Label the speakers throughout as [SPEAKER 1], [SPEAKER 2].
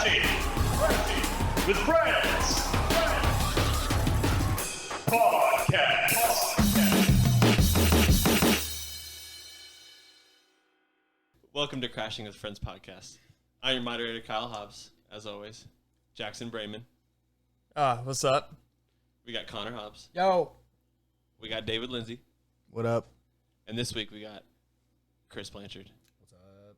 [SPEAKER 1] Crashing with Friends Podcast.
[SPEAKER 2] Welcome to Crashing with Friends podcast. I'm your moderator, Kyle Hobbs, as always. Jackson Brayman.
[SPEAKER 3] What's up?
[SPEAKER 2] We got Connor Hobbs.
[SPEAKER 3] Yo.
[SPEAKER 2] We got David Lindsay.
[SPEAKER 4] What up?
[SPEAKER 2] And this week we got Chris Blanchard.
[SPEAKER 4] What's up?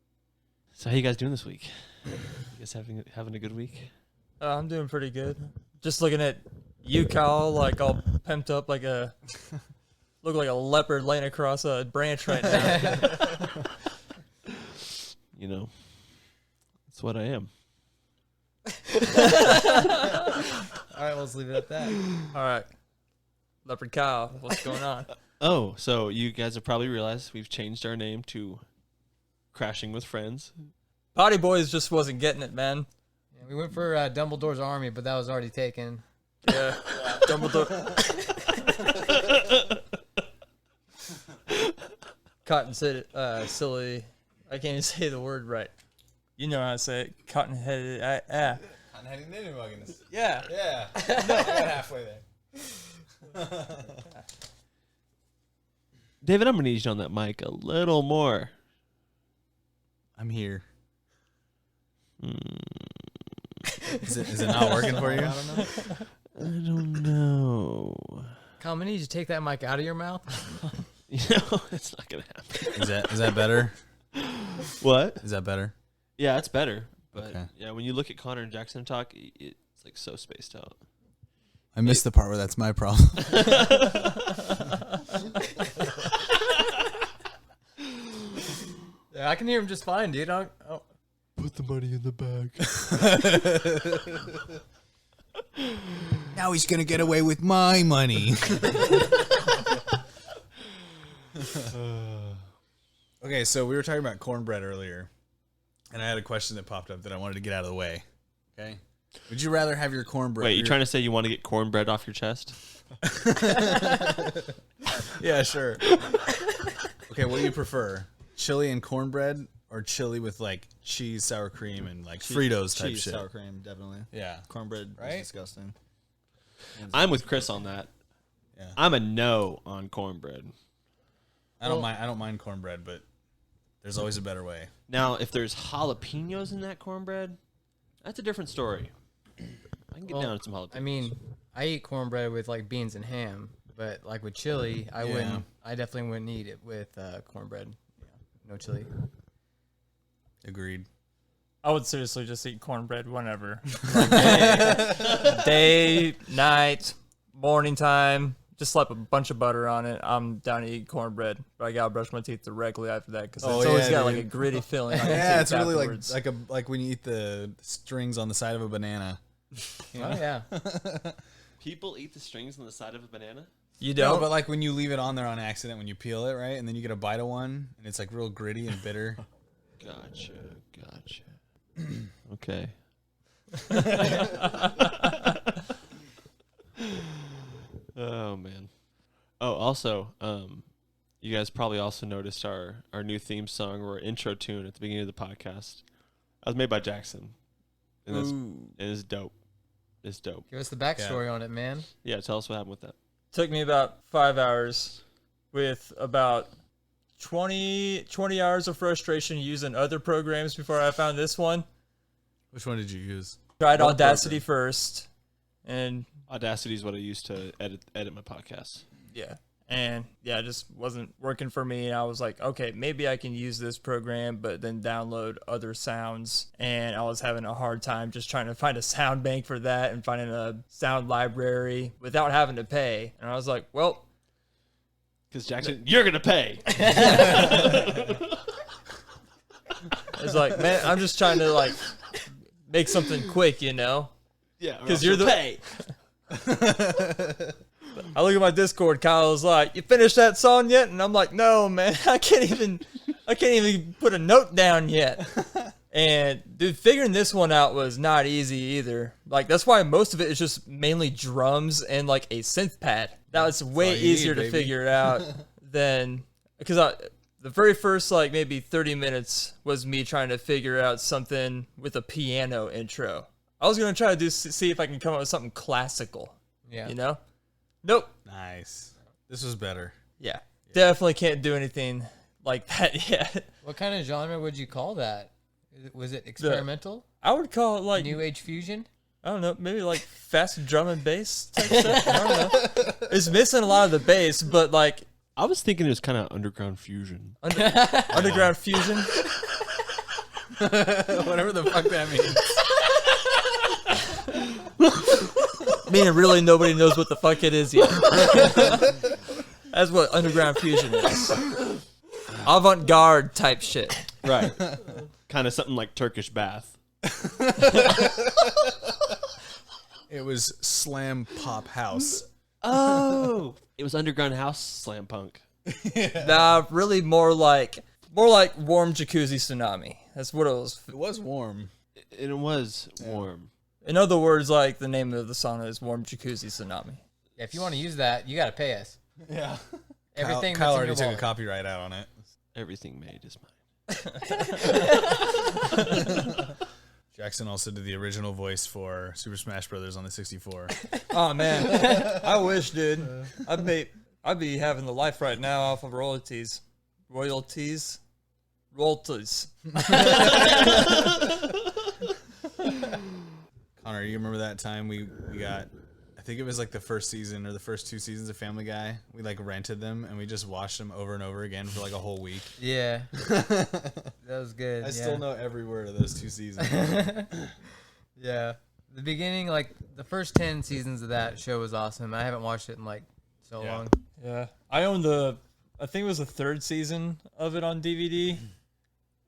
[SPEAKER 2] So how you guys doing this week? You guys having a good week?
[SPEAKER 3] I'm doing pretty good. Just looking at you, Kyle, like all pimped up look like a leopard laying across a branch right now.
[SPEAKER 2] You know, that's what I am.
[SPEAKER 4] All right, let's leave it at that.
[SPEAKER 3] All right. Leopard Kyle, what's going on?
[SPEAKER 2] Oh, so you guys have probably realized we've changed our name to Crashing with Friends.
[SPEAKER 3] Potty Boys just wasn't getting it, man.
[SPEAKER 5] Yeah, we went for Dumbledore's army, but that was already taken.
[SPEAKER 3] Yeah. Dumbledore. Cotton said silly. I can't even say the word right. You know how to say it. Cotton-headed.
[SPEAKER 4] Cotton-headed ninny-mugginess.
[SPEAKER 3] Yeah.
[SPEAKER 4] Yeah. I got halfway there.
[SPEAKER 2] David, I'm going to need you on that mic a little more.
[SPEAKER 4] I'm here. Is it not working for you?
[SPEAKER 2] I don't know.
[SPEAKER 5] Kyle, I need you to take that mic out of your mouth.
[SPEAKER 2] You know, it's not going to happen.
[SPEAKER 4] Is that better?
[SPEAKER 2] What?
[SPEAKER 4] Is that better?
[SPEAKER 2] Yeah, it's better. But
[SPEAKER 4] Okay.
[SPEAKER 2] yeah, when you look at Connor and Jackson talk, it's like so spaced out.
[SPEAKER 4] I missed the part where that's my problem.
[SPEAKER 5] Yeah, I can hear him just fine, dude.
[SPEAKER 2] Put the money in the bag.
[SPEAKER 4] Now he's gonna get away with my money. Okay, so we were talking about cornbread earlier, and I had a question that popped up that I wanted to get out of the way. Okay, would you rather have your cornbread?
[SPEAKER 2] Wait, you trying to say you want to get cornbread off your chest?
[SPEAKER 4] Yeah, sure. Okay, what do you prefer? Chili and cornbread, or chili with like cheese, sour cream, and like Fritos type
[SPEAKER 6] cheese,
[SPEAKER 4] shit?
[SPEAKER 6] sour cream, definitely.
[SPEAKER 4] Yeah.
[SPEAKER 6] Cornbread
[SPEAKER 4] Right?
[SPEAKER 6] is disgusting.
[SPEAKER 2] I'm with Chris on that.
[SPEAKER 4] Yeah.
[SPEAKER 2] I'm a no on cornbread.
[SPEAKER 4] I don't mind cornbread, but there's always a better way.
[SPEAKER 2] Now, if there's jalapenos in that cornbread, that's a different story. I can get down with some jalapenos.
[SPEAKER 5] I mean, I eat cornbread with like beans and ham, but like with chili, I definitely wouldn't eat it with cornbread. Yeah, no chili.
[SPEAKER 4] Agreed.
[SPEAKER 3] I would seriously just eat cornbread whenever. Like day, night, morning time. Just slap a bunch of butter on it. I'm down to eat cornbread, but I gotta brush my teeth directly after that because it's always got like a gritty feeling.
[SPEAKER 4] Yeah, it's really
[SPEAKER 5] afterwards.
[SPEAKER 4] like when you eat the strings on the side of a banana.
[SPEAKER 5] Oh yeah.
[SPEAKER 2] People eat the strings on the side of a banana?
[SPEAKER 3] You
[SPEAKER 4] No,
[SPEAKER 3] don't.
[SPEAKER 4] but like when you leave it on there on accident, when you peel it, right, and then you get a bite of one, and it's like real gritty and bitter.
[SPEAKER 2] Gotcha. Okay. Oh, man. Oh, also, you guys probably also noticed our new theme song or intro tune at the beginning of the podcast. That was made by Jackson. And it's dope. It's dope.
[SPEAKER 5] Give us the backstory on it, man.
[SPEAKER 2] Yeah, tell us what happened with that.
[SPEAKER 3] Took me about 5 hours with about 20 hours of frustration using other programs before I found this one.
[SPEAKER 4] Which one did you use?
[SPEAKER 3] Tried Audacity first, and
[SPEAKER 2] Audacity is what I use to edit my podcasts.
[SPEAKER 3] it just wasn't working for me. And I was like, okay, maybe I can use this program, but then download other sounds. And I was having a hard time just trying to find a sound bank for that and finding a sound library without having to pay. And I was like, well,
[SPEAKER 2] Because Jackson, you're gonna pay.
[SPEAKER 3] it's like, man, I'm just trying to like make something quick, you know?
[SPEAKER 2] Yeah,
[SPEAKER 3] Because you're the pay. I look at my Discord. Kyle's like, "You finished that song yet?" And I'm like, "No, man, I can't even put a note down yet." And dude, figuring this one out was not easy either. Like that's why most of it is just mainly drums and like a synth pad. That was way easier to figure out than because The very first like maybe 30 minutes was me trying to figure out something with a piano intro. I was gonna try to see if I can come up with something classical.
[SPEAKER 5] Yeah.
[SPEAKER 3] You know? Nope.
[SPEAKER 4] Nice. This was better.
[SPEAKER 3] Yeah. Definitely can't do anything like that yet.
[SPEAKER 5] What kind of genre would you call that? Was it experimental?
[SPEAKER 3] I would call it like
[SPEAKER 5] New Age fusion?
[SPEAKER 3] I don't know, maybe like fast drum and bass type stuff. I don't know. It's missing a lot of the bass, but like
[SPEAKER 2] I was thinking it was kind of underground fusion.
[SPEAKER 3] underground fusion.
[SPEAKER 4] Whatever the fuck that means.
[SPEAKER 3] Meaning really nobody knows what the fuck it is yet. That's what underground fusion is. Avant-garde type shit.
[SPEAKER 2] Right. Kind of something like Turkish bath.
[SPEAKER 4] It was slam pop house.
[SPEAKER 2] Oh. It was underground house slam punk.
[SPEAKER 3] Nah, really more like warm jacuzzi tsunami. That's what it was.
[SPEAKER 4] It was warm.
[SPEAKER 2] And it was warm.
[SPEAKER 3] In other words, like the name of the song is Warm Jacuzzi Tsunami.
[SPEAKER 5] Yeah, if you want to use that, you got to pay us.
[SPEAKER 4] Yeah.
[SPEAKER 5] Everything
[SPEAKER 4] Kyle
[SPEAKER 5] that's in
[SPEAKER 4] already
[SPEAKER 5] your
[SPEAKER 4] took a
[SPEAKER 5] wallet.
[SPEAKER 4] copyright out on it.
[SPEAKER 2] Everything made is mine.
[SPEAKER 4] Jackson also did the original voice for Super Smash Brothers on the 64.
[SPEAKER 3] Oh man, I wish, dude. I'd be having the life right now off of royalties. Royalties.
[SPEAKER 4] Connor, you remember that time we got, I think it was like the first season or the first 2 seasons of Family Guy. We like rented them and we just watched them over and over again for like a whole week.
[SPEAKER 5] Yeah. That was good.
[SPEAKER 4] I still know every word of those 2 seasons.
[SPEAKER 5] Yeah. The beginning, like the first 10 seasons of that show was awesome. I haven't watched it in like so
[SPEAKER 4] Yeah.
[SPEAKER 5] long.
[SPEAKER 3] Yeah, I own I think it was the 3rd season of it on DVD.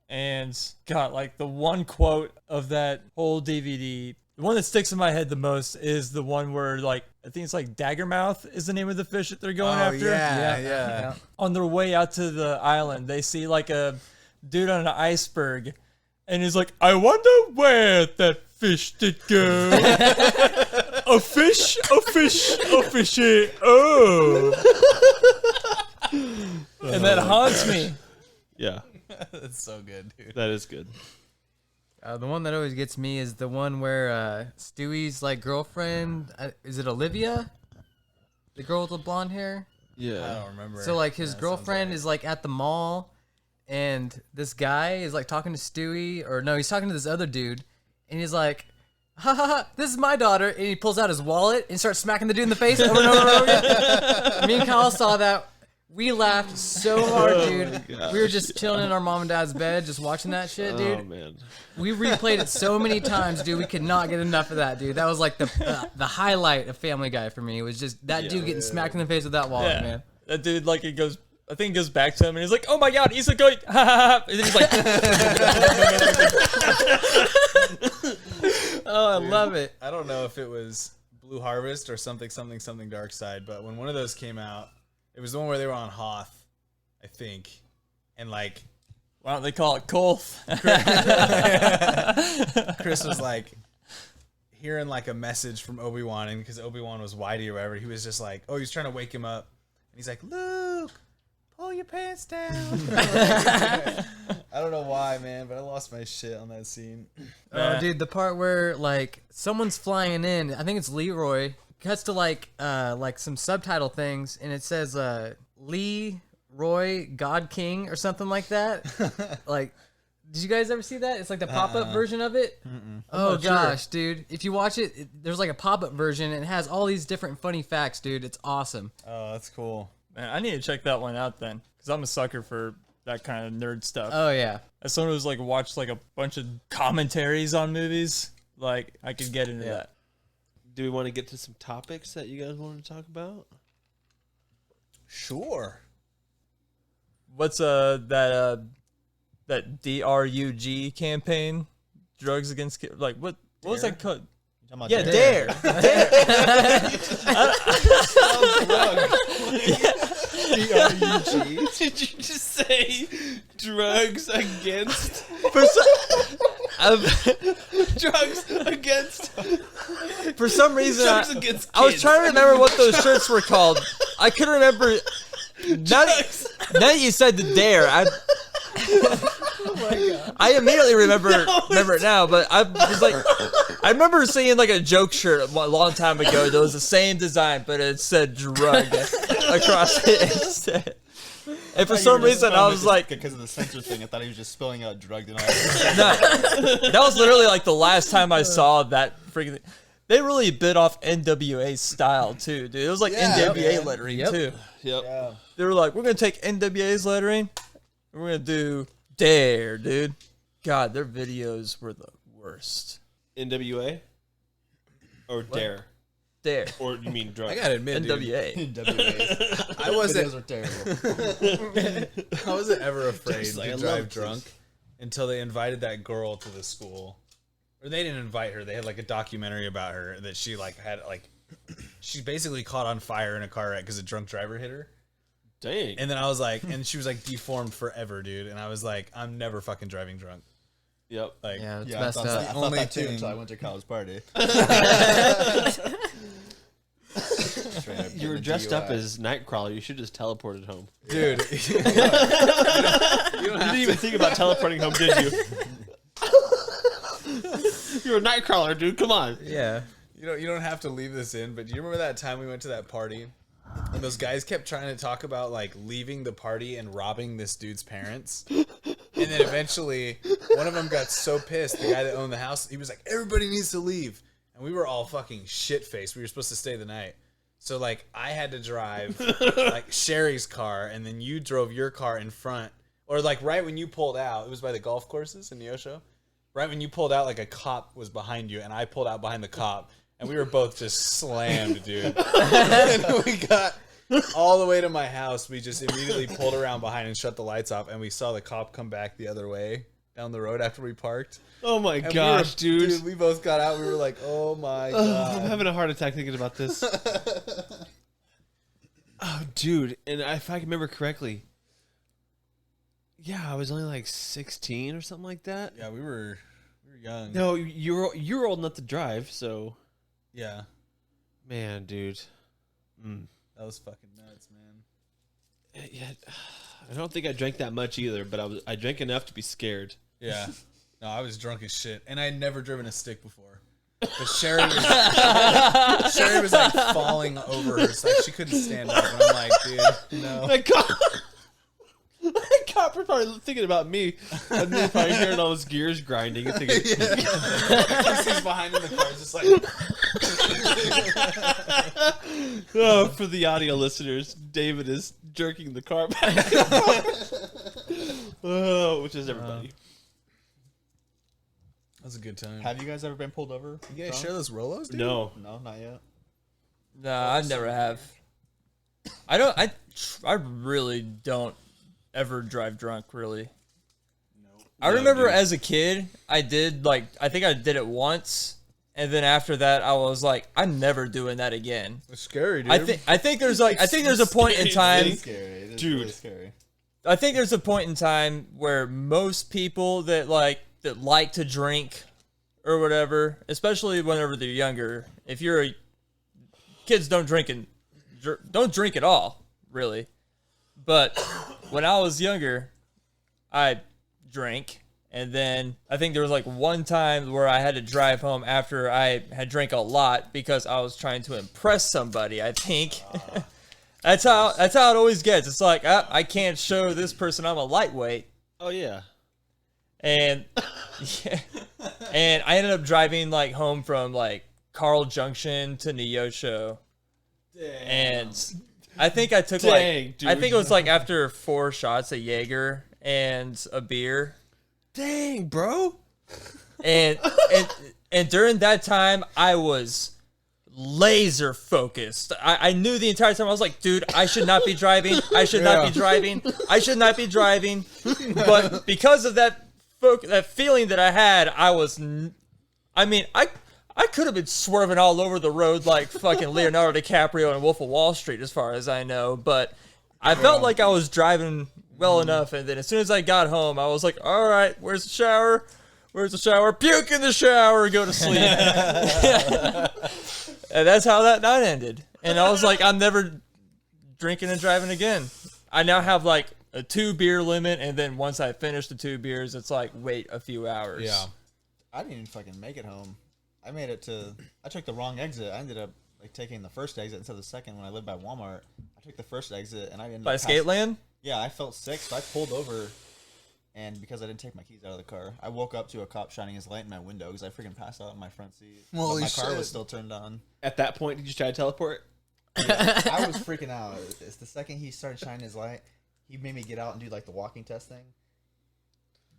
[SPEAKER 3] And God, like the one quote of that whole DVD, the one that sticks in my head the most is the one where like, I think it's like Daggermouth is the name of the fish that they're going after.
[SPEAKER 4] Yeah.
[SPEAKER 3] On their way out to the island, they see like a dude on an iceberg. And he's like, I wonder where that fish did go. A fish, a fish, a fishy. Oh. And that haunts me.
[SPEAKER 2] Yeah.
[SPEAKER 4] That's so good, dude.
[SPEAKER 2] That is good.
[SPEAKER 5] The one that always gets me is the one where Stewie's like girlfriend, is it Olivia? The girl with the blonde hair?
[SPEAKER 4] I
[SPEAKER 2] Yeah.
[SPEAKER 4] don't remember.
[SPEAKER 5] So like his girlfriend is like at the mall and this guy is like talking to Stewie, or no, he's talking to this other dude and he's like, ha ha ha, this is my daughter, and he pulls out his wallet and starts smacking the dude in the face over and over and over again. Me and Kyle saw that. We laughed so hard, dude. We were just chilling in our mom and dad's bed, just watching that shit, dude.
[SPEAKER 2] Oh man.
[SPEAKER 5] We replayed it so many times, dude. We could not get enough of that, dude. That was like the highlight of Family Guy for me. It was just that dude getting smacked in the face with that wallet,
[SPEAKER 3] Yeah.
[SPEAKER 5] man.
[SPEAKER 3] That dude, like, I think it goes back to him and he's like, oh my God, he's like going, ha ha ha. And then he's like,
[SPEAKER 5] Oh, I love it.
[SPEAKER 4] I don't know if it was Blue Harvest or something Dark Side, but when one of those came out, it was the one where they were on Hoth, I think, and like
[SPEAKER 3] why don't they call it Kolth?
[SPEAKER 4] Chris was like hearing like a message from Obi-Wan, and because Obi-Wan was whitey or whatever, he was just like, oh, he was trying to wake him up, and he's like, Luke, pull your pants down. I don't know why, man, but I lost my shit on that scene.
[SPEAKER 5] Oh, dude, the part where like someone's flying in, I think it's Leroy, cuts to like some subtitle things, and it says Lee Roy God King or something like that. Like, did you guys ever see that? It's like the pop-up version of it. Oh gosh, dude! If you watch it, there's like a pop-up version, and it has all these different funny facts, dude. It's awesome.
[SPEAKER 4] Oh, that's cool.
[SPEAKER 3] Man, I need to check that one out then, because I'm a sucker for that kind of nerd stuff.
[SPEAKER 5] Oh yeah.
[SPEAKER 3] As someone who's like watched like a bunch of commentaries on movies, like I could get into that.
[SPEAKER 2] Do we want to get to some topics that you guys wanted to talk about?
[SPEAKER 4] Sure.
[SPEAKER 3] What's that DRUG campaign? Drugs against like what was that called? Yeah, Dare.
[SPEAKER 4] DRUG.
[SPEAKER 2] Did you just say drugs against drugs against
[SPEAKER 3] For some reason,
[SPEAKER 2] drugs against kids?
[SPEAKER 3] I was trying to remember what those shirts were called. I couldn't remember.
[SPEAKER 2] Drugs
[SPEAKER 3] now that you said the dare, I immediately remember it now, but I was like, I remember seeing like a joke shirt a long time ago that was the same design, but it said drug across it instead. And for some reason, I was like,
[SPEAKER 6] because of the censor thing, I thought he was just spelling out drugged and all.
[SPEAKER 3] no, that was literally like the last time I saw that freaking thing. They really bit off NWA style too, dude. It was like NWA lettering too.
[SPEAKER 2] Yep.
[SPEAKER 4] Yeah.
[SPEAKER 3] They were like, we're gonna take NWA's lettering, and we're gonna do dare, dude. God, their videos were the worst.
[SPEAKER 2] NWA or Dare,
[SPEAKER 3] Dare.
[SPEAKER 2] or you mean drug?
[SPEAKER 4] I gotta admit, dude,
[SPEAKER 3] NWA.
[SPEAKER 6] NWAs.
[SPEAKER 4] I wasn't.
[SPEAKER 6] Videos are terrible.
[SPEAKER 4] I wasn't ever afraid
[SPEAKER 2] Just like, I
[SPEAKER 4] to
[SPEAKER 2] love
[SPEAKER 4] drive
[SPEAKER 2] this.
[SPEAKER 4] drunk until they invited that girl to the school. Or they didn't invite her. They had like a documentary about her that she like had like she basically caught on fire in a car wreck because a drunk driver hit her.
[SPEAKER 2] Dang.
[SPEAKER 4] And then I was like, and she was like deformed forever, dude. And I was like, I'm never fucking driving drunk.
[SPEAKER 2] Yep.
[SPEAKER 4] Like,
[SPEAKER 5] Yeah, it's
[SPEAKER 6] Yeah, I
[SPEAKER 5] messed
[SPEAKER 6] thought,
[SPEAKER 5] up.
[SPEAKER 6] I thought
[SPEAKER 4] Only
[SPEAKER 6] that too
[SPEAKER 4] thing-
[SPEAKER 6] until I went to college party.
[SPEAKER 2] You were dressed up as Nightcrawler. You should just teleported home.
[SPEAKER 4] dude,
[SPEAKER 2] You didn't even think about teleporting home, did you? You're a Nightcrawler, dude. Come on.
[SPEAKER 5] Yeah.
[SPEAKER 4] you don't have to leave this in, but do you remember that time we went to that party and those guys kept trying to talk about like leaving the party and robbing this dude's parents? And then eventually one of them got so pissed, the guy that owned the house, he was like, everybody needs to leave. And we were all fucking shit-faced. We were supposed to stay the night. So like I had to drive like Sherry's car, and then you drove your car in front. Or like right when you pulled out, it was by the golf courses in Neosho. Right when you pulled out, like a cop was behind you, and I pulled out behind the cop, and we were both just slammed, dude. And then we got all the way to my house. We just immediately pulled around behind and shut the lights off, and we saw the cop come back the other way down the road after we parked.
[SPEAKER 2] Oh my
[SPEAKER 4] And
[SPEAKER 2] gosh, dude.
[SPEAKER 4] we both got out. We were like, oh my
[SPEAKER 2] I'm
[SPEAKER 4] god.
[SPEAKER 2] having a heart attack thinking about this. Oh, dude. And if I can remember correctly, yeah, I was only like 16 or something like that.
[SPEAKER 4] Yeah, we were young.
[SPEAKER 2] No, you were old enough to drive, so
[SPEAKER 4] Yeah,
[SPEAKER 2] man, dude.
[SPEAKER 4] that was fucking nuts, man.
[SPEAKER 2] Yeah, I don't think I drank that much either, but I drank enough to be scared.
[SPEAKER 4] Yeah. No, I was drunk as shit, and I had never driven a stick before. But Sherry was like falling over her, like she couldn't stand up, and I'm like, dude, no.
[SPEAKER 2] That cop was probably thinking about me, and then probably hearing all his gears grinding and thinking,
[SPEAKER 4] He's behind in the car, just like,
[SPEAKER 2] oh, for the audio listeners, David is jerking the car back. Oh, which is everybody.
[SPEAKER 4] that was a good time.
[SPEAKER 6] Have you guys ever been pulled over?
[SPEAKER 4] You guys
[SPEAKER 6] drunk?
[SPEAKER 4] share those Rolos, dude?
[SPEAKER 2] No.
[SPEAKER 6] No, not yet.
[SPEAKER 3] No, I never have. I really don't ever drive drunk, really. I remember as a kid, I think I did it once, and then after that, I was like, I'm never doing that again.
[SPEAKER 4] It's scary, dude.
[SPEAKER 3] I think there's a point in time.
[SPEAKER 6] It's scary. It is
[SPEAKER 2] Dude.
[SPEAKER 6] really scary.
[SPEAKER 3] I think there's a point in time where most people that like to drink or whatever, especially whenever they're younger, if you're kids don't drink at all, really. But when I was younger, I drank, and then I think there was like one time where I had to drive home after I had drank a lot because I was trying to impress somebody, I think. That's how it always gets. It's like, I can't show this person I'm a lightweight.
[SPEAKER 2] Oh yeah.
[SPEAKER 3] And yeah, and I ended up driving like home from like Carl Junction to Neosho. And I think I took
[SPEAKER 2] Dang,
[SPEAKER 3] I
[SPEAKER 2] dude.
[SPEAKER 3] think it was like after 4 shots of Jaeger and a beer.
[SPEAKER 2] Dang, bro.
[SPEAKER 3] And during that time I was laser focused. I knew the entire time. I was like, dude, I should not be driving. I should not be driving. I should not be driving. But because of that feeling that I had, I could have been swerving all over the road like fucking Leonardo DiCaprio in Wolf of Wall Street, as far as I know. But I felt like I was driving well enough. And then as soon as I got home, I was like, all right, where's the shower? Where's the shower? Puke in the shower. Go to sleep. And that's how that night ended. And I was like, I'm never drinking and driving again. I now have like a 2-beer limit, and then once I finish the 2 beers, it's like wait a few hours.
[SPEAKER 4] Yeah.
[SPEAKER 6] I didn't even fucking make it home. I took the wrong exit. I ended up like taking the first exit instead of the second when I lived by Walmart. I took the first exit and I ended
[SPEAKER 3] By
[SPEAKER 6] up
[SPEAKER 3] Skateland?
[SPEAKER 6] Yeah, I felt sick, so I pulled over, and because I didn't take my keys out of the car, I woke up to a cop shining his light in my window because I freaking passed out in my front seat. But
[SPEAKER 4] Holy
[SPEAKER 6] my car
[SPEAKER 4] shit.
[SPEAKER 6] was still turned on.
[SPEAKER 2] At that point, did you try to teleport?
[SPEAKER 6] I was freaking out. It's the second he started shining his light, he made me get out and do like the walking test thing.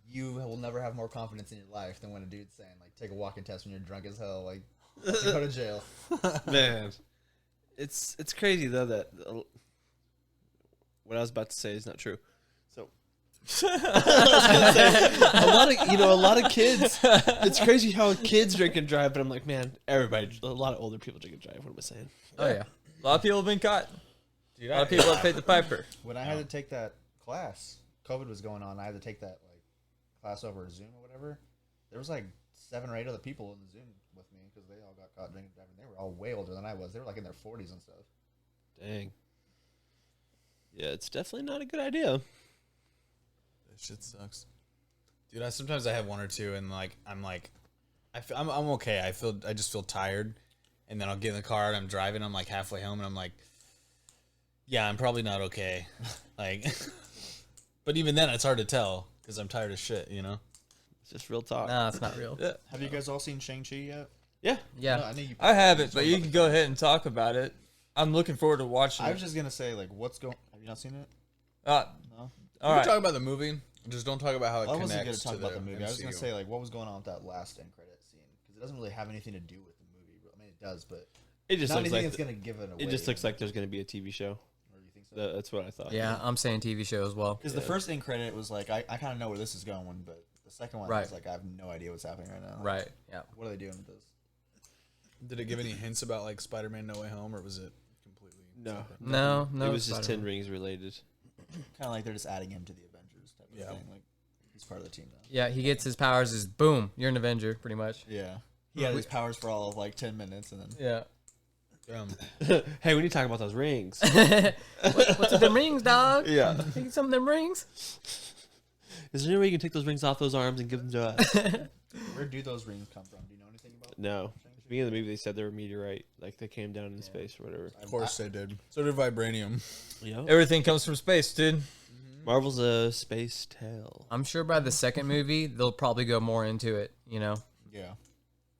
[SPEAKER 6] You will never have more confidence in your life than when a dude's saying like take a walking test when you're drunk as hell, like you go to jail.
[SPEAKER 2] Man, it's crazy though that what I was about to say is not true. So a lot of kids. It's crazy how kids drink and drive, but I'm like, man, a lot of older people drink and drive. What am I saying?
[SPEAKER 5] Oh yeah.
[SPEAKER 3] A lot of people have been caught.
[SPEAKER 6] Dude,
[SPEAKER 3] A lot of people have paid the piper.
[SPEAKER 6] When I had to take that class, COVID was going on. I had to take that like class over Zoom or whatever. There was like 7 or 8 other people in the Zoom with me because they all got caught drinking and driving. They were all way older than I was. They were like in their 40s and stuff.
[SPEAKER 2] Dang. Yeah, it's definitely not a good idea.
[SPEAKER 4] That shit sucks. Dude, sometimes I have 1 or 2 and like I'm okay. I just feel tired, and then I'll get in the car and I'm driving. I'm like halfway home and I'm like, yeah, I'm probably not okay. Like, but even then it's hard to tell because I'm tired of shit.
[SPEAKER 2] It's just real talk.
[SPEAKER 5] Nah, it's not real.
[SPEAKER 6] Have you guys all seen Shang-Chi yet?
[SPEAKER 2] Yeah.
[SPEAKER 5] Yeah.
[SPEAKER 6] No, I knew you.
[SPEAKER 3] I haven't, but you can go ahead and talk about it. I'm looking forward to watching
[SPEAKER 6] I was
[SPEAKER 3] it.
[SPEAKER 6] just gonna say like, what's going? Have you not seen it?
[SPEAKER 3] No?
[SPEAKER 6] No.
[SPEAKER 4] We
[SPEAKER 3] All
[SPEAKER 4] can
[SPEAKER 3] right.
[SPEAKER 4] talk about the movie. Just don't talk about how it
[SPEAKER 6] I wasn't gonna
[SPEAKER 4] connects
[SPEAKER 6] talk
[SPEAKER 4] to
[SPEAKER 6] about the movie. I was gonna
[SPEAKER 4] MCU.
[SPEAKER 6] say like, what was going on with that last end credit scene because it doesn't really have anything to do with the movie. I mean, it does, but
[SPEAKER 2] It just
[SPEAKER 6] not
[SPEAKER 2] looks
[SPEAKER 6] anything
[SPEAKER 2] like
[SPEAKER 6] that's gonna give it away.
[SPEAKER 2] it just looks like there's going to be a TV show.
[SPEAKER 6] Or do you think so?
[SPEAKER 2] That's what I thought.
[SPEAKER 5] Yeah, I'm saying TV show as well.
[SPEAKER 6] Because the first end credit was like, I kind of know where this is going, but the second one
[SPEAKER 5] Right.
[SPEAKER 6] was like, I have no idea what's happening right now.
[SPEAKER 5] Right. Yeah.
[SPEAKER 6] What are they doing with this?
[SPEAKER 4] Did it give any hints about like Spider-Man No Way Home, or was it completely
[SPEAKER 2] No.
[SPEAKER 4] separate?
[SPEAKER 5] No.
[SPEAKER 2] It was just
[SPEAKER 5] Spider-Man.
[SPEAKER 2] 10 Rings related.
[SPEAKER 6] Kind of like they're just adding him to the Avengers type of
[SPEAKER 4] Yeah.
[SPEAKER 6] thing. Like he's part of the team now.
[SPEAKER 5] Yeah, he gets his powers. Is boom, you're an Avenger, pretty much.
[SPEAKER 6] Yeah. He had his powers for all of like 10 minutes, and then
[SPEAKER 5] Yeah.
[SPEAKER 2] Hey, we need to talk about those rings.
[SPEAKER 5] What's with them rings, dog?
[SPEAKER 2] Yeah.
[SPEAKER 5] Take some of them rings.
[SPEAKER 2] Is there any way you can take those rings off those arms and give them to us?
[SPEAKER 6] where do those rings come from? Do you know anything about?
[SPEAKER 2] No. At the beginning of the movie, they said they were meteorite. Like, they came down in space or whatever.
[SPEAKER 4] Of course they did. So did Vibranium.
[SPEAKER 2] Yeah.
[SPEAKER 3] Everything comes from space, dude.
[SPEAKER 2] Marvel's a space tale.
[SPEAKER 5] I'm sure by the second movie, they'll probably go more into it,
[SPEAKER 6] Yeah.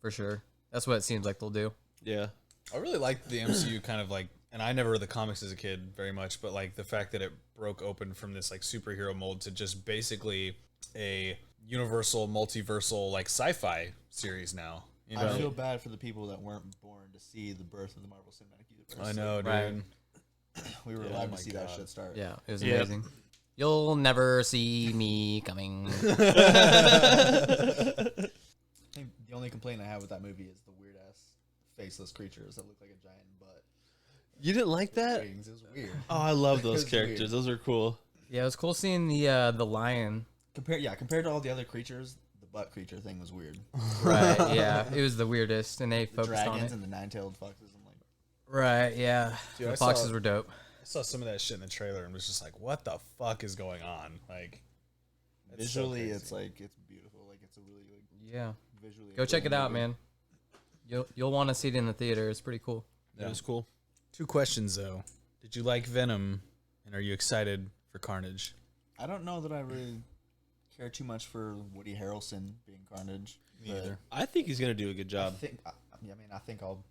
[SPEAKER 5] for sure. That's what it seems like they'll do.
[SPEAKER 2] Yeah.
[SPEAKER 4] I really liked the MCU kind of like, and I never read the comics as a kid very much, but like the fact that it broke open from this like superhero mold to just basically a universal, multiversal like sci-fi series now.
[SPEAKER 6] I feel bad for the people that weren't born to see the birth of the Marvel Cinematic Universe.
[SPEAKER 4] I know, dude.
[SPEAKER 5] Right.
[SPEAKER 6] We were
[SPEAKER 4] Oh
[SPEAKER 6] alive
[SPEAKER 4] my
[SPEAKER 6] to see that
[SPEAKER 4] God.
[SPEAKER 6] shit start.
[SPEAKER 5] Yeah, it was
[SPEAKER 3] Yep.
[SPEAKER 5] amazing. You'll never see me coming.
[SPEAKER 6] I think the only complaint I have with that movie is the weird ass faceless creatures that look like a giant butt.
[SPEAKER 2] You didn't like that?
[SPEAKER 6] Wings. It was weird.
[SPEAKER 2] Oh, I love those
[SPEAKER 6] It's
[SPEAKER 2] characters.
[SPEAKER 6] weird.
[SPEAKER 2] Those are cool.
[SPEAKER 5] Yeah, it was cool seeing the lion.
[SPEAKER 6] Compared to all the other creatures, the butt creature thing was weird.
[SPEAKER 5] Right. Yeah, it was the weirdest, and they
[SPEAKER 6] The
[SPEAKER 5] focused on
[SPEAKER 6] dragons
[SPEAKER 5] it.
[SPEAKER 6] and the nine-tailed foxes. I'm like,
[SPEAKER 5] Right. Yeah.
[SPEAKER 4] Dude,
[SPEAKER 5] the
[SPEAKER 4] I
[SPEAKER 5] foxes
[SPEAKER 4] saw-
[SPEAKER 5] were dope.
[SPEAKER 4] I saw some of that shit in the trailer and was just like, what the fuck is going on? Like, that's so
[SPEAKER 6] visually,
[SPEAKER 4] crazy.
[SPEAKER 6] it's like it's beautiful. Like it's a really like
[SPEAKER 5] Yeah.
[SPEAKER 6] visually.
[SPEAKER 5] Go check it
[SPEAKER 6] appealing
[SPEAKER 5] out,
[SPEAKER 6] movie.
[SPEAKER 5] man. You'll want to see it in the theater. It's pretty cool.
[SPEAKER 2] It was cool.
[SPEAKER 4] 2 questions though. Did you like Venom, and are you excited for Carnage?
[SPEAKER 6] I don't know that I really care too much for Woody Harrelson being Carnage.
[SPEAKER 4] Me
[SPEAKER 6] but
[SPEAKER 4] either.
[SPEAKER 2] I think he's going to do a good job.
[SPEAKER 6] I think I'll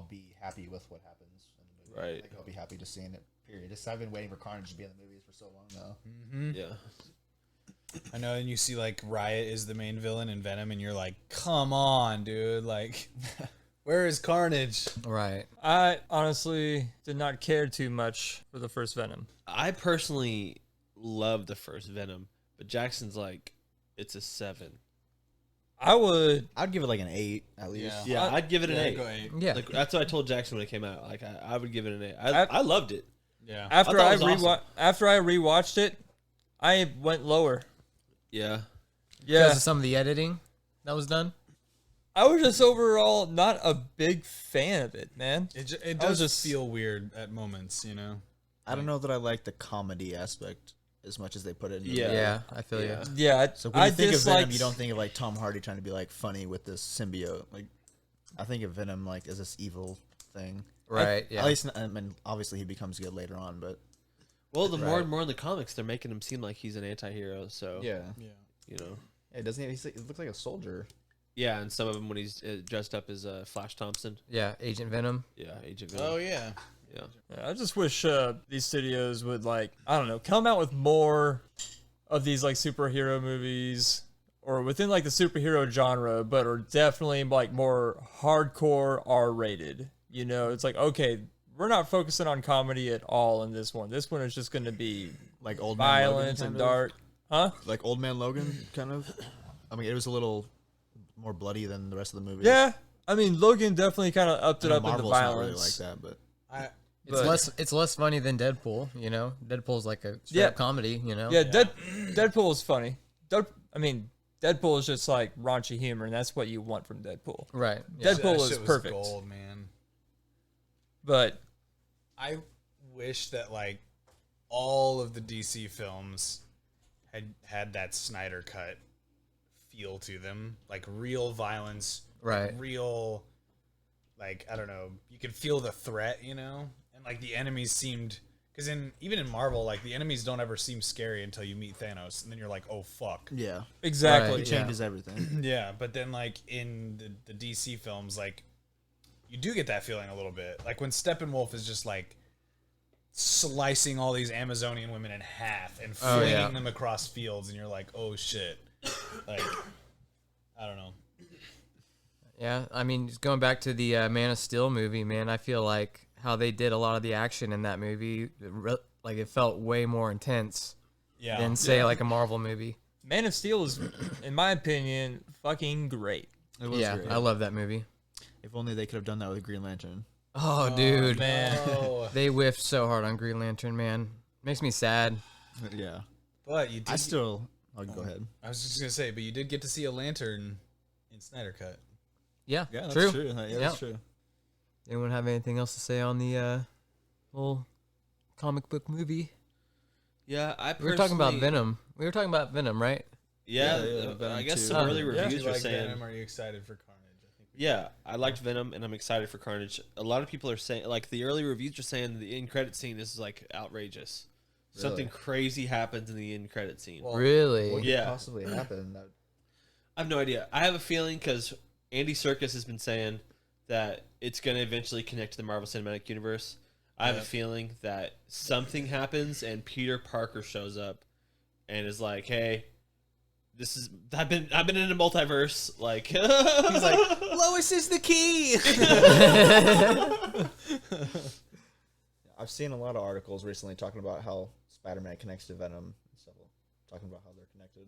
[SPEAKER 6] be happy with what happens in the movie.
[SPEAKER 2] Right.
[SPEAKER 6] I think I'll be happy just seeing it. Period. Just I've been waiting for Carnage to be in the movies for so long now.
[SPEAKER 4] Mm-hmm.
[SPEAKER 2] Yeah.
[SPEAKER 4] I know, and you see like Riot is the main villain in Venom, and you're like, come on, dude. Like, where is Carnage?
[SPEAKER 5] Right.
[SPEAKER 3] I honestly did not care too much for the first Venom.
[SPEAKER 2] I personally love the first Venom, but Jackson's like, it's a 7.
[SPEAKER 3] I'd
[SPEAKER 6] I'd give it like an 8 at least.
[SPEAKER 2] Yeah, I'd give it an 8.
[SPEAKER 4] Go 8.
[SPEAKER 5] Yeah.
[SPEAKER 2] Like, that's what I told Jackson when it came out. Like, I would give it an 8.
[SPEAKER 3] I-
[SPEAKER 2] I loved it.
[SPEAKER 4] Yeah.
[SPEAKER 3] after
[SPEAKER 2] I
[SPEAKER 3] I,
[SPEAKER 2] thought it was
[SPEAKER 3] after I rewatched it, I went lower.
[SPEAKER 2] Yeah.
[SPEAKER 3] Yeah,
[SPEAKER 5] Because of some of the editing that was done.
[SPEAKER 3] I was just overall not a big fan of it, man.
[SPEAKER 4] It
[SPEAKER 3] I was
[SPEAKER 4] does
[SPEAKER 3] just-
[SPEAKER 4] feel weird at moments, you know?
[SPEAKER 6] I don't know that I like the comedy aspect as much as they put it in.
[SPEAKER 2] Yeah.
[SPEAKER 5] Yeah, I feel
[SPEAKER 2] Yeah.
[SPEAKER 5] you.
[SPEAKER 3] Yeah,
[SPEAKER 6] So when you think of Venom,
[SPEAKER 3] disliked-
[SPEAKER 6] you don't think of like Tom Hardy trying to be like funny with this symbiote. Like, I think of Venom like as this evil thing.
[SPEAKER 5] Right, yeah.
[SPEAKER 6] At least, I mean, obviously he becomes good later on, but
[SPEAKER 2] Well, the more
[SPEAKER 6] Right.
[SPEAKER 2] and more in the comics, they're making him seem like he's an anti-hero. So
[SPEAKER 6] yeah,
[SPEAKER 2] you know,
[SPEAKER 6] yeah. Doesn't he? He looks like a soldier.
[SPEAKER 2] yeah. And some of them when he's dressed up as Flash Thompson.
[SPEAKER 5] Yeah, Agent Venom.
[SPEAKER 2] Yeah, Agent Venom.
[SPEAKER 4] Oh yeah.
[SPEAKER 2] Yeah.
[SPEAKER 3] Yeah, I just wish these studios would like, I don't know, come out with more of these like superhero movies or within like the superhero genre, but are definitely like more hardcore R-rated. You know, it's like, okay, we're not focusing on comedy at all in this one. This one is just going to be
[SPEAKER 6] Like Old Man Logan,
[SPEAKER 3] violence and
[SPEAKER 6] kind of?
[SPEAKER 3] dark. Huh?
[SPEAKER 6] Like Old Man Logan, kind of. I mean, it was a little more bloody than the rest of the movie.
[SPEAKER 3] Yeah. I mean, Logan definitely kind of upped
[SPEAKER 6] I
[SPEAKER 3] it
[SPEAKER 6] know
[SPEAKER 3] up in the
[SPEAKER 6] Marvel's not
[SPEAKER 3] violence.
[SPEAKER 6] really like that, but
[SPEAKER 5] It's less funny than Deadpool, you know? Deadpool's like a straight
[SPEAKER 3] Yeah.
[SPEAKER 5] up comedy, you know?
[SPEAKER 3] Yeah, Deadpool is funny. Deadpool is just like raunchy humor, and that's what you want from Deadpool.
[SPEAKER 5] Right. Yeah.
[SPEAKER 3] Deadpool
[SPEAKER 4] That
[SPEAKER 3] is
[SPEAKER 4] shit was
[SPEAKER 3] perfect.
[SPEAKER 4] gold, man.
[SPEAKER 3] But
[SPEAKER 4] I wish that like all of the DC films had that Snyder cut feel to them, like real violence,
[SPEAKER 5] Right.
[SPEAKER 4] real, like I don't know, you could feel the threat, you know, and like the enemies seemed, because even in Marvel, like the enemies don't ever seem scary until you meet Thanos, and then you're like, oh fuck,
[SPEAKER 6] yeah,
[SPEAKER 3] exactly,
[SPEAKER 5] Right.
[SPEAKER 6] it changes everything.
[SPEAKER 4] yeah. But then like in the DC films, like you do get that feeling a little bit, like when Steppenwolf is just like slicing all these Amazonian women in half and
[SPEAKER 5] Oh,
[SPEAKER 4] flinging
[SPEAKER 5] yeah.
[SPEAKER 4] them across fields, and you're like, oh shit, like I don't know.
[SPEAKER 5] Yeah, I mean, just going back to the Man of Steel movie, man, I feel like how they did a lot of the action in that movie, like it felt way more intense
[SPEAKER 4] Yeah,
[SPEAKER 5] than, say, like a Marvel movie.
[SPEAKER 3] Man of Steel is, in my opinion, fucking great.
[SPEAKER 6] It was
[SPEAKER 5] Yeah,
[SPEAKER 6] great.
[SPEAKER 5] I love that movie.
[SPEAKER 6] If only they could have done that with Green Lantern.
[SPEAKER 5] Oh, dude.
[SPEAKER 3] Man,
[SPEAKER 4] Oh,
[SPEAKER 5] They whiffed so hard on Green Lantern, man. Makes me sad.
[SPEAKER 6] Yeah,
[SPEAKER 4] but you did.
[SPEAKER 6] I still. Oh, go ahead.
[SPEAKER 4] I was just gonna say, but you did get to see a lantern in Snyder Cut.
[SPEAKER 5] Yeah,
[SPEAKER 6] Yeah, that's
[SPEAKER 5] true.
[SPEAKER 6] true. Yeah,
[SPEAKER 5] Yep.
[SPEAKER 6] that's true.
[SPEAKER 5] Anyone have anything else to say on the whole comic book movie?
[SPEAKER 2] Yeah,
[SPEAKER 5] We were talking about Venom. We were talking about Venom, right?
[SPEAKER 2] Yeah,
[SPEAKER 6] Yeah, Venom
[SPEAKER 2] I guess
[SPEAKER 6] 2.
[SPEAKER 2] some early
[SPEAKER 5] Yeah.
[SPEAKER 4] Do
[SPEAKER 2] reviews
[SPEAKER 4] you
[SPEAKER 2] were
[SPEAKER 4] like
[SPEAKER 2] saying.
[SPEAKER 4] Venom? Are you excited for Carnage? I think.
[SPEAKER 2] Yeah, I liked Venom, and I'm excited for Carnage. A lot of people are saying, like, the early reviews are saying the end credit scene is like outrageous. Something crazy happens in the end credit scene.
[SPEAKER 4] Well,
[SPEAKER 5] Really?
[SPEAKER 6] What could
[SPEAKER 2] Yeah.
[SPEAKER 6] possibly happen? That,
[SPEAKER 2] I have no idea. I have a feeling because Andy Serkis has been saying that it's going to eventually connect to the Marvel Cinematic Universe. I have a feeling that something happens and Peter Parker shows up and is like, "Hey, this is I've been in a multiverse." Like he's like,
[SPEAKER 6] Lois is the key. I've seen a lot of articles recently talking about how Spider-Man connects to Venom and stuff, talking about how they're connected.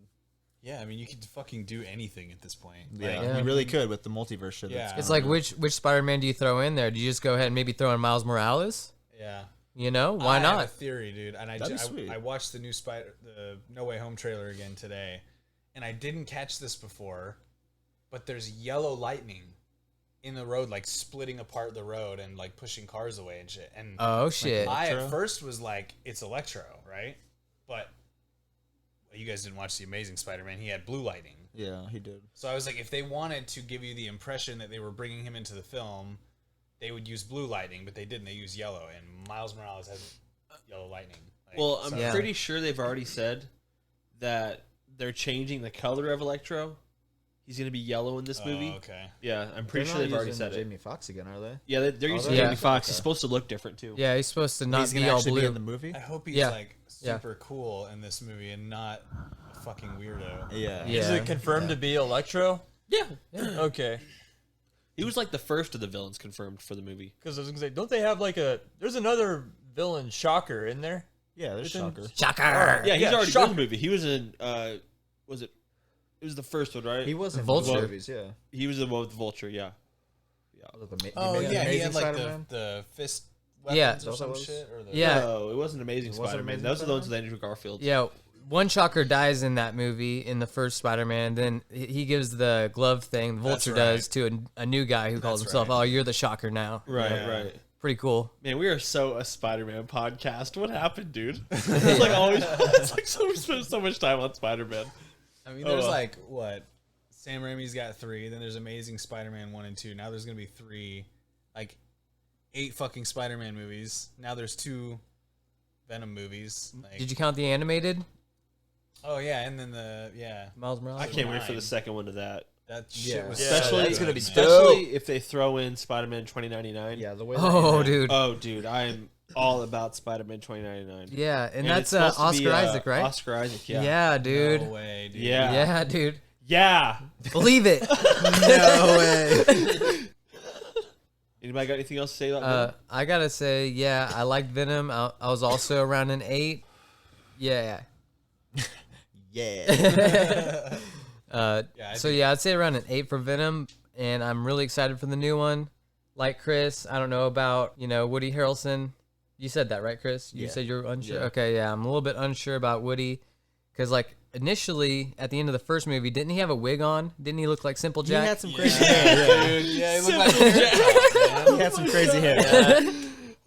[SPEAKER 4] Yeah, I mean, you could fucking do anything at this point.
[SPEAKER 6] Yeah,
[SPEAKER 5] Yeah.
[SPEAKER 6] you really could with the multiverse shit.
[SPEAKER 4] Yeah.
[SPEAKER 5] It's like which Spider-Man do you throw in there? Do you just go ahead and maybe throw in Miles Morales?
[SPEAKER 4] Yeah.
[SPEAKER 5] You know, why
[SPEAKER 4] I have a
[SPEAKER 5] not?
[SPEAKER 4] theory, dude, and
[SPEAKER 6] That'd be sweet.
[SPEAKER 4] I watched the new the No Way Home trailer again today, and I didn't catch this before, but there's yellow lightning in the road, like splitting apart the road and like pushing cars away and shit. And
[SPEAKER 5] Oh shit!
[SPEAKER 4] I
[SPEAKER 6] Electro?
[SPEAKER 4] at first was like, it's Electro, right? But you guys didn't watch The Amazing Spider-Man. He had blue lightning.
[SPEAKER 6] Yeah, he did.
[SPEAKER 4] So I was like, if they wanted to give you the impression that they were bringing him into the film, they would use blue lightning, but they didn't. They used yellow, and Miles Morales has yellow lightning. Like,
[SPEAKER 2] well, I'm
[SPEAKER 4] so-
[SPEAKER 5] Yeah.
[SPEAKER 2] pretty sure they've already said that they're changing the color of Electro. He's going to be yellow in this movie.
[SPEAKER 4] Oh, okay.
[SPEAKER 2] Yeah, I'm pretty sure they've already said it.
[SPEAKER 6] Jamie Foxx again, are they?
[SPEAKER 2] Yeah, they're using
[SPEAKER 5] they?
[SPEAKER 2] Jamie
[SPEAKER 5] Yeah.
[SPEAKER 2] Foxx. He's
[SPEAKER 6] Okay.
[SPEAKER 2] supposed to look different too.
[SPEAKER 5] Yeah, he's supposed to not
[SPEAKER 6] He's
[SPEAKER 5] be
[SPEAKER 6] gonna
[SPEAKER 5] all
[SPEAKER 6] actually
[SPEAKER 5] blue.
[SPEAKER 6] be in the movie.
[SPEAKER 4] I hope he's
[SPEAKER 5] Yeah.
[SPEAKER 4] like
[SPEAKER 5] Yeah.
[SPEAKER 4] super cool in this movie and not a fucking weirdo.
[SPEAKER 6] Yeah.
[SPEAKER 5] Yeah.
[SPEAKER 3] Is it confirmed to be Electro?
[SPEAKER 2] Yeah.
[SPEAKER 3] Okay.
[SPEAKER 2] He was like the first of the villains confirmed for the movie.
[SPEAKER 3] Because I was gonna say, don't they have like there's another villain, Shocker, in there?
[SPEAKER 6] Yeah, there's
[SPEAKER 3] Within-
[SPEAKER 6] Shocker.
[SPEAKER 5] Shocker.
[SPEAKER 2] Yeah, he's
[SPEAKER 3] Yeah,
[SPEAKER 2] already
[SPEAKER 3] Shocker.
[SPEAKER 2] in the movie. He was in it was the first one, right?
[SPEAKER 6] He was in
[SPEAKER 5] Vulture.
[SPEAKER 6] both movies, yeah.
[SPEAKER 2] He was the one with Vulture, yeah.
[SPEAKER 4] Oh yeah, he
[SPEAKER 6] Amazing
[SPEAKER 4] had like
[SPEAKER 6] Spider-Man?
[SPEAKER 4] the fist
[SPEAKER 5] Yeah.
[SPEAKER 4] weapons or
[SPEAKER 6] Those
[SPEAKER 4] some
[SPEAKER 6] was-
[SPEAKER 4] shit. Or the,
[SPEAKER 5] Yeah.
[SPEAKER 2] No, it wasn't Amazing
[SPEAKER 6] It wasn't
[SPEAKER 2] Spider-Man.
[SPEAKER 6] Amazing
[SPEAKER 2] Those are the ones with
[SPEAKER 6] Spider-Man?
[SPEAKER 2] Andrew Garfield.
[SPEAKER 5] Yeah, one Shocker dies in that movie in the first Spider-Man. Then he gives the glove thing. The
[SPEAKER 4] That's
[SPEAKER 5] Vulture
[SPEAKER 4] right.
[SPEAKER 5] does to a new guy who calls
[SPEAKER 4] That's
[SPEAKER 5] himself,
[SPEAKER 4] right.
[SPEAKER 5] "Oh, you're the Shocker now."
[SPEAKER 2] Right,
[SPEAKER 4] Yeah.
[SPEAKER 2] right.
[SPEAKER 5] pretty cool.
[SPEAKER 2] Man, we are so a Spider-Man podcast. What happened, dude? It's like always. It's like we spend so much time on Spider-Man.
[SPEAKER 4] I mean, there's like what? Sam Raimi's got 3. Then there's Amazing Spider-Man 1 and 2. Now there's gonna be 3, like 8 fucking Spider-Man movies. Now there's 2 Venom movies. Like,
[SPEAKER 5] Did you count the animated
[SPEAKER 4] oh yeah, and then
[SPEAKER 5] Miles Morales?
[SPEAKER 2] I can't wait for the
[SPEAKER 4] 9.
[SPEAKER 2] second one of that.
[SPEAKER 4] that shit was
[SPEAKER 2] Especially,
[SPEAKER 3] that's gonna be
[SPEAKER 2] especially if they throw in Spider-Man 2099.
[SPEAKER 6] Yeah, the way.
[SPEAKER 5] Oh, dude.
[SPEAKER 2] Oh, dude, I am all about Spider-Man 2099.
[SPEAKER 5] Yeah, and
[SPEAKER 2] it's
[SPEAKER 5] that's
[SPEAKER 2] supposed to be,
[SPEAKER 5] Oscar Isaac, right?
[SPEAKER 2] Oscar Isaac, yeah.
[SPEAKER 5] Yeah, dude.
[SPEAKER 4] No way, dude.
[SPEAKER 2] Yeah.
[SPEAKER 5] Yeah, dude.
[SPEAKER 2] Yeah.
[SPEAKER 5] Believe it.
[SPEAKER 6] No way.
[SPEAKER 2] Anybody got anything else to say about Venom?
[SPEAKER 5] I gotta say, yeah, I liked Venom. I was also around an 8. Yeah.
[SPEAKER 6] Yeah.
[SPEAKER 5] So yeah, I'd say around an 8 for Venom, and I'm really excited for the new one. Like Chris, I don't know about Woody Harrelson. You said that, right, Chris? You
[SPEAKER 6] Yeah.
[SPEAKER 5] said you're unsure.
[SPEAKER 6] Yeah.
[SPEAKER 5] Okay, yeah, I'm a little bit unsure about Woody, because like initially at the end of the first movie, didn't he have a wig on? Didn't he look like Simple
[SPEAKER 6] He
[SPEAKER 5] Jack?
[SPEAKER 6] had some crazy hair.
[SPEAKER 4] Dude, yeah, he looked like a man.
[SPEAKER 6] He had some crazy hair.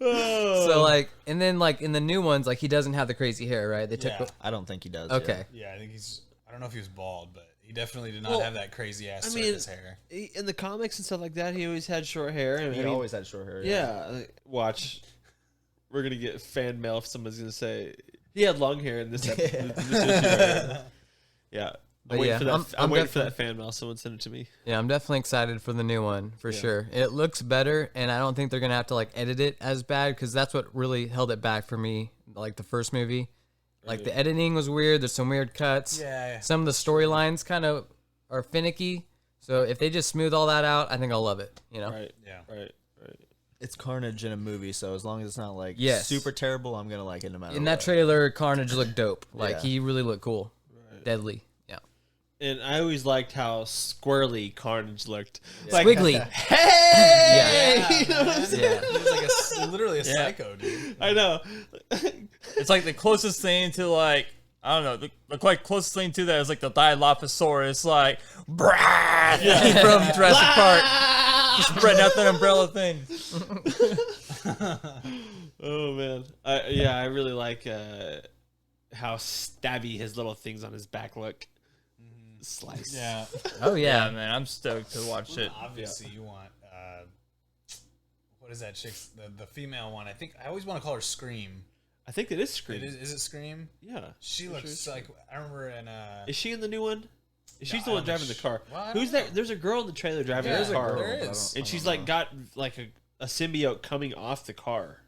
[SPEAKER 5] So like, and then like in the new ones, like he doesn't have the crazy hair, right? They took.
[SPEAKER 4] Yeah.
[SPEAKER 6] I don't think he does.
[SPEAKER 5] Okay.
[SPEAKER 4] Yeah, I think he's. I don't know if he was bald, but he definitely did not have that crazy ass circus hair.
[SPEAKER 2] In the comics and stuff like that, he always had short hair. And,
[SPEAKER 6] He always had short hair.
[SPEAKER 2] Yeah. Watch. We're going to get fan mail if someone's going to say, he had long hair in this episode. Yeah.
[SPEAKER 5] But
[SPEAKER 2] I'm waiting,
[SPEAKER 5] yeah,
[SPEAKER 2] for that,
[SPEAKER 5] I'm
[SPEAKER 2] I'm waiting for
[SPEAKER 5] definitely-
[SPEAKER 2] that fan mail. Someone send it to me.
[SPEAKER 5] Yeah, I'm definitely excited for the new one for sure. It looks better, and I don't think they're gonna have to like edit it as bad because that's what really held it back for me. Like the first movie, like the editing was weird. There's some weird cuts.
[SPEAKER 4] Yeah.
[SPEAKER 5] Some of the storylines kind of are finicky. So if they just smooth all that out, I think I'll love it.
[SPEAKER 2] Right.
[SPEAKER 4] Yeah.
[SPEAKER 2] Right.
[SPEAKER 6] It's Carnage in a movie, so as long as it's not like
[SPEAKER 5] Yes.
[SPEAKER 6] super terrible, I'm gonna like it no matter
[SPEAKER 5] In
[SPEAKER 6] what.
[SPEAKER 5] that trailer, Carnage looked dope. Like
[SPEAKER 6] Yeah.
[SPEAKER 5] he really looked cool, deadly. Yeah,
[SPEAKER 2] And I always liked how squirrely Carnage looked.
[SPEAKER 5] squiggly.
[SPEAKER 2] Hey!
[SPEAKER 5] Yeah.
[SPEAKER 2] You know what I'm saying?
[SPEAKER 5] Yeah.
[SPEAKER 4] He was like literally a psycho, dude.
[SPEAKER 2] I know.
[SPEAKER 3] It's like the closest thing to like I don't know. The quite closest thing to that is like the Dilophosaurus, like Brad from Jurassic Park, just spreading out that umbrella thing.
[SPEAKER 2] Oh man, I really like how stabby his little things on his back look. Slice.
[SPEAKER 4] Yeah.
[SPEAKER 5] Oh
[SPEAKER 3] Yeah,
[SPEAKER 5] yeah.
[SPEAKER 3] man, I'm stoked to watch it.
[SPEAKER 4] Obviously, you want what is that chick's the female one? I think I always want to call her Scream.
[SPEAKER 2] I think it is Scream.
[SPEAKER 4] Is it Scream?
[SPEAKER 2] Yeah.
[SPEAKER 4] She
[SPEAKER 2] For
[SPEAKER 4] looks
[SPEAKER 2] sure.
[SPEAKER 4] like I remember in
[SPEAKER 2] Is she in the new one? She's
[SPEAKER 4] No,
[SPEAKER 2] the
[SPEAKER 4] I
[SPEAKER 2] one
[SPEAKER 4] don't
[SPEAKER 2] driving
[SPEAKER 4] think
[SPEAKER 2] the car.
[SPEAKER 4] Well, I
[SPEAKER 2] Who's
[SPEAKER 4] don't
[SPEAKER 2] that? There's a girl in the trailer driving
[SPEAKER 4] Yeah,
[SPEAKER 2] the
[SPEAKER 4] there's a
[SPEAKER 2] car,
[SPEAKER 4] girl, there is.
[SPEAKER 2] and she's like got like a symbiote coming off the car.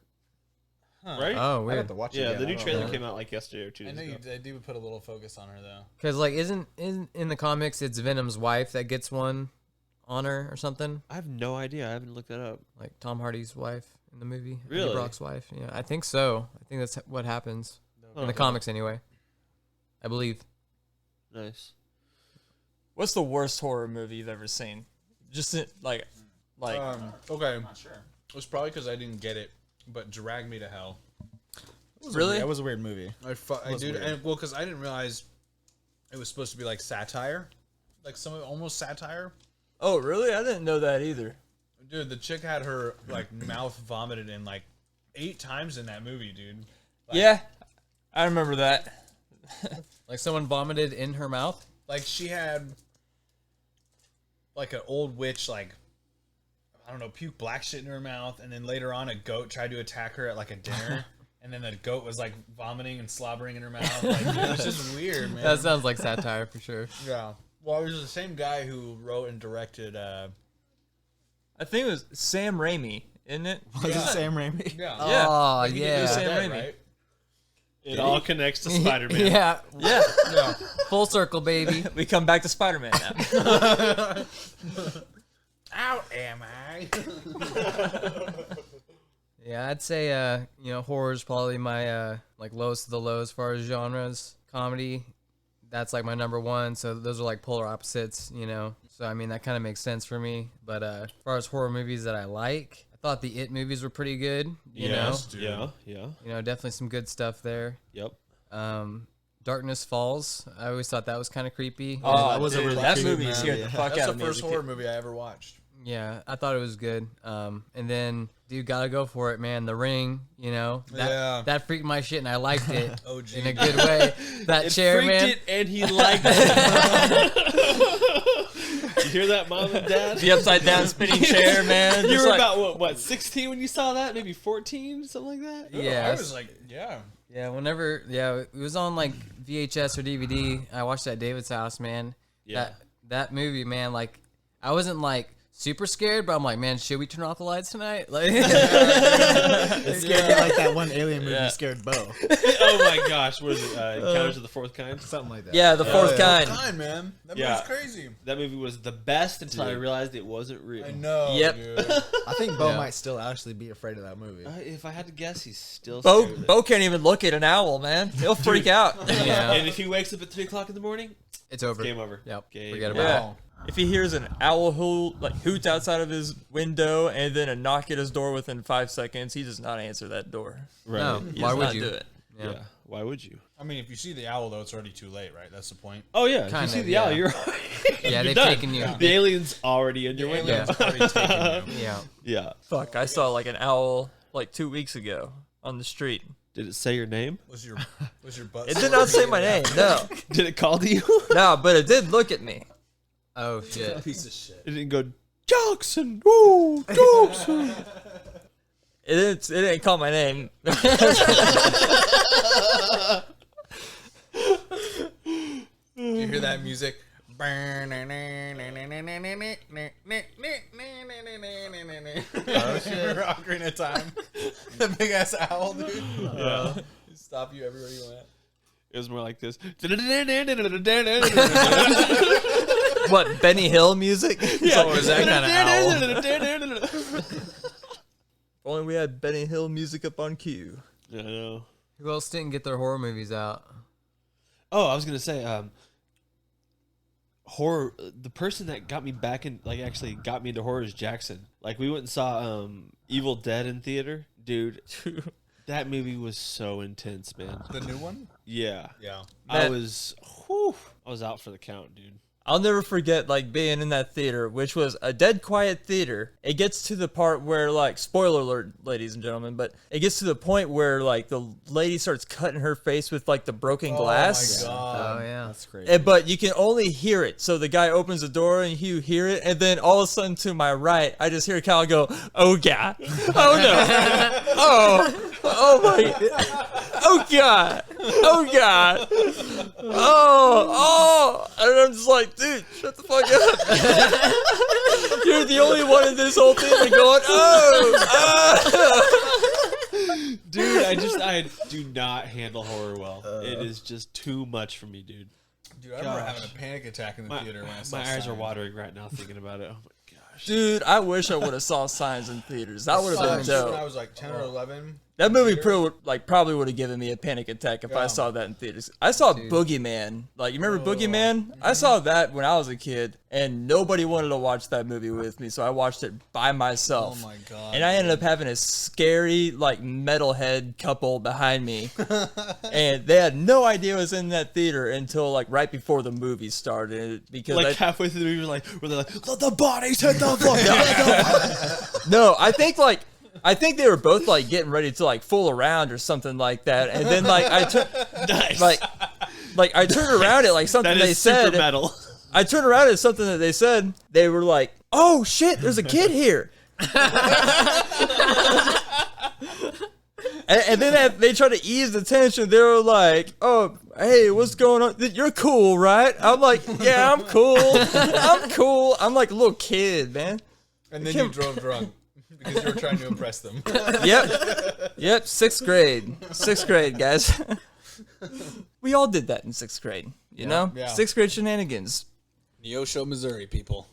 [SPEAKER 2] Right?
[SPEAKER 5] Oh
[SPEAKER 6] I
[SPEAKER 5] weird.
[SPEAKER 6] have to watch it.
[SPEAKER 2] yeah,
[SPEAKER 6] again.
[SPEAKER 2] the
[SPEAKER 6] I
[SPEAKER 2] new
[SPEAKER 6] don't
[SPEAKER 2] trailer
[SPEAKER 6] know.
[SPEAKER 2] came out like yesterday or 2
[SPEAKER 4] I
[SPEAKER 2] days
[SPEAKER 4] know
[SPEAKER 2] ago.
[SPEAKER 4] they do put a little focus on her though.
[SPEAKER 5] Because like, isn't in the comics it's Venom's wife that gets one on her or something?
[SPEAKER 2] I have no idea. I haven't looked that up.
[SPEAKER 5] Like Tom Hardy's wife in the movie. Eddie
[SPEAKER 2] Really?
[SPEAKER 5] Brock's wife. Yeah, I think so. I think that's what happens in
[SPEAKER 2] Oh,
[SPEAKER 5] the comics anyway. I believe.
[SPEAKER 2] Nice.
[SPEAKER 3] What's the worst horror movie you've ever seen? Just like
[SPEAKER 4] Okay. I'm not sure. It was probably because I didn't get it, but Drag Me to Hell.
[SPEAKER 3] really?
[SPEAKER 6] That was a weird movie.
[SPEAKER 4] I dude, and well, because I didn't realize it was supposed to be like satire, like some almost satire.
[SPEAKER 3] Oh, really? I didn't know that either.
[SPEAKER 4] Dude, the chick had her like mouth vomited in like 8 times in that movie, dude.
[SPEAKER 3] Yeah, I remember that.
[SPEAKER 5] Like someone vomited in her mouth.
[SPEAKER 4] Like she had like an old witch, like I don't know, puke black shit in her mouth, and then later on a goat tried to attack her at like a dinner, and then the goat was like vomiting and slobbering in her mouth. Like dude, it was just weird, man.
[SPEAKER 5] That sounds like satire for sure.
[SPEAKER 4] Yeah. Well, it was the same guy who wrote and directed.
[SPEAKER 3] I think it was Sam Raimi, isn't it?
[SPEAKER 6] Was it Sam Raimi?
[SPEAKER 4] Yeah.
[SPEAKER 3] Yeah.
[SPEAKER 5] Oh
[SPEAKER 4] He did
[SPEAKER 5] yeah.
[SPEAKER 3] Sam
[SPEAKER 4] Dead,
[SPEAKER 3] Raimi.
[SPEAKER 4] right?
[SPEAKER 2] It all connects to Spider-Man.
[SPEAKER 5] Yeah.
[SPEAKER 3] Yeah,
[SPEAKER 4] Yeah.
[SPEAKER 5] Full circle, baby.
[SPEAKER 3] we come back to Spider-Man now.
[SPEAKER 4] Out am I?
[SPEAKER 5] Yeah, I'd say horror is probably my like lowest of the low as far as genres. Comedy, that's like my number one. So those are like polar opposites, So I mean that kind of makes sense for me. But as far as horror movies that I like, I thought the It movies were pretty good.
[SPEAKER 2] Yes,
[SPEAKER 4] dude.
[SPEAKER 2] yeah.
[SPEAKER 5] Definitely some good stuff there.
[SPEAKER 2] Yep.
[SPEAKER 5] Darkness Falls. I always thought that was kind of creepy.
[SPEAKER 3] Oh,
[SPEAKER 6] that was a
[SPEAKER 3] dude,
[SPEAKER 6] really
[SPEAKER 3] that
[SPEAKER 6] creepy
[SPEAKER 3] movie
[SPEAKER 6] movie.
[SPEAKER 3] scared the fuck
[SPEAKER 4] That's
[SPEAKER 3] out
[SPEAKER 4] the
[SPEAKER 3] of me.
[SPEAKER 4] first
[SPEAKER 3] as a
[SPEAKER 4] horror
[SPEAKER 3] kid.
[SPEAKER 4] movie I ever watched.
[SPEAKER 5] Yeah, I thought it was good. And then, dude, gotta go for it, man. The Ring, that freaked my shit, and I liked it in a good way. That chair, man.
[SPEAKER 2] It and he liked it. You hear that, Mom and Dad?
[SPEAKER 3] The upside down spinning chair, man.
[SPEAKER 2] You
[SPEAKER 3] Just
[SPEAKER 2] were
[SPEAKER 3] like-
[SPEAKER 2] about what 16 when you saw that? Maybe 14, something like that.
[SPEAKER 5] Yeah,
[SPEAKER 4] I was like, yeah.
[SPEAKER 5] yeah. Whenever, it was on like VHS or DVD. I watched it at David's house, man.
[SPEAKER 2] Yeah.
[SPEAKER 5] That movie, man. Like, I wasn't like super scared, but I'm like, man, should we turn off the lights tonight? Like,
[SPEAKER 6] It scared me like that one alien movie scared Bo.
[SPEAKER 2] Oh my gosh, what is it? Encounters of the Fourth Kind?
[SPEAKER 6] Something like that.
[SPEAKER 3] Yeah, the fourth kind.
[SPEAKER 4] Kind, man. That
[SPEAKER 2] Yeah.
[SPEAKER 4] movie's crazy.
[SPEAKER 2] That movie was the best until I
[SPEAKER 3] Dude.
[SPEAKER 2] realized it wasn't real.
[SPEAKER 4] I know.
[SPEAKER 3] Yep.
[SPEAKER 4] Dude.
[SPEAKER 6] I think Bo
[SPEAKER 5] Yeah.
[SPEAKER 6] might still actually be afraid of that movie.
[SPEAKER 2] If I had to guess, he's still
[SPEAKER 3] Bo,
[SPEAKER 2] scared of it.
[SPEAKER 3] Bo can't even look at an owl, man. He'll freak out.
[SPEAKER 5] yeah,
[SPEAKER 2] And if he wakes up at 3 o'clock in the morning,
[SPEAKER 5] it's over.
[SPEAKER 2] game over.
[SPEAKER 5] Yep,
[SPEAKER 2] Game
[SPEAKER 5] forget
[SPEAKER 2] over.
[SPEAKER 5] about
[SPEAKER 3] Yeah.
[SPEAKER 5] it.
[SPEAKER 3] If he hears an owl hoot outside of his window and then a knock at his door within 5 seconds, he does not answer that door.
[SPEAKER 2] Right.
[SPEAKER 5] No,
[SPEAKER 3] He
[SPEAKER 5] why
[SPEAKER 3] does
[SPEAKER 5] would
[SPEAKER 3] not
[SPEAKER 5] you?
[SPEAKER 3] do it.
[SPEAKER 2] Yeah. Why would you?
[SPEAKER 4] I mean, if you see the owl, though, it's already too late, right? That's the point.
[SPEAKER 2] Oh yeah. If
[SPEAKER 5] Kind
[SPEAKER 2] you see
[SPEAKER 5] of,
[SPEAKER 2] the owl,
[SPEAKER 5] yeah.
[SPEAKER 2] you're
[SPEAKER 5] Yeah,
[SPEAKER 2] you're
[SPEAKER 5] they've
[SPEAKER 2] done.
[SPEAKER 5] taken you.
[SPEAKER 2] The alien's already in your
[SPEAKER 4] The
[SPEAKER 2] window.
[SPEAKER 4] alien's already taken you.
[SPEAKER 5] Yeah.
[SPEAKER 2] Yeah.
[SPEAKER 3] Fuck, I saw like an owl like 2 weeks ago on the street.
[SPEAKER 2] Did it say your name?
[SPEAKER 4] Was your butt?
[SPEAKER 3] It did not say my name, no.
[SPEAKER 2] Did it call to you?
[SPEAKER 3] No, but it did look at me.
[SPEAKER 5] Oh shit.
[SPEAKER 4] Piece of shit.
[SPEAKER 2] It didn't go Jackson. Woo, Jackson.
[SPEAKER 3] It didn't call my name.
[SPEAKER 4] You hear that music? Oh shit! Ocarina of Time. The big ass owl, dude.
[SPEAKER 2] Yeah.
[SPEAKER 4] Stop you everywhere you went.
[SPEAKER 2] It was more like this.
[SPEAKER 3] What, Benny Hill music?
[SPEAKER 2] Yeah.
[SPEAKER 4] was that kind of owl?
[SPEAKER 3] If only we had Benny Hill music up on cue.
[SPEAKER 2] I know.
[SPEAKER 5] Who else didn't get their horror movies out?
[SPEAKER 2] Oh, I was gonna say, horror. The person that got me back in, like, actually got me into horror is Jackson. Like, we went and saw Evil Dead in theater, dude. That movie was so intense, man.
[SPEAKER 4] The new one?
[SPEAKER 2] Yeah,
[SPEAKER 4] Yeah.
[SPEAKER 2] I was out for the count, dude.
[SPEAKER 3] I'll never forget like being in that theater, which was a dead quiet theater. It gets to the part where, like, spoiler alert, ladies and gentlemen, but it gets to the point where like the lady starts cutting her face with like the broken glass.
[SPEAKER 4] Oh my god.
[SPEAKER 5] Oh yeah.
[SPEAKER 6] That's crazy.
[SPEAKER 3] But you can only hear it. So the guy opens the door and you hear it, and then all of a sudden to my right, I just hear Cal go, "Oh god, oh no, oh my, oh god, oh god, oh," and I'm just like, dude, shut the fuck up. You're the only one in this whole theater going,
[SPEAKER 2] Dude, I do not handle horror well. It is just too much for me, dude.
[SPEAKER 4] Dude, I remember having a panic attack in the theater when I saw
[SPEAKER 2] My eyes are
[SPEAKER 4] Signs.
[SPEAKER 2] watering right now thinking about it. Oh my gosh.
[SPEAKER 3] Dude, I wish I would have saw Signs in theaters. That would have been
[SPEAKER 4] Signs when I
[SPEAKER 3] dope.
[SPEAKER 4] was like 10 or 11.
[SPEAKER 3] That movie probably would have given me a panic attack if I saw that in theaters. I saw Boogeyman. Like, you remember Boogeyman? I saw that when I was a kid, and nobody wanted to watch that movie with me, so I watched it by myself.
[SPEAKER 4] Oh my god.
[SPEAKER 3] And I ended up having a scary, like, metalhead couple behind me. And they had no idea I was in that theater until, like, right before the movie started. Because
[SPEAKER 2] Like halfway through the movie, where they're like, the bodies hit the floor.
[SPEAKER 3] No, I think they were both like getting ready to like fool around or something like that, and then like
[SPEAKER 2] Nice.
[SPEAKER 3] like I turned around at like something
[SPEAKER 2] That
[SPEAKER 3] they
[SPEAKER 2] is super
[SPEAKER 3] said.
[SPEAKER 2] metal.
[SPEAKER 3] I turned around at something that they said. They were like, "Oh shit, there's a kid here." And then they tried to ease the tension. They were like, "Oh, hey, what's going on? You're cool, right?" I'm like, "Yeah, I'm cool. I'm cool." I'm like a little kid, man.
[SPEAKER 4] And then you drove drunk because you were trying to impress them.
[SPEAKER 3] Yep, sixth grade, guys. We all did that in sixth grade, you know?
[SPEAKER 4] yeah.
[SPEAKER 3] Sixth grade shenanigans.
[SPEAKER 4] Neosho, Missouri, people.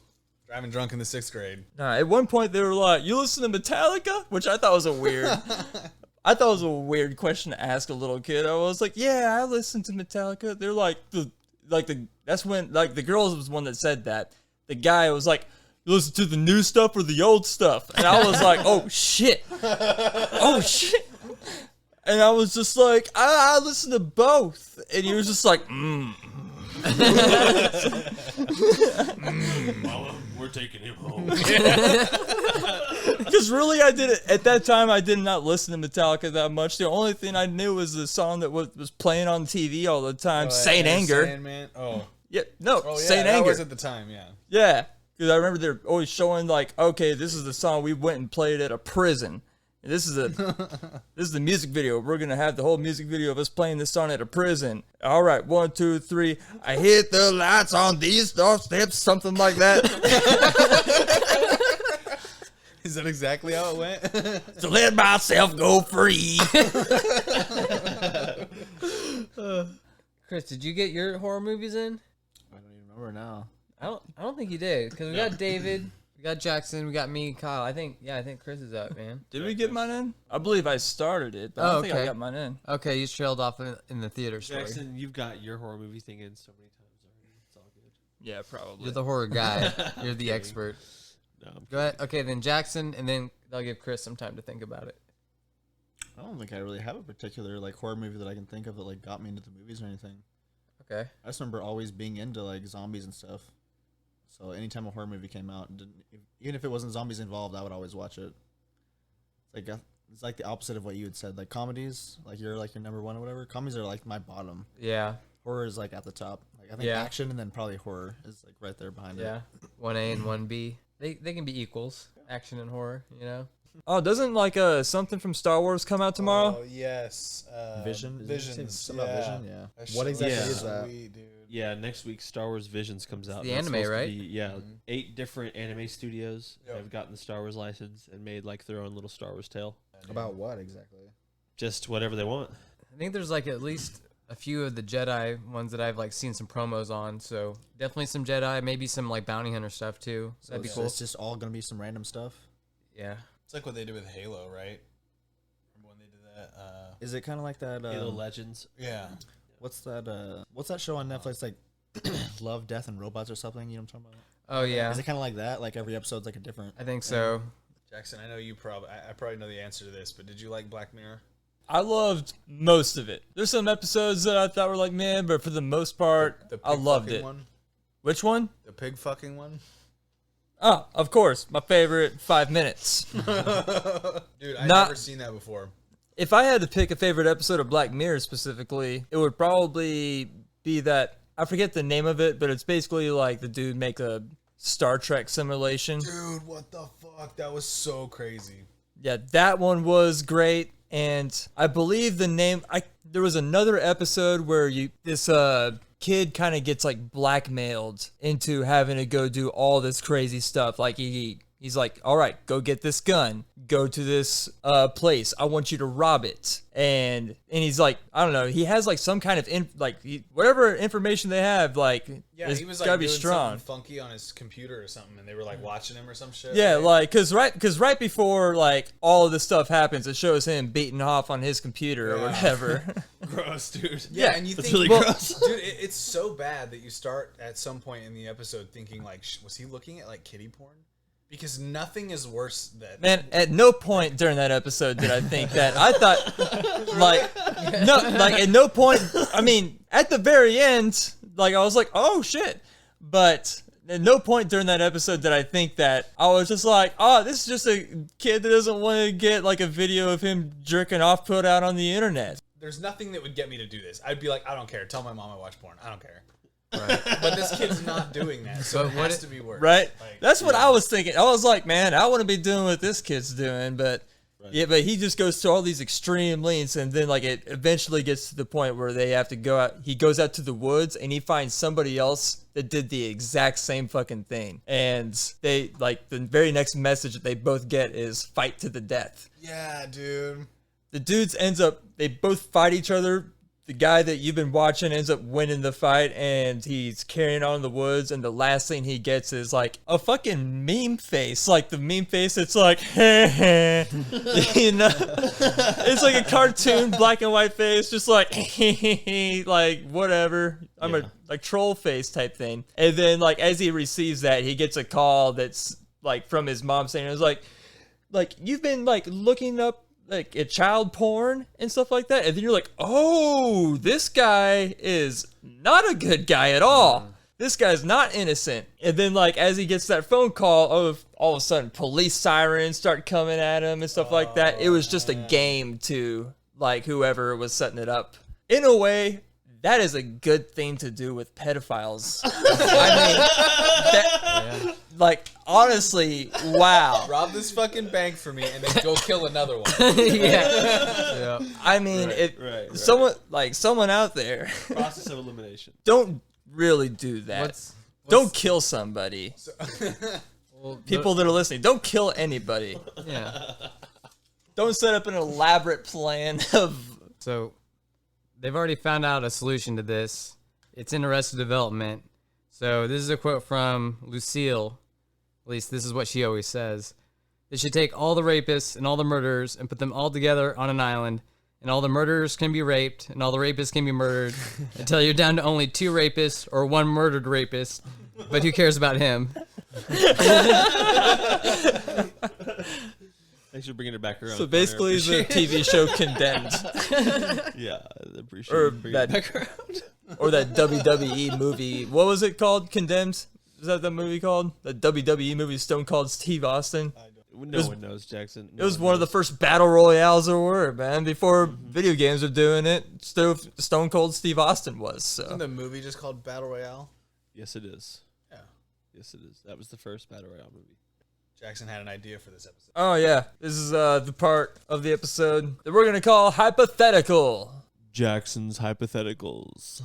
[SPEAKER 4] Driving drunk in the 6th grade.
[SPEAKER 3] At one point they were like, "You listen to Metallica?" Which I thought was a weird question to ask a little kid. I was like, "Yeah, I listen to Metallica." They're like, that's when, like, the girls was one that said that. The guy was like, "You listen to the new stuff or the old stuff?" And I was like, "Oh shit. Oh shit." And I was just like, I listen to both. And he was just like,
[SPEAKER 2] Mama, we're taking him home.
[SPEAKER 3] Because really, I did it at that time. I did not listen to Metallica that much. The only thing I knew was the song that was playing on TV all the time, Saint Anger.
[SPEAKER 4] Sandman. Oh.
[SPEAKER 3] Yeah, no,
[SPEAKER 4] Oh, yeah,
[SPEAKER 3] Saint
[SPEAKER 4] that
[SPEAKER 3] Anger.
[SPEAKER 4] was at the time, yeah.
[SPEAKER 3] Yeah, because I remember they're always showing like, okay, this is the song we went and played at a prison. And this is the music video. We're gonna have the whole music video of us playing this song at a prison. All right, 1, 2, 3. I hit the lights on these steps, something like that.
[SPEAKER 4] Is that exactly how it went?
[SPEAKER 3] To let myself go free.
[SPEAKER 5] Chris, did you get your horror movies in?
[SPEAKER 6] I don't even remember now.
[SPEAKER 5] I don't think you did, because we got David, we got Jackson, we got me, Kyle. I think Chris is up, man.
[SPEAKER 3] Did we get mine in? I believe I started it, but I don't think I got mine in.
[SPEAKER 5] Okay, you trailed off in the theater story.
[SPEAKER 2] Jackson, you've got your horror movie thing in so many times already. It's all good.
[SPEAKER 3] Yeah, probably.
[SPEAKER 5] You're the horror guy. You're the expert.
[SPEAKER 2] No, I'm
[SPEAKER 5] Go ahead. Okay, then Jackson, and then I'll give Chris some time to think about it.
[SPEAKER 6] I don't think I really have a particular like horror movie that I can think of that like got me into the movies or anything.
[SPEAKER 5] Okay.
[SPEAKER 6] I just remember always being into like zombies and stuff. So anytime a horror movie came out, even if it wasn't zombies involved, I would always watch it. It's like the opposite of what you had said. Like comedies, like your number one or whatever. Comedies are like my bottom.
[SPEAKER 5] Yeah.
[SPEAKER 6] Horror is like at the top. Like I think
[SPEAKER 5] Yeah.
[SPEAKER 6] action and then probably horror is like right there behind it.
[SPEAKER 5] Yeah. 1A and 1B. They can be equals. Action and horror, you know?
[SPEAKER 3] Oh, doesn't like something from Star Wars come out tomorrow?
[SPEAKER 4] Oh, yes.
[SPEAKER 6] Vision.
[SPEAKER 4] Visions.
[SPEAKER 6] Something about Vision. Yeah.
[SPEAKER 4] That
[SPEAKER 6] What
[SPEAKER 4] shit
[SPEAKER 6] exactly
[SPEAKER 2] was
[SPEAKER 6] is that?
[SPEAKER 4] sweet, dude.
[SPEAKER 2] Yeah, next week Star Wars Visions comes out.
[SPEAKER 5] the
[SPEAKER 2] That's
[SPEAKER 5] anime,
[SPEAKER 2] supposed to
[SPEAKER 5] right?
[SPEAKER 2] be- yeah, 8 different anime studios
[SPEAKER 4] Yep.
[SPEAKER 2] have gotten the Star Wars license and made like their own little Star Wars tale.
[SPEAKER 6] About what exactly?
[SPEAKER 2] Just whatever they want.
[SPEAKER 5] I think there's like at least a few of the Jedi ones that I've like seen some promos on. So definitely some Jedi, maybe some like bounty hunter stuff too.
[SPEAKER 6] So
[SPEAKER 5] That'd be
[SPEAKER 6] it's,
[SPEAKER 5] cool.
[SPEAKER 6] it's just all gonna be some random stuff.
[SPEAKER 5] Yeah.
[SPEAKER 4] It's like what they did with Halo, right? Remember when they did that?
[SPEAKER 6] Is it kind of like that?
[SPEAKER 2] Halo Legends.
[SPEAKER 4] Yeah.
[SPEAKER 6] What's that show on Netflix like? Love, Death, and Robots or something? You know what I'm talking about?
[SPEAKER 5] Oh yeah.
[SPEAKER 6] Is it kind of like that? Like every episode's like a different.
[SPEAKER 5] I think so.
[SPEAKER 4] Jackson, I know you I probably know the answer to this, but did you like Black Mirror?
[SPEAKER 3] I loved most of it. There's some episodes that I thought were like, man, but for the most part,
[SPEAKER 4] The
[SPEAKER 3] I
[SPEAKER 4] pig
[SPEAKER 3] loved
[SPEAKER 4] fucking
[SPEAKER 3] it.
[SPEAKER 4] One?
[SPEAKER 3] Which one?
[SPEAKER 4] The pig fucking one?
[SPEAKER 3] Oh, of course, my favorite 5 minutes.
[SPEAKER 4] Dude, I've
[SPEAKER 3] Not-
[SPEAKER 4] never seen that before.
[SPEAKER 3] If I had to pick a favorite episode of Black Mirror specifically, it would probably be that, I forget the name of it, but it's basically like the dude make a Star Trek simulation.
[SPEAKER 4] Dude, what the fuck? That was so crazy.
[SPEAKER 3] Yeah, that one was great. And I believe the name, there was another episode where this kid kind of gets like blackmailed into having to go do all this crazy stuff. Like he's like, all right, go get this gun, go to this place. I want you to rob it. And he's like, I don't know. He has like some kind of whatever information they have, like,
[SPEAKER 4] Yeah,
[SPEAKER 3] it's
[SPEAKER 4] he was
[SPEAKER 3] gotta
[SPEAKER 4] like
[SPEAKER 3] be
[SPEAKER 4] doing
[SPEAKER 3] strong.
[SPEAKER 4] something funky on his computer or something, and they were like watching him or some shit.
[SPEAKER 3] Yeah,
[SPEAKER 4] right?
[SPEAKER 3] like, cause right before like all of this stuff happens, it shows him beating off on his computer or
[SPEAKER 4] Yeah.
[SPEAKER 3] whatever.
[SPEAKER 2] Gross, dude.
[SPEAKER 4] Yeah, and you
[SPEAKER 2] That's
[SPEAKER 4] think,
[SPEAKER 2] really
[SPEAKER 4] well,
[SPEAKER 2] gross.
[SPEAKER 4] dude, it's so bad that you start at some point in the episode thinking like, was he looking at like kiddie porn? Because nothing is worse than
[SPEAKER 3] Man, at no point during that episode did I think that. I thought, at no point. I mean, at the very end, like I was like, oh shit. But at no point during that episode did I think that. I was just like, oh, this is just a kid that doesn't want to get like a video of him jerking off put out on the internet.
[SPEAKER 4] There's nothing that would get me to do this. I'd be like, I don't care. Tell my mom I watch porn. I don't care.
[SPEAKER 5] Right.
[SPEAKER 4] But this kid's not doing that, so
[SPEAKER 5] But
[SPEAKER 4] it
[SPEAKER 5] what
[SPEAKER 4] has
[SPEAKER 5] it-
[SPEAKER 4] to be worse.
[SPEAKER 3] Right?
[SPEAKER 4] Like,
[SPEAKER 3] That's what I was thinking. I was like, man, I want to be doing what this kid's doing, but yeah, but he just goes to all these extreme lengths, and then like it eventually gets to the point where they have to go out. He goes out to the woods and he finds somebody else that did the exact same fucking thing, and they like the very next message that they both get is fight to the death.
[SPEAKER 4] Yeah, dude.
[SPEAKER 3] The dudes they both fight each other. The guy that you've been watching ends up winning the fight, and he's carrying on in the woods, and the last thing he gets is like a fucking meme face, like the meme face. It's like, you know, it's like a cartoon black and white face, just like, like whatever. I'm a like troll face type thing. And then like as he receives that, he gets a call that's like from his mom saying, it was like you've been like looking up like a child porn and stuff like that, and then you're like, oh, this guy is not a good guy at all. This guy's not innocent. And then, like, as he gets that phone call, all of a sudden, police sirens start coming at him and stuff like that. It was just a game to, like, whoever was setting it up. In a way, that is a good thing to do with pedophiles. Like, honestly, wow.
[SPEAKER 4] Rob this fucking bank for me and then go kill another one.
[SPEAKER 5] Yeah.
[SPEAKER 3] I mean,
[SPEAKER 2] right.
[SPEAKER 3] someone out there,
[SPEAKER 2] Process of elimination.
[SPEAKER 3] don't really do that. Don't kill somebody. People that are listening, don't kill anybody.
[SPEAKER 5] Yeah.
[SPEAKER 3] Don't set up an elaborate plan of.
[SPEAKER 5] So they've already found out a solution to this. It's in Arrested Development. So this is a quote from Lucille. At least this is what she always says. They should take all the rapists and all the murderers and put them all together on an island. And all the murderers can be raped, and all the rapists can be murdered, until you're down to only 2 rapists or 1 murdered rapist. But who cares about him?
[SPEAKER 2] Thanks for bringing it back around.
[SPEAKER 3] So basically, it's a TV show Condemned,
[SPEAKER 2] Yeah, I appreciate
[SPEAKER 3] or
[SPEAKER 2] you bringing it
[SPEAKER 3] that,
[SPEAKER 2] back around.
[SPEAKER 3] or that WWE movie. What was it called? Condemned? Is that the movie called? The WWE movie Stone Cold Steve Austin.
[SPEAKER 2] No one knows, Jackson.
[SPEAKER 3] It was one of the first battle royales there were, man. Before video games were doing it, Stone Cold Steve Austin was. So
[SPEAKER 4] Isn't the movie just called Battle Royale?
[SPEAKER 2] Yes, it is.
[SPEAKER 4] Yeah.
[SPEAKER 2] Yes, it is. That was the first Battle Royale movie.
[SPEAKER 4] Jackson had an idea for this episode.
[SPEAKER 3] oh yeah, this is the part of the episode that we're gonna call hypothetical.
[SPEAKER 2] Jackson's hypotheticals.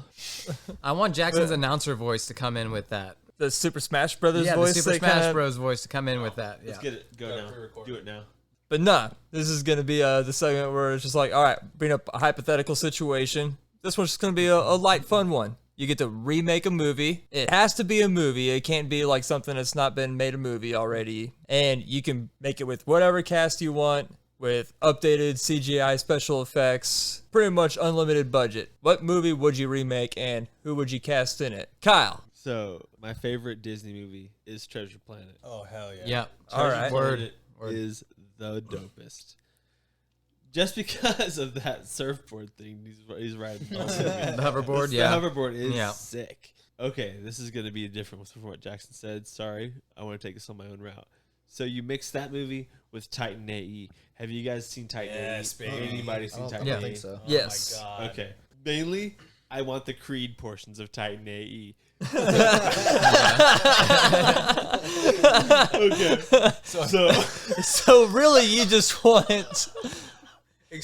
[SPEAKER 5] I want Jackson's announcer voice to come in with that.
[SPEAKER 3] The Super Smash Brothers
[SPEAKER 5] Yeah,
[SPEAKER 3] voice.
[SPEAKER 5] the Super
[SPEAKER 3] they
[SPEAKER 5] Smash
[SPEAKER 3] kinda-
[SPEAKER 5] Bros. Voice to come in with that. Yeah.
[SPEAKER 2] Let's get it. Go now.
[SPEAKER 4] pre-record.
[SPEAKER 2] Do it now.
[SPEAKER 3] But nah, this is gonna be the segment where it's just like, all right, bring up a hypothetical situation. This one's just gonna be a light, fun one. You get to remake a movie. It has to be a movie. It can't be like something that's not been made a movie already. And you can make it with whatever cast you want, with updated CGI special effects, pretty much unlimited budget. What movie would you remake and who would you cast in it? Kyle.
[SPEAKER 2] So, my favorite Disney movie is Treasure Planet.
[SPEAKER 4] Oh, hell yeah.
[SPEAKER 5] Yeah.
[SPEAKER 3] All right.
[SPEAKER 2] Planet
[SPEAKER 5] Word.
[SPEAKER 2] is the dopest. Just because of that surfboard thing he's riding.
[SPEAKER 5] The hoverboard,
[SPEAKER 2] The
[SPEAKER 5] yeah.
[SPEAKER 2] hoverboard is
[SPEAKER 5] Yeah.
[SPEAKER 2] sick. Okay, this is going to be different from what Jackson said. Sorry, I want to take this on my own route. So you mix that movie with Titan AE. Have you guys seen Titan
[SPEAKER 4] Yes,
[SPEAKER 2] AE?
[SPEAKER 4] baby.
[SPEAKER 2] Anybody seen Titan
[SPEAKER 5] Yeah.
[SPEAKER 2] AE?
[SPEAKER 6] I think so.
[SPEAKER 3] Yes.
[SPEAKER 4] Oh my God.
[SPEAKER 2] Okay. Mainly, I want the Creed portions of Titan AE. Okay.
[SPEAKER 3] So really, you just want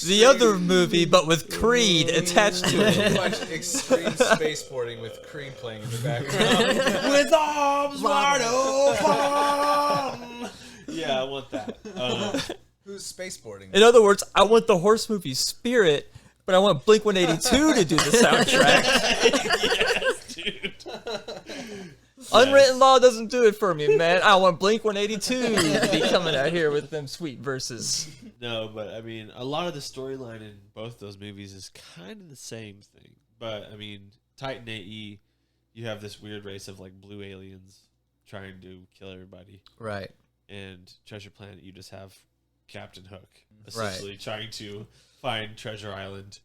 [SPEAKER 3] the other movie, but with Creed attached to it.
[SPEAKER 4] Pretty much extreme spaceporting with Creed playing in the background.
[SPEAKER 2] With arms wide open. Yeah, I want that.
[SPEAKER 4] Who's spaceporting?
[SPEAKER 3] In other words, I want the horse movie Spirit, but I want Blink 182 to do the soundtrack.
[SPEAKER 2] Yes, dude.
[SPEAKER 3] Unwritten Law doesn't do it for me, man. I want Blink 182 to be coming out here with them sweet verses.
[SPEAKER 2] No, but I mean, a lot of the storyline in both those movies is kind of the same thing. But I mean, Titan AE, you have this weird race of like blue aliens trying to kill everybody.
[SPEAKER 5] Right.
[SPEAKER 2] And Treasure Planet, you just have Captain Hook essentially trying to find Treasure Island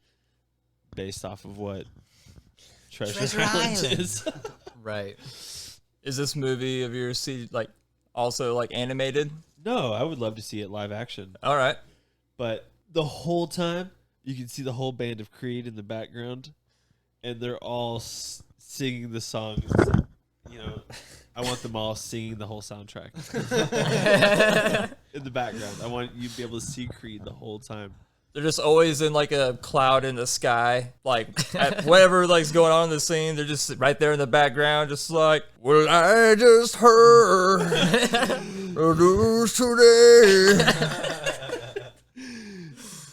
[SPEAKER 2] based off of what Treasure Island is.
[SPEAKER 5] Right.
[SPEAKER 3] Is this movie of yours like also like animated?
[SPEAKER 2] No, I would love to see it live action.
[SPEAKER 3] All right.
[SPEAKER 2] But the whole time, you can see the whole band of Creed in the background, and they're all singing the songs. You know, I want them all singing the whole soundtrack in the background. I want you to be able to see Creed the whole time.
[SPEAKER 3] They're just always in like a cloud in the sky, like at whatever like's going on in the scene. They're just right there in the background, just like, well, I just heard the news today.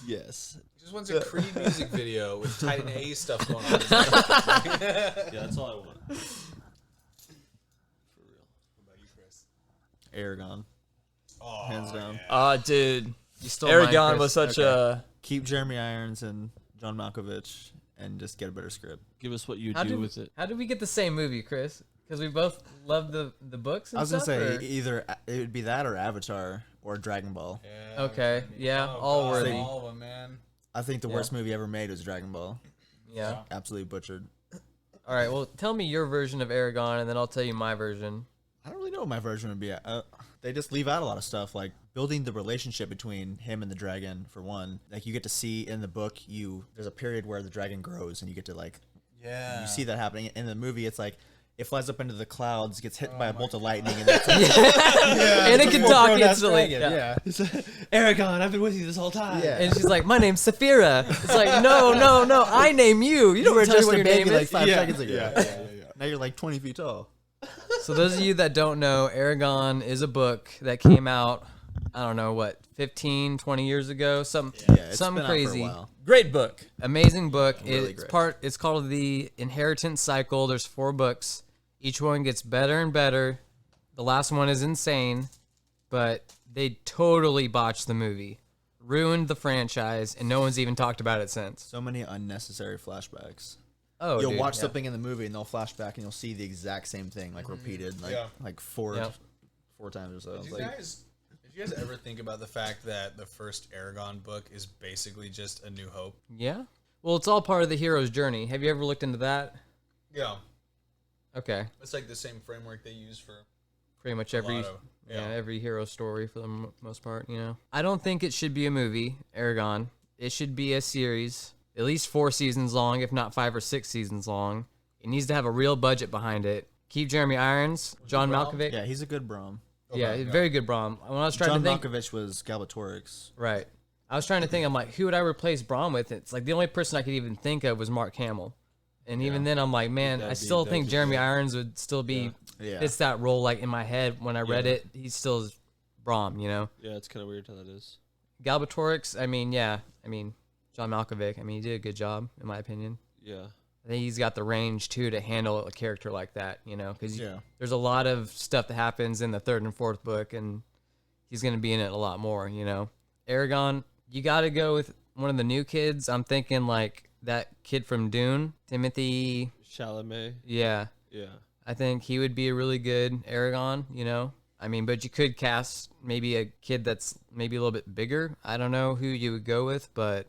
[SPEAKER 2] Yes.
[SPEAKER 4] Just wants a Creed music video with Titan A stuff going on.
[SPEAKER 2] Yeah, that's all I want. For real.
[SPEAKER 4] What about you, Chris?
[SPEAKER 7] Aragon.
[SPEAKER 4] Oh,
[SPEAKER 7] Hands down.
[SPEAKER 3] Dude,
[SPEAKER 5] You stole mine,
[SPEAKER 3] Aragon
[SPEAKER 5] Chris.
[SPEAKER 3] was such
[SPEAKER 5] Okay.
[SPEAKER 3] a.
[SPEAKER 7] Keep Jeremy Irons and John Malkovich and just get a better script.
[SPEAKER 2] Give us what you
[SPEAKER 5] How
[SPEAKER 2] do
[SPEAKER 5] did,
[SPEAKER 2] with it.
[SPEAKER 5] how did we get the same movie, Chris? Because we both love the books and
[SPEAKER 7] I was gonna
[SPEAKER 5] stuff,
[SPEAKER 7] say
[SPEAKER 5] or-
[SPEAKER 7] either it would be that or Avatar or Dragon Ball.
[SPEAKER 4] Yeah.
[SPEAKER 5] Okay, yeah,
[SPEAKER 4] Oh,
[SPEAKER 5] all
[SPEAKER 4] God,
[SPEAKER 5] worthy.
[SPEAKER 4] All of them, man.
[SPEAKER 7] I think the
[SPEAKER 5] Yeah.
[SPEAKER 7] worst movie ever made was Dragon Ball.
[SPEAKER 5] Yeah.
[SPEAKER 7] Absolutely butchered.
[SPEAKER 5] All right, well, tell me your version of Aragon, and then I'll tell you my version.
[SPEAKER 7] I don't really know what my version would be. They just leave out a lot of stuff, like building the relationship between him and the dragon. For one, like you get to see in the book, there's a period where the dragon grows, and you get to like, you see that happening. In the movie, it's like it flies up into the clouds, gets hit by a bolt of lightning, and it's
[SPEAKER 5] And it can talk instantly.
[SPEAKER 7] yeah.
[SPEAKER 2] Aragon, I've been with you this whole time.
[SPEAKER 7] Yeah.
[SPEAKER 5] And she's like, "My name's Saphira." It's like, no, I name you. You don't
[SPEAKER 7] were
[SPEAKER 5] tell me
[SPEAKER 7] just
[SPEAKER 5] what
[SPEAKER 7] a
[SPEAKER 5] your
[SPEAKER 7] baby
[SPEAKER 5] name
[SPEAKER 7] like
[SPEAKER 5] is.
[SPEAKER 7] 5
[SPEAKER 2] Yeah.
[SPEAKER 7] seconds ago. Now you're like 20 feet tall.
[SPEAKER 5] So those of you that don't know, Aragon is a book that came out, I don't know, what, 15, 20 years ago? Something
[SPEAKER 7] It's
[SPEAKER 5] something
[SPEAKER 7] been out for a
[SPEAKER 5] crazy.
[SPEAKER 7] while.
[SPEAKER 3] Great book.
[SPEAKER 5] Amazing book.
[SPEAKER 7] really
[SPEAKER 5] It's
[SPEAKER 7] great.
[SPEAKER 5] it's called The Inheritance Cycle. There's 4 books. Each one gets better and better. The last one is insane, but they totally botched the movie. Ruined the franchise, and no one's even talked about it since.
[SPEAKER 7] So many unnecessary flashbacks.
[SPEAKER 5] Oh,
[SPEAKER 7] You'll
[SPEAKER 5] dude,
[SPEAKER 7] watch
[SPEAKER 5] yeah.
[SPEAKER 7] something in the movie and they'll flash back and you'll see the exact same thing like repeated like four
[SPEAKER 5] Yep.
[SPEAKER 7] times or so.
[SPEAKER 4] Did
[SPEAKER 7] It's
[SPEAKER 4] you
[SPEAKER 7] like,
[SPEAKER 4] guys ever think about the fact that the first Aragon book is basically just A New Hope?
[SPEAKER 5] Yeah? Well, it's all part of the hero's journey. Have you ever looked into that?
[SPEAKER 4] Yeah,
[SPEAKER 5] Okay.
[SPEAKER 4] it's like the same framework they use for
[SPEAKER 5] Pretty much
[SPEAKER 4] a
[SPEAKER 5] every
[SPEAKER 4] lot of-
[SPEAKER 5] every hero story for the most part, you know. I don't think it should be a movie, Aragon. It should be a series, at least 4 seasons long, if not 5 or 6 seasons long. It needs to have a real budget behind it. Keep Jeremy Irons, John Malkovich.
[SPEAKER 7] yeah, he's a good Brom.
[SPEAKER 5] Yeah, very good Brom. When I was trying
[SPEAKER 7] John
[SPEAKER 5] to think,
[SPEAKER 7] Malkovich was Galbatorix.
[SPEAKER 5] right. I was trying to think. I'm like, who would I replace Brom with? It's like the only person I could even think of was Mark Hamill. And even then, I'm like, man, I still think Jeremy Irons would still be
[SPEAKER 7] Yeah.
[SPEAKER 5] fits that role. Like in my head, when I read it, he still is Brom. You know.
[SPEAKER 2] Yeah, it's kind of weird how that is.
[SPEAKER 5] Galbatorix, I mean, John Malkovich, he did a good job, in my opinion.
[SPEAKER 2] Yeah.
[SPEAKER 5] I think he's got the range, too, to handle a character like that, you know, because
[SPEAKER 7] Yeah.
[SPEAKER 5] there's a lot of stuff that happens in the 3rd and 4th book, and he's going to be in it a lot more, you know. Aragon, you got to go with one of the new kids. I'm thinking, like, that kid from Dune, Timothy,
[SPEAKER 2] Chalamet.
[SPEAKER 5] yeah.
[SPEAKER 2] Yeah.
[SPEAKER 5] I think he would be a really good Aragon, you know. But you could cast maybe a kid that's maybe a little bit bigger. I don't know who you would go with, but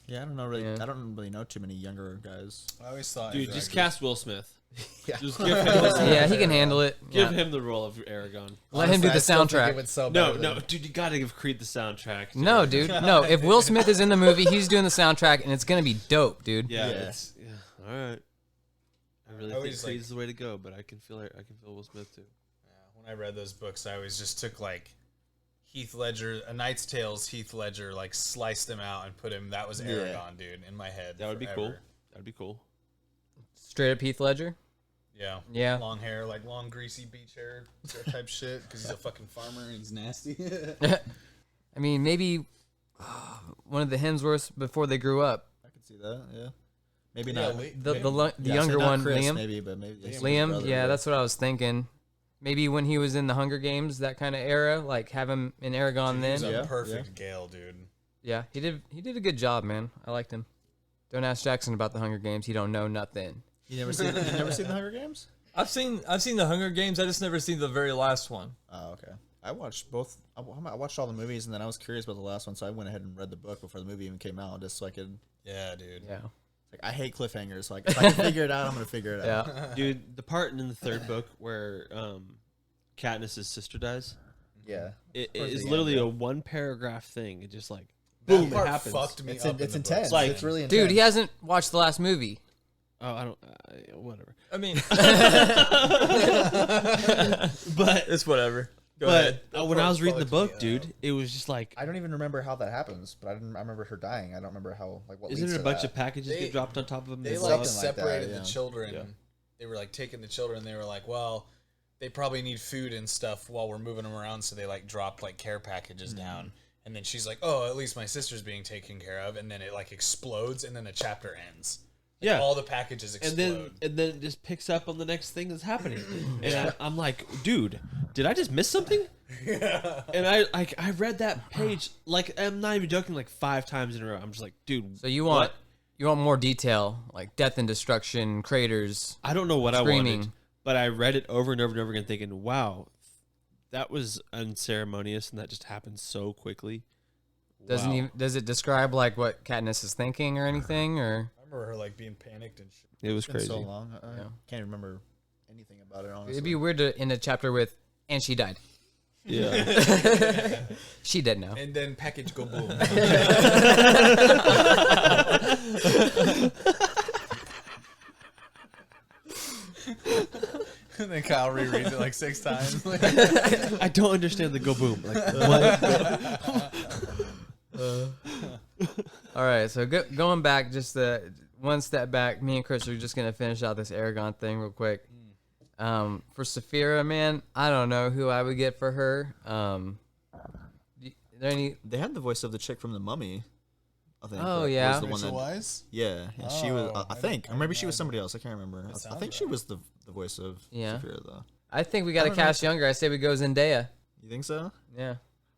[SPEAKER 7] Yeah, I don't know really.
[SPEAKER 5] Yeah.
[SPEAKER 7] I don't really know too many younger guys.
[SPEAKER 4] I always thought,
[SPEAKER 2] Dude, just cast Will Smith.
[SPEAKER 7] Yeah.
[SPEAKER 2] Just give him, the,
[SPEAKER 5] yeah, he can handle it.
[SPEAKER 2] give
[SPEAKER 5] Yeah.
[SPEAKER 2] him the role of Aragon.
[SPEAKER 5] Let him do the soundtrack.
[SPEAKER 2] No, dude, you gotta give Creed the soundtrack.
[SPEAKER 5] No, dude. No, if Will Smith is in the movie, he's doing the soundtrack, and it's going to be dope, dude.
[SPEAKER 2] Yeah.
[SPEAKER 7] Yeah.
[SPEAKER 2] It's, yeah. All right. I really
[SPEAKER 4] I
[SPEAKER 2] think
[SPEAKER 4] always,
[SPEAKER 2] Creed's the way to go, but I can feel Will Smith too.
[SPEAKER 4] when I read those books, I always just took like Heath Ledger, A Knight's Tale's Heath Ledger, like sliced him out and put him. That was Aragon, dude, in my head.
[SPEAKER 2] That would be cool.
[SPEAKER 4] forever.
[SPEAKER 2] That'd be cool.
[SPEAKER 5] Straight up Heath Ledger.
[SPEAKER 4] Yeah.
[SPEAKER 5] Yeah.
[SPEAKER 4] Long hair, like long greasy beach hair type shit, because he's a fucking farmer and he's nasty.
[SPEAKER 5] Maybe one of the Hemsworths before they grew up.
[SPEAKER 7] I could see that. Yeah. Maybe
[SPEAKER 4] Yeah,
[SPEAKER 7] not.
[SPEAKER 5] The
[SPEAKER 7] Yeah,
[SPEAKER 5] younger
[SPEAKER 7] so not
[SPEAKER 5] one,
[SPEAKER 7] Chris,
[SPEAKER 5] Liam.
[SPEAKER 7] Maybe, but maybe his
[SPEAKER 5] Liam,
[SPEAKER 7] brother,
[SPEAKER 5] yeah, that's what I was thinking. Maybe when he was in the Hunger Games, that kind of era, like have him in Aragon
[SPEAKER 4] He
[SPEAKER 5] then.
[SPEAKER 4] was a
[SPEAKER 7] Yeah,
[SPEAKER 4] perfect Gale, dude.
[SPEAKER 5] Yeah, he did a good job, man. I liked him. Don't ask Jackson about the Hunger Games. He don't know nothing.
[SPEAKER 7] You never seen the Hunger Games?
[SPEAKER 3] I've seen the Hunger Games. I just never seen the very last one.
[SPEAKER 7] Oh, okay. I watched both. I watched all the movies, and then I was curious about the last one, so I went ahead and read the book before the movie even came out, just so I could.
[SPEAKER 4] Yeah, dude.
[SPEAKER 5] Yeah.
[SPEAKER 7] Like, I hate cliffhangers. So, like, if I can figure it out, I'm gonna figure it out.
[SPEAKER 5] Yeah.
[SPEAKER 2] Dude, the part in the 3rd book where Katniss' sister dies,
[SPEAKER 6] Yeah.
[SPEAKER 2] it
[SPEAKER 6] Towards
[SPEAKER 2] is
[SPEAKER 6] the
[SPEAKER 2] literally
[SPEAKER 6] end,
[SPEAKER 2] a 1 paragraph thing. It just like
[SPEAKER 4] That
[SPEAKER 2] boom, it
[SPEAKER 4] part
[SPEAKER 2] happens.
[SPEAKER 4] fucked me
[SPEAKER 6] It's,
[SPEAKER 4] up.
[SPEAKER 6] it's
[SPEAKER 4] in the
[SPEAKER 6] intense.
[SPEAKER 4] books.
[SPEAKER 2] Like-
[SPEAKER 6] It's really intense.
[SPEAKER 5] Dude, he hasn't watched the last movie.
[SPEAKER 2] Oh, I don't. Whatever.
[SPEAKER 3] I mean,
[SPEAKER 2] But
[SPEAKER 3] it's whatever. Go ahead.
[SPEAKER 2] when I was reading the
[SPEAKER 4] fucked me
[SPEAKER 2] book, dude, it was just like,
[SPEAKER 6] I don't even remember how that happens, but I remember her dying. I don't remember how what
[SPEAKER 2] isn't
[SPEAKER 6] leads
[SPEAKER 2] it a
[SPEAKER 6] to
[SPEAKER 2] bunch
[SPEAKER 6] that.
[SPEAKER 2] of packages
[SPEAKER 4] They-
[SPEAKER 2] get dropped on top of them?
[SPEAKER 4] They
[SPEAKER 2] and
[SPEAKER 4] like
[SPEAKER 6] Something like that,
[SPEAKER 4] separated
[SPEAKER 7] yeah.
[SPEAKER 4] the children.
[SPEAKER 2] Yeah.
[SPEAKER 4] They were like taking the children. They were like, well, they probably need food and stuff while we're moving them around, so they like dropped like care packages down. And then she's like, oh, at least my sister's being taken care of. And then it like explodes, and then the chapter ends. Like,
[SPEAKER 2] Yeah.
[SPEAKER 4] all the packages
[SPEAKER 2] and
[SPEAKER 4] explode.
[SPEAKER 2] then it just picks up on the next thing that's happening. And I'm like, dude, did I just miss something? And I read that page, like, I'm not even joking, like 5 times in a row. I'm just like, dude.
[SPEAKER 5] So you want
[SPEAKER 2] what?
[SPEAKER 5] more detail, like death and destruction, craters.
[SPEAKER 2] I don't know what I
[SPEAKER 5] Screaming.
[SPEAKER 2] wanted, but I read it over and over and over again, thinking, "Wow, that was unceremonious, and that just happened so quickly." Wow.
[SPEAKER 5] Does it describe like what Katniss is thinking or anything, or?
[SPEAKER 4] I remember her like being panicked and shit.
[SPEAKER 2] It was
[SPEAKER 7] It's been
[SPEAKER 2] crazy.
[SPEAKER 7] so long. I can't remember anything about it, honestly.
[SPEAKER 5] It'd be weird to end a chapter with, and she died.
[SPEAKER 2] Yeah.
[SPEAKER 5] She dead now.
[SPEAKER 4] And then package go boom. And then Kyle rereads it like 6 times.
[SPEAKER 2] I don't understand the go boom. Like what?
[SPEAKER 5] All right, so going back, just one step back, me and Chris are just gonna finish out this Aragon thing real quick. For Saphira, man, I don't know who I would get for her. There any?
[SPEAKER 7] They had the voice of the chick from The Mummy. I think.
[SPEAKER 5] Oh,
[SPEAKER 7] was
[SPEAKER 5] yeah.
[SPEAKER 7] the one
[SPEAKER 4] Rachel
[SPEAKER 7] that,
[SPEAKER 4] Wise?
[SPEAKER 7] yeah, she was.
[SPEAKER 4] Oh,
[SPEAKER 7] I think, or maybe she was
[SPEAKER 4] I
[SPEAKER 7] somebody else. I can't remember. I
[SPEAKER 4] sounds
[SPEAKER 7] think she
[SPEAKER 4] right.
[SPEAKER 7] was the voice of
[SPEAKER 5] Yeah.
[SPEAKER 7] Saphira, though.
[SPEAKER 5] I think we got to cast younger. I say we go Zendaya.
[SPEAKER 7] You think so?
[SPEAKER 5] Yeah,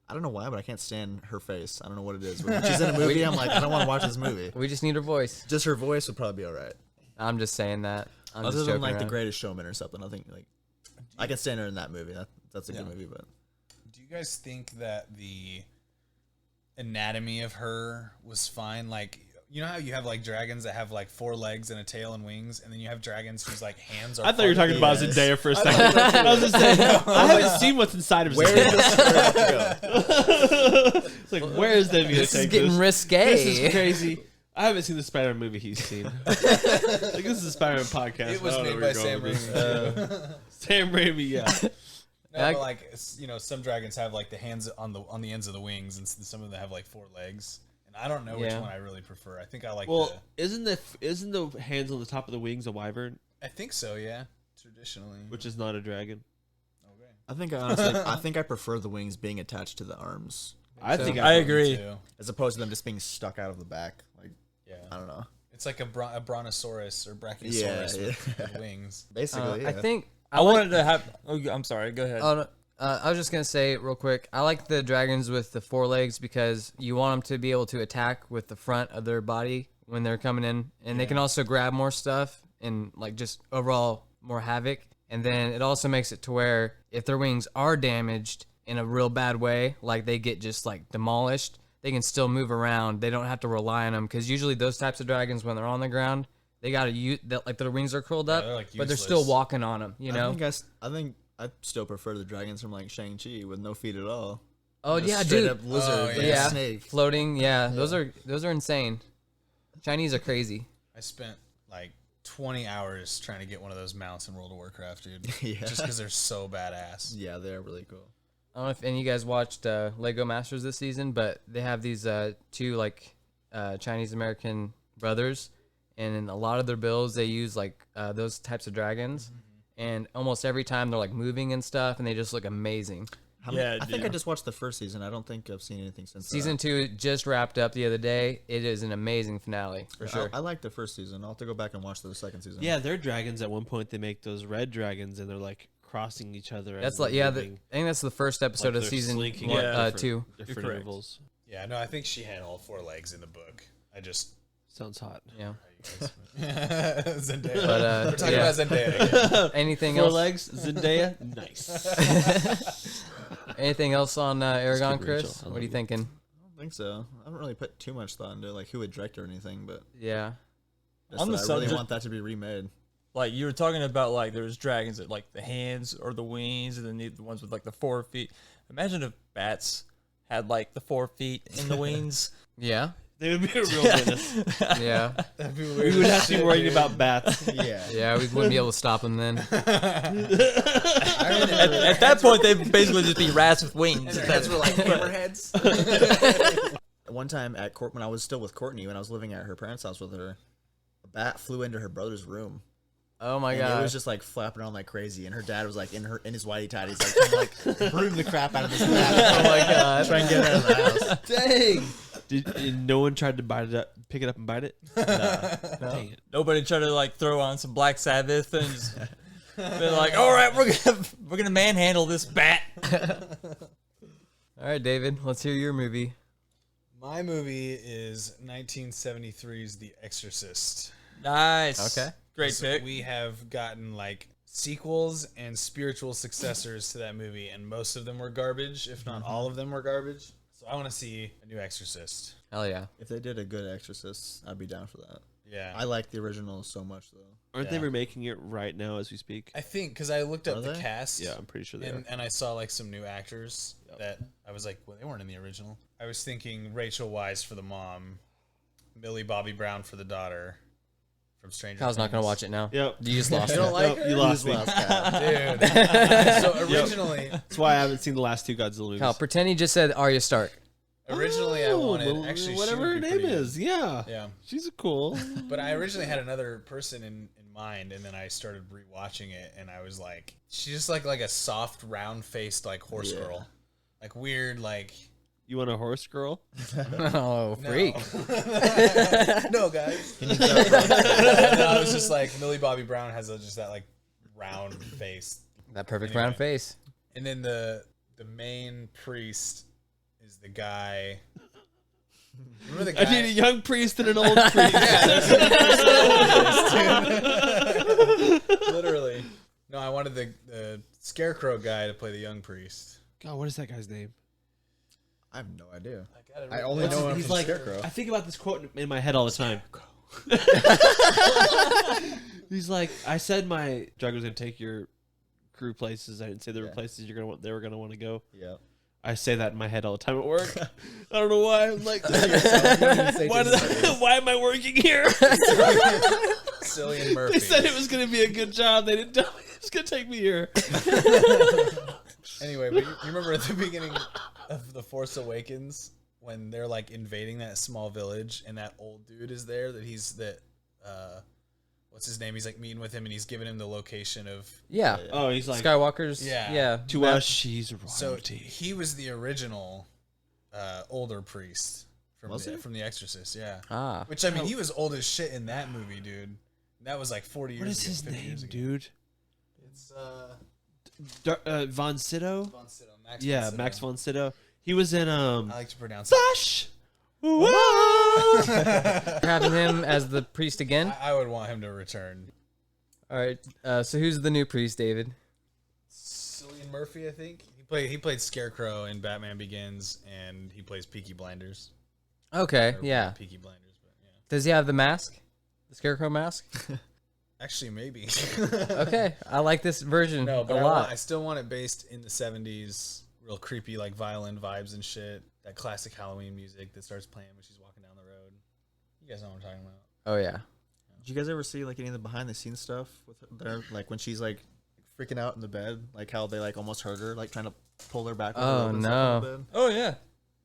[SPEAKER 7] I don't know why, but I can't stand her face. I don't know what it is. When she's in a movie, I'm like, I don't want to watch this movie.
[SPEAKER 5] we just need her voice.
[SPEAKER 7] Just her voice would probably be all right.
[SPEAKER 5] I'm just saying that. I'm
[SPEAKER 7] Other
[SPEAKER 5] just
[SPEAKER 7] than
[SPEAKER 5] joking
[SPEAKER 7] like The
[SPEAKER 5] around.
[SPEAKER 7] Greatest Showman or something, I think like I can stand her in that movie. That's a good movie, but
[SPEAKER 4] Do you guys think that the anatomy of her was fine? Like, you know how you have like dragons that have like 4 legs and a tail and wings, and then you have dragons whose like hands are.
[SPEAKER 2] I thought you were talking about
[SPEAKER 7] Yes.
[SPEAKER 2] Zendaya for a second. I was just saying, I haven't seen what's inside of
[SPEAKER 7] where
[SPEAKER 2] Zendaya.
[SPEAKER 7] did this story have to go?
[SPEAKER 2] It's like, where is Debbie gonna
[SPEAKER 5] This is
[SPEAKER 2] take
[SPEAKER 5] getting
[SPEAKER 2] this?
[SPEAKER 5] risque.
[SPEAKER 2] This is crazy. I haven't seen the Spider-Man movie he's seen. Like, this is a Spider-Man podcast.
[SPEAKER 4] It was
[SPEAKER 2] I don't know
[SPEAKER 4] made
[SPEAKER 2] where
[SPEAKER 4] by
[SPEAKER 2] you're going
[SPEAKER 4] Sam
[SPEAKER 2] with this.
[SPEAKER 4] Raimi.
[SPEAKER 2] Sam Raimi, yeah.
[SPEAKER 4] No, but like some dragons have like the hands on the ends of the wings, and some of them have like 4 legs. And I don't know which
[SPEAKER 5] Yeah.
[SPEAKER 4] one I really prefer. I think I like.
[SPEAKER 2] Well, isn't the hands on the top of the wings a wyvern,
[SPEAKER 4] I think so. Yeah, traditionally.
[SPEAKER 2] which is not a dragon?
[SPEAKER 4] Okay.
[SPEAKER 7] I think honestly, I prefer the wings being attached to the arms
[SPEAKER 2] I think
[SPEAKER 3] I agree.
[SPEAKER 4] Too.
[SPEAKER 7] as opposed to them just being stuck out of the back. Like
[SPEAKER 4] Yeah,
[SPEAKER 7] I don't know.
[SPEAKER 4] it's like a brontosaurus or brachiosaurus
[SPEAKER 7] Yeah,
[SPEAKER 4] with wings.
[SPEAKER 7] Basically, yeah.
[SPEAKER 5] I think
[SPEAKER 3] I wanted to have. Oh, I'm sorry. Go ahead.
[SPEAKER 5] Oh, no, I was just gonna say real quick. I like the dragons with the 4 legs because you want them to be able to attack with the front of their body when they're coming in, and they can also grab more stuff and like just overall more havoc. And then it also makes it to where if their wings are damaged in a real bad way, like they get just like demolished, they can still move around. They don't have to rely on them because usually those types of dragons, when they're on the ground, they gotta use like their wings are curled up,
[SPEAKER 4] they're, like,
[SPEAKER 5] but they're still
[SPEAKER 4] useless.
[SPEAKER 5] walking on them. You know?
[SPEAKER 7] I think I still prefer the dragons from like Shang-Chi with no feet at all.
[SPEAKER 5] Oh
[SPEAKER 7] Just
[SPEAKER 5] yeah,
[SPEAKER 7] straight
[SPEAKER 5] dude.
[SPEAKER 7] up lizard, like
[SPEAKER 5] yeah,
[SPEAKER 7] a snake.
[SPEAKER 5] floating. Yeah, those are insane. Chinese are crazy.
[SPEAKER 4] I spent like 20 hours trying to get one of those mounts in World of Warcraft, dude.
[SPEAKER 7] Yeah.
[SPEAKER 4] Just because they're so badass.
[SPEAKER 7] Yeah, they're really cool.
[SPEAKER 5] I don't know if any of you guys watched Lego Masters this season, but they have these 2 like Chinese American brothers, and in a lot of their builds they use like those types of dragons, and almost every time they're like moving and stuff, and they just look amazing.
[SPEAKER 3] Yeah,
[SPEAKER 7] I think
[SPEAKER 3] dude.
[SPEAKER 7] I just watched the first season. I don't think I've seen anything since
[SPEAKER 5] Season 2 just wrapped up the other day. It is an amazing finale for sure.
[SPEAKER 7] I like the first season. I'll have to go back and watch the second season.
[SPEAKER 2] Yeah, they're dragons. At one point, they make those red dragons, and they're like crossing each other.
[SPEAKER 5] That's
[SPEAKER 2] as
[SPEAKER 5] like
[SPEAKER 2] they're
[SPEAKER 5] I
[SPEAKER 2] moving.
[SPEAKER 5] think that's the first episode
[SPEAKER 2] Like
[SPEAKER 5] of
[SPEAKER 2] they're
[SPEAKER 5] season
[SPEAKER 2] slinking
[SPEAKER 5] 1,
[SPEAKER 2] at different-
[SPEAKER 5] 2.
[SPEAKER 2] Different
[SPEAKER 3] correct.
[SPEAKER 2] intervals.
[SPEAKER 4] Yeah, no, I think she had all 4 legs in the book. I just.
[SPEAKER 2] Sounds hot.
[SPEAKER 5] Yeah.
[SPEAKER 4] Zendaya.
[SPEAKER 5] But,
[SPEAKER 4] We're talking
[SPEAKER 5] yeah.
[SPEAKER 4] about Zendaya again.
[SPEAKER 5] Anything
[SPEAKER 2] 4
[SPEAKER 5] else?
[SPEAKER 2] legs, Zendaya, nice.
[SPEAKER 5] Anything else on Aragon,
[SPEAKER 2] good,
[SPEAKER 5] Chris?
[SPEAKER 2] Rachel. I
[SPEAKER 5] What
[SPEAKER 2] love
[SPEAKER 5] are you
[SPEAKER 2] you.
[SPEAKER 5] thinking?
[SPEAKER 7] I don't think so. I haven't really put too much thought into like who would direct or anything, but
[SPEAKER 5] Yeah.
[SPEAKER 7] just
[SPEAKER 3] On the
[SPEAKER 7] that I really
[SPEAKER 3] subject-
[SPEAKER 7] want that to be remade.
[SPEAKER 3] Like you were talking about, like there's dragons that like the hands or the wings, and then the ones with like the 4 feet. Imagine if bats had like the 4 feet in the wings.
[SPEAKER 5] Yeah.
[SPEAKER 2] They would be a real menace.
[SPEAKER 5] Yeah.
[SPEAKER 2] We would have to be worried about bats.
[SPEAKER 7] Yeah.
[SPEAKER 5] Yeah, we wouldn't be able to stop them then.
[SPEAKER 3] At that point, they'd basically just be rats with wings.
[SPEAKER 7] That's were like hammerheads. One time at Court, when I was still with Courtney, when I was living at her parents' house with her, a bat flew into her brother's room.
[SPEAKER 5] Oh my
[SPEAKER 7] And
[SPEAKER 5] god.
[SPEAKER 7] it was just like flapping around like crazy, and her dad was like in his whitey tighties, like brooding the crap out of this bat.
[SPEAKER 5] Oh my god.
[SPEAKER 7] Trying to get it out of the house.
[SPEAKER 2] Dang. And no one tried to bite it up, pick it up and bite it? No. Dang it.
[SPEAKER 3] Nobody tried to like throw on some Black Sabbath and just be like, "All right, we're gonna manhandle this bat."
[SPEAKER 5] All right, David, let's hear your movie.
[SPEAKER 4] My movie is 1973's The Exorcist.
[SPEAKER 3] Nice.
[SPEAKER 5] Okay.
[SPEAKER 3] Great
[SPEAKER 4] So
[SPEAKER 3] pick.
[SPEAKER 4] we have gotten like sequels and spiritual successors to that movie, and most of them were garbage, if not all of them were garbage. So I want to see a new Exorcist.
[SPEAKER 5] Hell yeah.
[SPEAKER 7] If they did a good Exorcist, I'd be down for that.
[SPEAKER 4] Yeah.
[SPEAKER 7] I like the original so much, though.
[SPEAKER 2] Aren't they remaking it right now as we speak?
[SPEAKER 4] I think because I looked up
[SPEAKER 7] Are
[SPEAKER 4] the
[SPEAKER 7] they?
[SPEAKER 4] cast.
[SPEAKER 2] Yeah, I'm pretty sure they are.
[SPEAKER 4] and I saw like some new actors that I was like, well, they weren't in the original. I was thinking Rachel Weisz for the mom, Millie Bobby Brown for the daughter from Stranger
[SPEAKER 5] Kyle's not
[SPEAKER 4] Things.
[SPEAKER 5] gonna watch it now.
[SPEAKER 2] Yep.
[SPEAKER 5] You just lost
[SPEAKER 4] You don't
[SPEAKER 5] it.
[SPEAKER 4] like
[SPEAKER 2] Nope, you lost me.
[SPEAKER 4] Dude. So originally,
[SPEAKER 2] That's why I haven't seen the last two Godzilla movies.
[SPEAKER 5] Kyle, pretend he just said Arya Stark.
[SPEAKER 4] originally I wanted
[SPEAKER 2] well,
[SPEAKER 4] actually
[SPEAKER 2] whatever
[SPEAKER 4] she
[SPEAKER 2] her
[SPEAKER 4] would be
[SPEAKER 2] name
[SPEAKER 4] pretty
[SPEAKER 2] is. Yeah.
[SPEAKER 4] good. Yeah.
[SPEAKER 2] She's a cool.
[SPEAKER 4] But I originally had another person in mind, and then I started rewatching it, and I was like, she's just like a soft, round-faced like horse girl, like weird, like
[SPEAKER 2] You want a horse girl?
[SPEAKER 5] Oh, freak.
[SPEAKER 4] no guys. No, I was just like Millie Bobby Brown has just that like round face,
[SPEAKER 5] That perfect
[SPEAKER 4] Anyway.
[SPEAKER 5] round face.
[SPEAKER 4] and then the main priest is the guy. Remember the guy?
[SPEAKER 2] I need a young priest and an old priest.
[SPEAKER 4] Literally. No, I wanted the scarecrow guy to play the young priest.
[SPEAKER 2] God, what is that guy's name?
[SPEAKER 7] I have no idea.
[SPEAKER 4] got it
[SPEAKER 7] I only know him
[SPEAKER 2] He's
[SPEAKER 7] from
[SPEAKER 2] like,
[SPEAKER 7] Scarecrow.
[SPEAKER 2] I think about this quote in my head all the time. He's like, I said my drug was gonna take your crew places. I didn't say there were places they were gonna want to go.
[SPEAKER 7] Yeah.
[SPEAKER 2] I say that in my head all the time at work. I don't know why. I'm like,
[SPEAKER 7] Why
[SPEAKER 2] why am I working here?
[SPEAKER 4] Cillian Murphy.
[SPEAKER 2] They said it was gonna be a good job. They didn't tell me it was gonna take me here.
[SPEAKER 4] Anyway, but you remember at the beginning of The Force Awakens when they're like invading that small village and that old dude is there what's his name? He's like meeting with him and he's giving him the location of
[SPEAKER 5] Yeah.
[SPEAKER 2] Oh, he's like,
[SPEAKER 5] Skywalker's.
[SPEAKER 4] Yeah.
[SPEAKER 5] Yeah.
[SPEAKER 2] to us, she's
[SPEAKER 4] so
[SPEAKER 2] royalty.
[SPEAKER 4] he was the original older priest
[SPEAKER 7] Was he?
[SPEAKER 4] from The Exorcist, yeah.
[SPEAKER 5] Ah.
[SPEAKER 4] Which I mean he was old as shit in that movie, dude. That was like 40
[SPEAKER 2] What
[SPEAKER 4] years
[SPEAKER 2] is
[SPEAKER 4] ago.
[SPEAKER 2] his
[SPEAKER 4] 50
[SPEAKER 2] name,
[SPEAKER 4] years ago.
[SPEAKER 2] dude?
[SPEAKER 4] It's
[SPEAKER 2] Von Sydow?
[SPEAKER 4] Von Sydow, Max
[SPEAKER 2] Yeah,
[SPEAKER 4] von Sydow.
[SPEAKER 2] Max Von Sydow. He was in
[SPEAKER 4] I like to pronounce it.
[SPEAKER 2] Flash. Whoa!
[SPEAKER 5] Having him as the priest again.
[SPEAKER 4] I would want him to return.
[SPEAKER 5] All right. So who's the new priest, David?
[SPEAKER 4] Cillian Murphy, I think. He played Scarecrow in Batman Begins, and he plays Peaky Blinders.
[SPEAKER 5] Okay.
[SPEAKER 4] Or
[SPEAKER 5] Yeah.
[SPEAKER 4] Peaky Blinders, but yeah.
[SPEAKER 5] Does he have the mask? The scarecrow mask?
[SPEAKER 4] Actually, maybe.
[SPEAKER 5] Okay. I like this version
[SPEAKER 4] No,
[SPEAKER 5] a
[SPEAKER 4] but
[SPEAKER 5] lot.
[SPEAKER 4] I still want it based in the 70s, real creepy, like violin vibes and shit. That classic Halloween music that starts playing when she's walking down the road. You guys know what I'm talking about.
[SPEAKER 5] Oh yeah.
[SPEAKER 7] Did you guys ever see like any of the behind the scenes stuff with her, like when she's like freaking out in the bed, like how they like almost hurt her, like trying to pull her back?
[SPEAKER 5] Oh,
[SPEAKER 7] and
[SPEAKER 5] no.
[SPEAKER 7] stuff in the bed?
[SPEAKER 3] Oh yeah,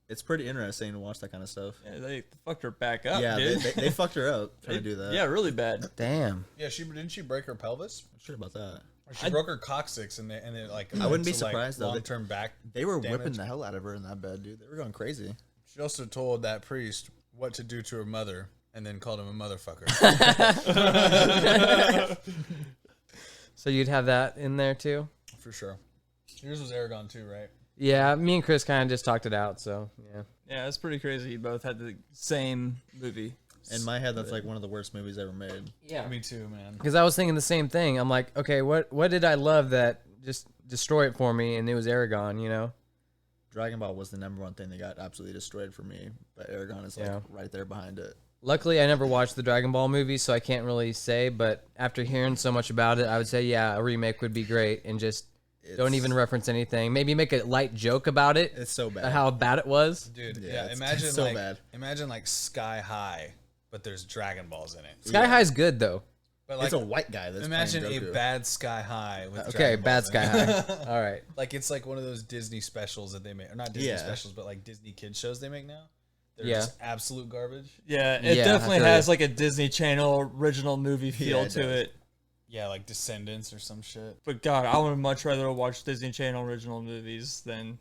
[SPEAKER 7] It's pretty interesting to watch that kind of stuff.
[SPEAKER 3] yeah they fucked her back up,
[SPEAKER 7] Yeah,
[SPEAKER 3] dude.
[SPEAKER 7] they fucked her up trying to do that.
[SPEAKER 3] Yeah, really bad.
[SPEAKER 5] Damn.
[SPEAKER 4] Yeah, didn't she break her pelvis?
[SPEAKER 7] I'm sure about that.
[SPEAKER 4] Or she broke her coccyx, and they like.
[SPEAKER 7] I wouldn't be
[SPEAKER 4] to, like,
[SPEAKER 7] surprised, though.
[SPEAKER 4] Long-term back.
[SPEAKER 7] They were
[SPEAKER 4] damage.
[SPEAKER 7] whipping the hell out of her in that bed, dude. They were going crazy.
[SPEAKER 4] She also told that priest what to do to her mother, and then called him a motherfucker.
[SPEAKER 5] So you'd have that in there too?
[SPEAKER 4] For sure. Yours was Aragon too, right?
[SPEAKER 5] Yeah. Me and Chris kind of just talked it out. So yeah.
[SPEAKER 3] Yeah, it's pretty crazy. You both had the same movie.
[SPEAKER 7] In my head, that's like one of the worst movies ever made.
[SPEAKER 5] Yeah.
[SPEAKER 4] Me too, man.
[SPEAKER 5] Because I was thinking the same thing. I'm like, okay, what did I love that just destroyed it for me? And it was Aragon, you know?
[SPEAKER 7] Dragon Ball was the #1 thing that got absolutely destroyed for me, but Aragon is like
[SPEAKER 5] Yeah.
[SPEAKER 7] right there behind it.
[SPEAKER 5] Luckily, I never watched the Dragon Ball movie, so I can't really say. But after hearing so much about it, I would say, yeah, a remake would be great. And just don't even reference anything. Maybe make a light joke about it,
[SPEAKER 7] It's so bad.
[SPEAKER 5] how bad it was.
[SPEAKER 4] Dude,
[SPEAKER 7] Yeah,
[SPEAKER 4] yeah,
[SPEAKER 7] it's
[SPEAKER 4] imagine
[SPEAKER 7] so
[SPEAKER 4] like
[SPEAKER 7] bad.
[SPEAKER 4] imagine like Sky High, but there's Dragon Balls in it.
[SPEAKER 5] Sky High's good, though.
[SPEAKER 4] But like
[SPEAKER 7] It's a white guy that's
[SPEAKER 4] imagine
[SPEAKER 7] playing
[SPEAKER 4] a
[SPEAKER 7] Goku.
[SPEAKER 4] bad Sky High with
[SPEAKER 5] Okay,
[SPEAKER 4] Dragon
[SPEAKER 5] bad
[SPEAKER 4] Balls
[SPEAKER 5] Sky
[SPEAKER 4] in it.
[SPEAKER 5] High. All right.
[SPEAKER 4] Like it's like one of those Disney specials that they make, or not Disney
[SPEAKER 7] Yeah.
[SPEAKER 4] specials, but like Disney kids shows they make now. They're
[SPEAKER 5] Yeah.
[SPEAKER 4] just absolute garbage.
[SPEAKER 3] Yeah, it
[SPEAKER 5] Yeah, I
[SPEAKER 3] definitely
[SPEAKER 5] feel
[SPEAKER 3] has
[SPEAKER 5] ya.
[SPEAKER 3] like a Disney Channel original movie feel
[SPEAKER 7] it
[SPEAKER 3] to
[SPEAKER 7] does.
[SPEAKER 3] it.
[SPEAKER 4] Yeah, like Descendants or some shit.
[SPEAKER 3] But God, I would much rather watch Disney Channel original movies than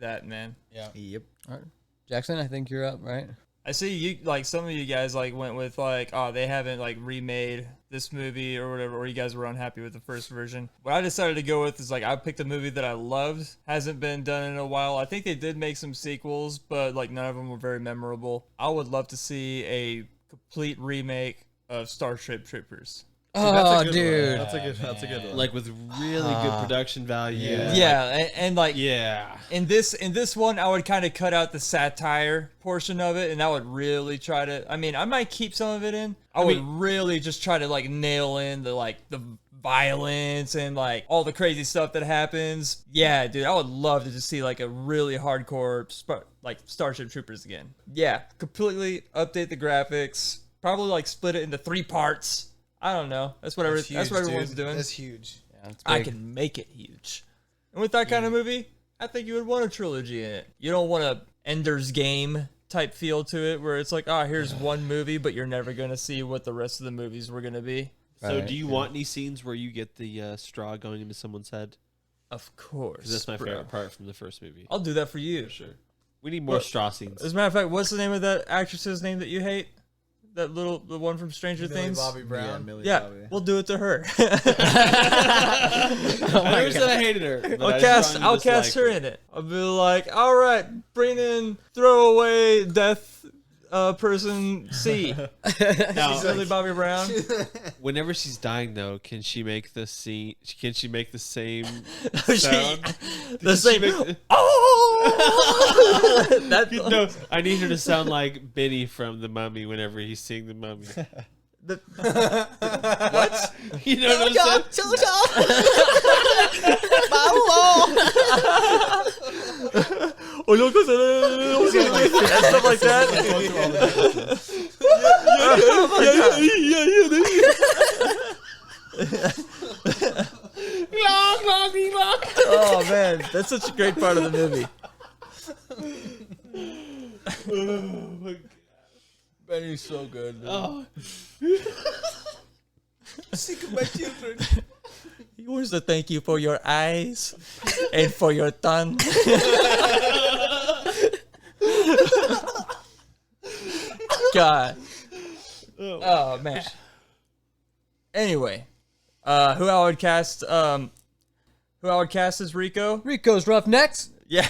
[SPEAKER 3] that, man.
[SPEAKER 4] Yeah.
[SPEAKER 7] Yep.
[SPEAKER 5] All right. Jackson, I think you're up, right?
[SPEAKER 3] I see you like some of you guys like went with like, oh, they haven't like remade this movie or whatever, or you guys were unhappy with the first version. What I decided to go with is like I picked a movie that I loved, hasn't been done in a while. I think they did make some sequels, but like none of them were very memorable. I would love to see a complete remake of Starship Troopers.
[SPEAKER 5] Oh, dude.
[SPEAKER 7] That's a good one.
[SPEAKER 2] Like with really good production value.
[SPEAKER 3] Yeah, and like
[SPEAKER 2] Yeah.
[SPEAKER 3] in this one, I would kind of cut out the satire portion of it, and I would really try to. I mean, I might keep some of it in. I would really just try to like nail in the violence and like all the crazy stuff that happens. Yeah, dude, I would love to just see like a really hardcore like Starship Troopers again. Yeah, completely update the graphics. Probably like split it into 3 parts. I don't know. That's what everyone's doing.
[SPEAKER 4] That's huge.
[SPEAKER 5] Yeah, it's
[SPEAKER 3] I
[SPEAKER 5] big.
[SPEAKER 3] can make it huge. And with that kind of movie, I think you would want a trilogy in it. You don't want a Ender's Game type feel to it where it's like, here's one movie, but you're never going to see what the rest of the movies were going to be.
[SPEAKER 2] So
[SPEAKER 5] Right,
[SPEAKER 2] do you want any scenes where you get the straw going into someone's head?
[SPEAKER 3] Of course.
[SPEAKER 2] 'Cause that's my
[SPEAKER 3] bro.
[SPEAKER 2] favorite part from the first movie.
[SPEAKER 3] I'll do that for you.
[SPEAKER 2] Sure. We need more
[SPEAKER 3] Well,
[SPEAKER 2] straw scenes.
[SPEAKER 3] As a matter of fact, what's the name of that actress's name that you hate? The one from Stranger
[SPEAKER 4] Millie
[SPEAKER 3] Things?
[SPEAKER 4] Bobby Brown.
[SPEAKER 7] Millie
[SPEAKER 3] Yeah,
[SPEAKER 7] Bobby.
[SPEAKER 3] we'll do it to her.
[SPEAKER 2] I never said I hated her. but I just
[SPEAKER 3] I'll
[SPEAKER 2] strongly
[SPEAKER 3] cast her
[SPEAKER 2] disliked
[SPEAKER 3] in it. I'll be like, all right, bring in throwaway death person C.
[SPEAKER 2] Now,
[SPEAKER 3] Millie Bobby Brown.
[SPEAKER 2] whenever she's dying, though, can she make the scene? Can she make the same
[SPEAKER 3] She-
[SPEAKER 2] sound?
[SPEAKER 3] the same.
[SPEAKER 2] make-
[SPEAKER 3] Oh! That,
[SPEAKER 2] No, I need her to sound like Benny from The Mummy whenever he's seeing The Mummy.
[SPEAKER 3] what?
[SPEAKER 2] You know what I'm saying?
[SPEAKER 3] Oh, look, stuff like that. Oh man, that's such a great part of the movie.
[SPEAKER 4] Benny's so good. Dude.
[SPEAKER 2] Oh,
[SPEAKER 4] Sick of my children.
[SPEAKER 3] He wants to thank you for your eyes and for your tongue. God. Oh man. Anyway, who I would cast as Rico?
[SPEAKER 5] Rico's Roughnecks.
[SPEAKER 3] Yeah.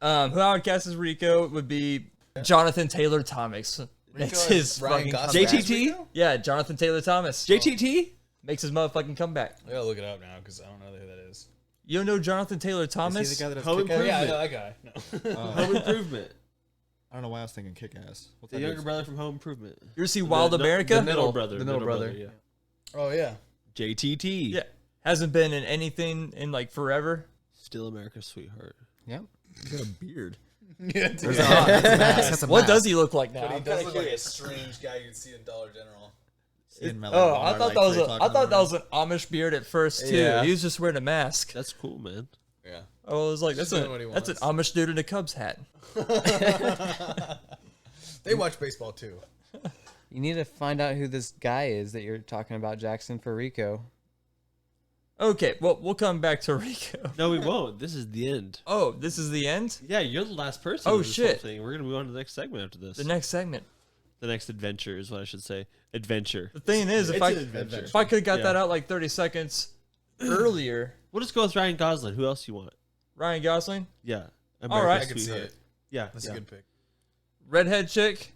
[SPEAKER 3] Who I would cast as Rico would be Jonathan Taylor Thomas. Makes his
[SPEAKER 4] Ryan
[SPEAKER 3] fucking
[SPEAKER 4] Gosling.
[SPEAKER 3] comeback.
[SPEAKER 2] JTT?
[SPEAKER 3] Yeah, Jonathan Taylor Thomas.
[SPEAKER 2] JTT?
[SPEAKER 3] Makes his motherfucking comeback.
[SPEAKER 4] I gotta look it up now because I don't know who that is.
[SPEAKER 3] You don't know Jonathan Taylor Thomas?
[SPEAKER 7] Is he the guy that
[SPEAKER 2] Home
[SPEAKER 7] has Kick-Ass?
[SPEAKER 2] Improvement.
[SPEAKER 4] Yeah, I know that guy. No.
[SPEAKER 2] Home Improvement.
[SPEAKER 7] I don't know why I was thinking Kick-Ass. What's
[SPEAKER 2] The
[SPEAKER 7] that
[SPEAKER 2] younger
[SPEAKER 7] dude's-
[SPEAKER 2] brother from Home Improvement.
[SPEAKER 3] You ever see Wild
[SPEAKER 2] The
[SPEAKER 3] America?
[SPEAKER 2] middle brother.
[SPEAKER 5] The middle brother.
[SPEAKER 2] Yeah.
[SPEAKER 4] Oh yeah.
[SPEAKER 2] JTT.
[SPEAKER 3] Yeah. Hasn't been in anything in like forever.
[SPEAKER 2] Still America's sweetheart.
[SPEAKER 5] Yep.
[SPEAKER 7] He's got a beard.
[SPEAKER 4] Yeah, dude.
[SPEAKER 5] There's a that's a
[SPEAKER 3] What
[SPEAKER 5] mask.
[SPEAKER 3] does he look like now?
[SPEAKER 4] But he
[SPEAKER 3] I'm
[SPEAKER 4] does
[SPEAKER 3] kinda
[SPEAKER 4] look like a
[SPEAKER 3] curious.
[SPEAKER 4] strange guy you'd see in Dollar General.
[SPEAKER 7] In my,
[SPEAKER 3] Oh,
[SPEAKER 7] Walmart,
[SPEAKER 3] I thought
[SPEAKER 7] like,
[SPEAKER 3] that was
[SPEAKER 7] 3 o'clock
[SPEAKER 3] I
[SPEAKER 7] in the
[SPEAKER 3] thought that was
[SPEAKER 7] morning.
[SPEAKER 3] an Amish beard at first too.
[SPEAKER 5] Yeah.
[SPEAKER 3] He was just wearing a mask.
[SPEAKER 2] That's cool, man.
[SPEAKER 4] Yeah.
[SPEAKER 3] I was like,
[SPEAKER 4] Just
[SPEAKER 3] that's
[SPEAKER 4] doing what he
[SPEAKER 3] an
[SPEAKER 4] wants.
[SPEAKER 3] Amish dude in a Cubs hat.
[SPEAKER 4] They watch baseball too.
[SPEAKER 5] You need to find out who this guy is that you're talking about, Jackson, for Rico.
[SPEAKER 3] Okay, well we'll come back to Rico.
[SPEAKER 2] No, we won't. This is the end.
[SPEAKER 3] Oh, this is the end?
[SPEAKER 2] Yeah, you're the last person.
[SPEAKER 3] Oh,
[SPEAKER 2] in this
[SPEAKER 3] shit.
[SPEAKER 2] Whole thing. We're gonna move on to the next segment after this.
[SPEAKER 3] The next segment.
[SPEAKER 2] The next adventure is what I should say. Adventure.
[SPEAKER 3] The thing is,
[SPEAKER 2] It's an adventure.
[SPEAKER 3] if I could have got
[SPEAKER 2] Yeah.
[SPEAKER 3] that out like 30 seconds earlier,
[SPEAKER 2] We'll just go with Ryan Gosling. Who else you want?
[SPEAKER 3] Ryan Gosling,
[SPEAKER 2] Yeah.
[SPEAKER 3] All right.
[SPEAKER 4] I can see
[SPEAKER 2] Sweetheart.
[SPEAKER 4] it.
[SPEAKER 2] Yeah.
[SPEAKER 4] That's
[SPEAKER 2] yeah.
[SPEAKER 4] a good pick.
[SPEAKER 3] redhead chick.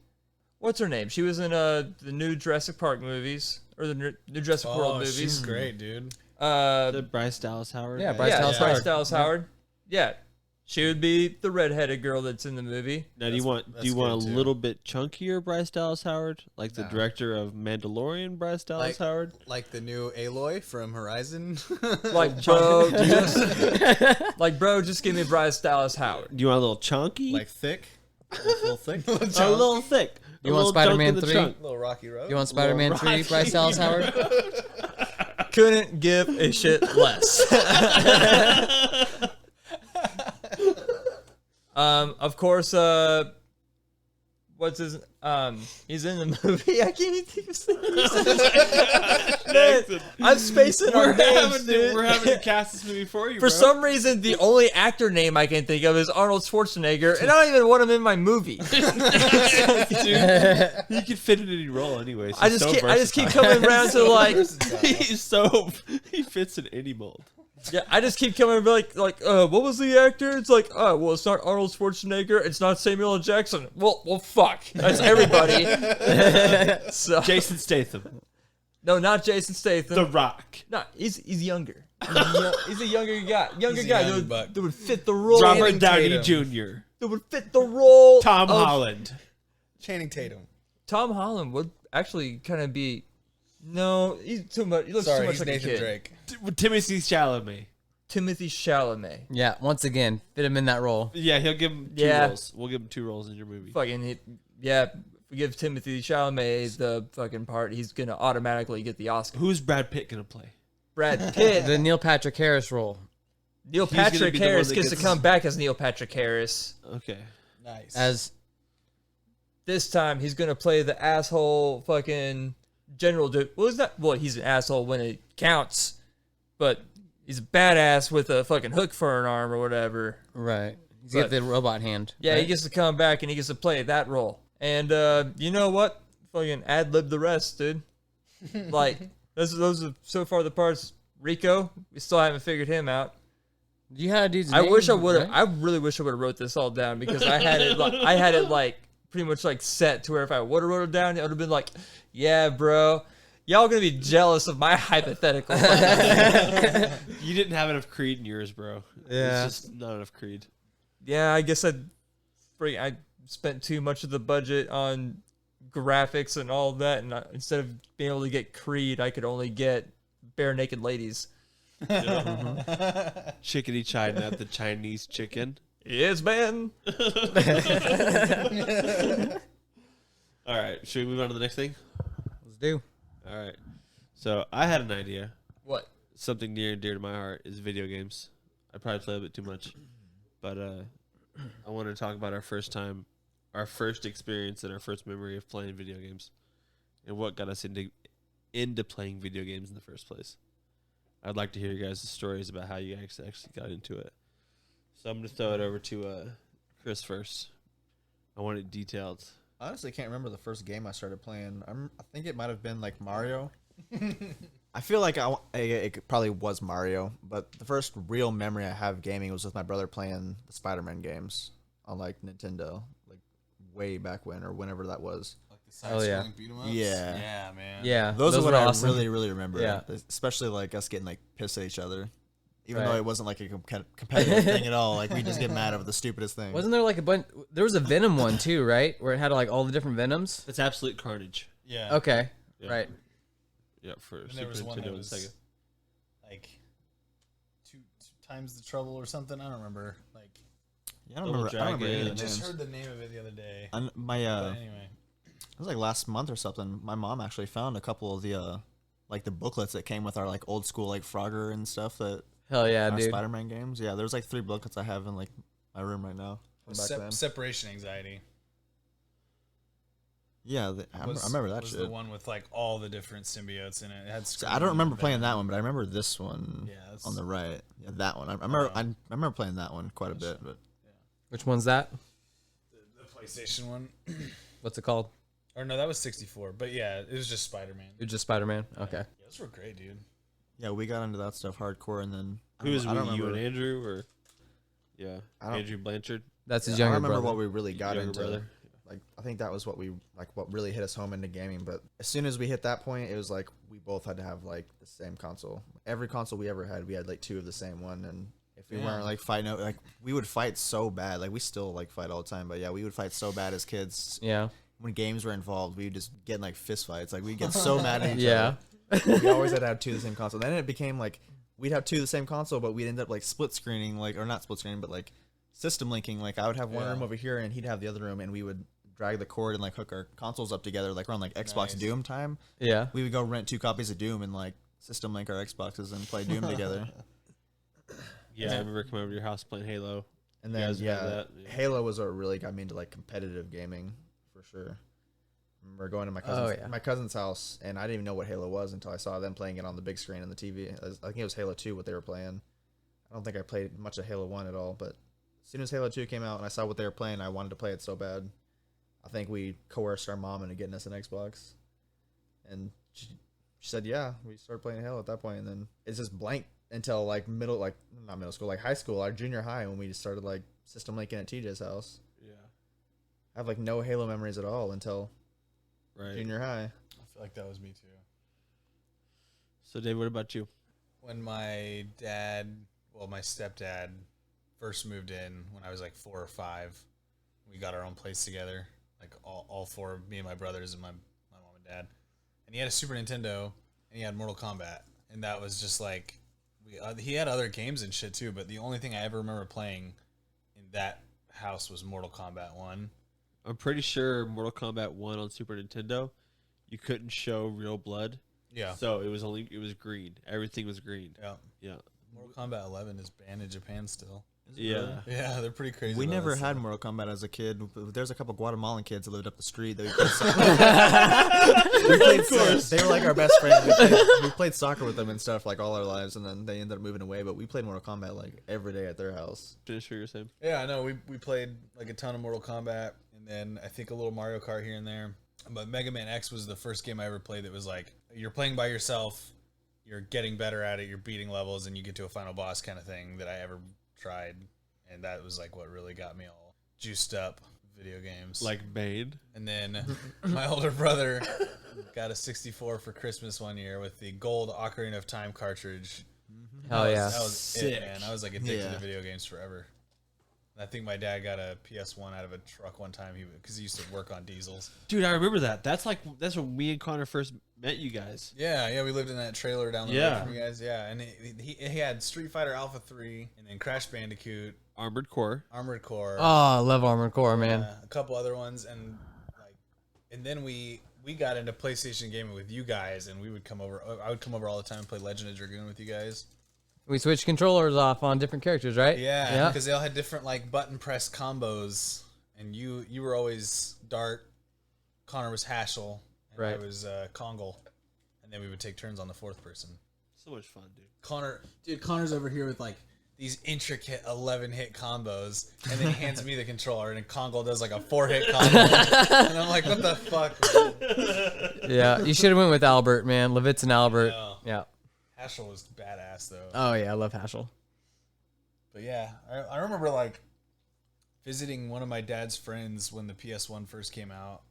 [SPEAKER 3] What's her name? She was in the new Jurassic Park movies or the new Jurassic World
[SPEAKER 4] Oh,
[SPEAKER 3] movies.
[SPEAKER 4] she's great, dude.
[SPEAKER 2] The Bryce Dallas Howard.
[SPEAKER 5] Yeah, Bryce
[SPEAKER 3] yeah,
[SPEAKER 5] Dallas
[SPEAKER 3] Bryce
[SPEAKER 5] Howard.
[SPEAKER 3] Dallas Howard. Yeah, she would be the redheaded girl that's in the movie.
[SPEAKER 2] Now, do you want
[SPEAKER 4] that's
[SPEAKER 2] a
[SPEAKER 4] good, too.
[SPEAKER 2] little bit chunkier Bryce Dallas Howard, like the
[SPEAKER 4] No.
[SPEAKER 2] director of Mandalorian, Bryce Dallas
[SPEAKER 4] Like-
[SPEAKER 2] Howard?
[SPEAKER 4] Like the new Aloy from Horizon.
[SPEAKER 3] Like bro, just give me Bryce Dallas Howard.
[SPEAKER 2] Do you want a little chunky?
[SPEAKER 7] Like thick? A little thick?
[SPEAKER 2] a little thick.
[SPEAKER 5] You
[SPEAKER 2] A
[SPEAKER 5] want
[SPEAKER 2] little
[SPEAKER 5] Spider-Man
[SPEAKER 2] junk in the
[SPEAKER 5] 3?
[SPEAKER 2] trunk.
[SPEAKER 4] Little Rocky Road.
[SPEAKER 5] You want Spider-Man 3,
[SPEAKER 2] Rocky.
[SPEAKER 5] Bryce Dallas Howard?
[SPEAKER 3] Couldn't give a shit less. Of course, what's his he's in the movie. I can't even think of his name. Man, I'm spacing our names, dude.
[SPEAKER 2] We're having to cast this movie for you,
[SPEAKER 3] For
[SPEAKER 2] bro.
[SPEAKER 3] some reason, the only actor name I can think of is Arnold Schwarzenegger, and I don't even want him in my movie.
[SPEAKER 2] Dude, you can fit in any role anyways.
[SPEAKER 3] I just keep coming around to like,
[SPEAKER 2] He fits in any mold.
[SPEAKER 3] Yeah, I just keep coming and be like, what was the actor? It's like, oh, well, it's not Arnold Schwarzenegger. It's not Samuel L. Jackson. Well, fuck. That's everybody. So,
[SPEAKER 2] Jason Statham.
[SPEAKER 3] no, not Jason Statham.
[SPEAKER 2] The Rock.
[SPEAKER 3] No, he's younger. He's a younger guy. Younger
[SPEAKER 4] He's a
[SPEAKER 3] guy
[SPEAKER 4] young
[SPEAKER 3] that
[SPEAKER 4] buck.
[SPEAKER 3] would fit the role.
[SPEAKER 2] Robert Downey
[SPEAKER 4] Tatum.
[SPEAKER 2] Jr.
[SPEAKER 3] That would fit the role.
[SPEAKER 2] Tom
[SPEAKER 3] of-
[SPEAKER 2] Holland.
[SPEAKER 4] Channing Tatum.
[SPEAKER 3] Tom Holland would actually kind of be. No, he's too much. He looks
[SPEAKER 4] Sorry,
[SPEAKER 3] too much
[SPEAKER 4] he's
[SPEAKER 3] like
[SPEAKER 4] Nathan
[SPEAKER 3] a kid.
[SPEAKER 4] Drake.
[SPEAKER 2] Timothy Chalamet.
[SPEAKER 3] Timothy Chalamet.
[SPEAKER 5] Yeah, once again, fit him in that role.
[SPEAKER 2] Yeah, he'll give him 2
[SPEAKER 3] Yeah.
[SPEAKER 2] roles. We'll give him 2 roles in your movie.
[SPEAKER 3] Yeah. If we give Timothy Chalamet the fucking part, he's gonna automatically get the Oscar.
[SPEAKER 2] Who's Brad Pitt gonna play?
[SPEAKER 3] Brad Pitt.
[SPEAKER 5] The Neil Patrick Harris role.
[SPEAKER 3] Neil
[SPEAKER 2] He's gonna
[SPEAKER 3] Patrick
[SPEAKER 2] be the one
[SPEAKER 3] Harris
[SPEAKER 2] that
[SPEAKER 3] gets to
[SPEAKER 2] gets-
[SPEAKER 3] come back as Neil Patrick Harris.
[SPEAKER 2] Okay.
[SPEAKER 4] Nice.
[SPEAKER 5] As
[SPEAKER 3] This time he's gonna play the asshole fucking general dude. Well, he's an asshole when it counts, but he's a badass with a fucking hook for an arm or whatever.
[SPEAKER 5] right, he's
[SPEAKER 3] But-
[SPEAKER 5] got the robot hand.
[SPEAKER 3] Yeah,
[SPEAKER 5] right?
[SPEAKER 3] he gets to come back and he gets to play that role. And you know what? Fucking ad lib the rest, dude. Like those are so far the parts. Rico, we still haven't figured him out.
[SPEAKER 5] You had a dude's
[SPEAKER 3] I
[SPEAKER 5] name,
[SPEAKER 3] wish I would have.
[SPEAKER 5] right?
[SPEAKER 3] I really wish I would have wrote this all down because I had it. Like pretty much like set to where if I would have wrote it down, it would have been like, yeah, bro, y'all gonna be jealous of my hypothetical.
[SPEAKER 2] You didn't have enough Creed in yours, bro.
[SPEAKER 5] Yeah.
[SPEAKER 2] It's just not enough Creed.
[SPEAKER 3] Yeah, I guess I spent too much of the budget on graphics and all that, and instead of being able to get Creed, I could only get bare naked ladies.
[SPEAKER 2] Chickadee China, the Chinese chicken.
[SPEAKER 3] Yes, man.
[SPEAKER 2] All right, should we move on to the next thing?
[SPEAKER 5] Let's do.
[SPEAKER 2] All right. So I had an idea.
[SPEAKER 3] What?
[SPEAKER 2] Something near and dear to my heart is video games. I probably play a bit too much, but I want to talk about our first experience, and our first memory of playing video games, and what got us into playing video games in the first place. I'd like to hear you guys' stories about how you guys actually got into it. So I'm going to throw it over to Chris first. I want it detailed.
[SPEAKER 7] I honestly can't remember the first game I started playing. I think it might have been like Mario. I feel like it probably was Mario, but the first real memory I have of gaming was with my brother playing the Spider-Man games on like Nintendo, like way back when or whenever that was.
[SPEAKER 4] Like the
[SPEAKER 5] Oh, yeah.
[SPEAKER 4] side-scrolling beat 'em ups?
[SPEAKER 7] Yeah.
[SPEAKER 4] Yeah, man.
[SPEAKER 5] Yeah,
[SPEAKER 7] Those are what
[SPEAKER 5] were
[SPEAKER 7] I
[SPEAKER 5] awesome.
[SPEAKER 7] really, really remember.
[SPEAKER 5] Yeah.
[SPEAKER 7] Especially like us getting like pissed at each other. Even
[SPEAKER 5] Right.
[SPEAKER 7] though it wasn't like a competitive thing at all. Like we just get mad over the stupidest thing.
[SPEAKER 5] Wasn't there like a bunch? There was a Venom one too, right? Where it had like all the different Venoms.
[SPEAKER 2] It's Absolute Carnage.
[SPEAKER 4] Yeah.
[SPEAKER 5] Okay,
[SPEAKER 2] Yeah.
[SPEAKER 5] right.
[SPEAKER 2] Yeah, for
[SPEAKER 4] And
[SPEAKER 2] Super
[SPEAKER 4] there was one
[SPEAKER 2] Nintendo
[SPEAKER 4] that
[SPEAKER 2] and
[SPEAKER 4] was
[SPEAKER 2] Sega.
[SPEAKER 4] like two times the trouble or something. I don't remember. Like
[SPEAKER 7] Yeah, I don't remember any of
[SPEAKER 2] Dragon.
[SPEAKER 7] the
[SPEAKER 4] I just
[SPEAKER 7] names.
[SPEAKER 4] heard the name of it the other day.
[SPEAKER 7] My
[SPEAKER 4] But anyway,
[SPEAKER 7] it was like last month or something. My mom actually found a couple of the like the booklets that came with our like old school like Frogger and stuff that
[SPEAKER 5] Hell yeah,
[SPEAKER 7] our
[SPEAKER 5] dude.
[SPEAKER 7] Spider-Man games. Yeah, there's like 3 booklets I have in like my room right now. From back then.
[SPEAKER 4] separation anxiety.
[SPEAKER 7] Yeah, I
[SPEAKER 4] Was-
[SPEAKER 7] remember that
[SPEAKER 4] was
[SPEAKER 7] shit.
[SPEAKER 4] the one with like all the different symbiotes in it. It had
[SPEAKER 7] So I don't
[SPEAKER 4] Scream
[SPEAKER 7] remember
[SPEAKER 4] and
[SPEAKER 7] playing
[SPEAKER 4] Venom.
[SPEAKER 7] that one, but I remember this one
[SPEAKER 4] Yeah, that's-
[SPEAKER 7] on the right. Yeah, that one. I remember. I remember playing that one quite a bit. But
[SPEAKER 5] Which one's that?
[SPEAKER 4] The PlayStation one.
[SPEAKER 5] What's it called?
[SPEAKER 4] Or no, that was 64. But yeah, it was just Spider-Man.
[SPEAKER 5] It was just Spider-Man. Okay.
[SPEAKER 4] Yeah, those were great, dude.
[SPEAKER 7] yeah, we got into that stuff hardcore, and then
[SPEAKER 2] Who was
[SPEAKER 7] I don't
[SPEAKER 2] with you and
[SPEAKER 7] remember.
[SPEAKER 2] Andrew, or yeah,
[SPEAKER 7] I don't-
[SPEAKER 2] Andrew Blanchard,
[SPEAKER 5] That's his
[SPEAKER 7] I
[SPEAKER 5] younger
[SPEAKER 7] don't remember
[SPEAKER 5] brother.
[SPEAKER 7] what we really got
[SPEAKER 2] younger
[SPEAKER 7] into.
[SPEAKER 2] brother.
[SPEAKER 7] Like I think that was what really hit us home into gaming. But as soon as we hit that point, it was like we both had to have like the same console. Every console we ever had, we had like 2 of the same one. And if we weren't like fighting, like we would fight so bad. Like we still like fight all the time, but yeah, we would fight so bad as kids.
[SPEAKER 5] Yeah.
[SPEAKER 7] When games were involved, we would just get in like fist fights. Like we'd get so mad at each
[SPEAKER 5] Yeah.
[SPEAKER 7] other. We always had to have 2 of the same console. Then it became like we'd have 2 of the same console, but we'd end up like split screening, like or not split screening, but like system linking. Like I would have one room over here, and he'd have the other room, and we would drag the cord and like hook our consoles up together, like around like Xbox
[SPEAKER 4] Nice.
[SPEAKER 7] Doom time.
[SPEAKER 5] Yeah.
[SPEAKER 7] We would go rent 2 copies of Doom and like system link our Xboxes and play Doom together.
[SPEAKER 2] Yeah, I remember coming over to your house playing Halo.
[SPEAKER 7] And
[SPEAKER 2] You
[SPEAKER 7] then
[SPEAKER 2] guys have
[SPEAKER 7] yeah,
[SPEAKER 2] that? Yeah.
[SPEAKER 7] Halo was what really got me into like competitive gaming for sure. I remember going to my cousin's house, and I didn't even know what Halo was until I saw them playing it on the big screen on the TV. I think it was Halo 2 what they were playing. I don't think I played much of Halo 1 at all, but as soon as Halo 2 came out and I saw what they were playing, I wanted to play it so bad. I think we coerced our mom into getting us an Xbox, and she said, "Yeah." We started playing Halo at that point, and then it's just blank
[SPEAKER 6] until like not middle school, like high school, our junior high, when we just started like system linking at TJ's house.
[SPEAKER 2] Yeah.
[SPEAKER 6] I have like no Halo memories at all until junior high.
[SPEAKER 4] I feel like that was me too.
[SPEAKER 2] So Dave, what about you?
[SPEAKER 4] When my stepdad first moved in when I was like 4 or 5, we got our own place together, like all four of me and my brothers and my mom and dad. And he had a Super Nintendo and he had Mortal Kombat, and that was just like he had other games and shit too, but the only thing I ever remember playing in that house was Mortal Kombat 1.
[SPEAKER 2] I'm pretty sure Mortal Kombat 1 on Super Nintendo, you couldn't show real blood.
[SPEAKER 4] Yeah.
[SPEAKER 2] So it was green. Everything was green.
[SPEAKER 4] Yeah.
[SPEAKER 2] Yeah.
[SPEAKER 4] Mortal Kombat 11 is banned in Japan still.
[SPEAKER 2] Yeah.
[SPEAKER 4] Yeah, they're pretty crazy.
[SPEAKER 7] We
[SPEAKER 4] about
[SPEAKER 7] never
[SPEAKER 4] that
[SPEAKER 7] had
[SPEAKER 4] stuff.
[SPEAKER 7] Mortal Kombat as a kid. There's a couple Guatemalan kids that lived up the street that we played. They were like our best friends. We played soccer with them and stuff like all our lives, and then they ended up moving away. But we played Mortal Kombat like every day at their house.
[SPEAKER 2] Finish what you're saying.
[SPEAKER 4] Yeah, I know. We played like a ton of Mortal Kombat, and then I think a little Mario Kart here and there. But Mega Man X was the first game I ever played that was like you're playing by yourself, you're getting better at it, you're beating levels, and you get to a final boss kind of thing that I ever tried. And that was like what really got me all juiced up video games.
[SPEAKER 2] Like Bane.
[SPEAKER 4] And then my older brother got a 64 for Christmas one year with the gold Ocarina of Time cartridge.
[SPEAKER 5] Hell yeah.
[SPEAKER 4] That was
[SPEAKER 2] Sick.
[SPEAKER 4] it, man. I was like addicted
[SPEAKER 7] Yeah.
[SPEAKER 4] to video games forever. And I think my dad got a PS1 out of a truck one time because he used to work on diesels.
[SPEAKER 2] Dude, I remember that. That's when me and Connor first met you guys.
[SPEAKER 4] Yeah, we lived in that trailer down the
[SPEAKER 2] Yeah.
[SPEAKER 4] road from you guys. Yeah, and he had Street Fighter Alpha 3 and then Crash Bandicoot,
[SPEAKER 2] Armored Core.
[SPEAKER 4] Armored Core.
[SPEAKER 5] Oh, I love Armored Core, man.
[SPEAKER 4] A couple other ones, and then we got into PlayStation gaming with you guys, and we would come over. I would come over all the time and play Legend of Dragoon with you guys.
[SPEAKER 5] We switched controllers off on different characters, right?
[SPEAKER 4] Yeah, because they all had different like button press combos, and you were always Dart, Connor was Haschel, and I
[SPEAKER 5] Right.
[SPEAKER 4] was Kongle, and then we would take turns on the fourth person.
[SPEAKER 2] So much fun, dude.
[SPEAKER 4] Connor's over here with like these intricate 11-hit combos, and then he hands me the controller, and Kongle does like a 4-hit combo, and I'm like, what the fuck?
[SPEAKER 5] Yeah, you should have went with Albert, man. Levitz and Albert.
[SPEAKER 4] No.
[SPEAKER 5] Yeah.
[SPEAKER 4] Haschel was badass though.
[SPEAKER 5] Oh yeah, I love Haschel.
[SPEAKER 4] But yeah, I remember like visiting one of my dad's friends when the PS1 first came out.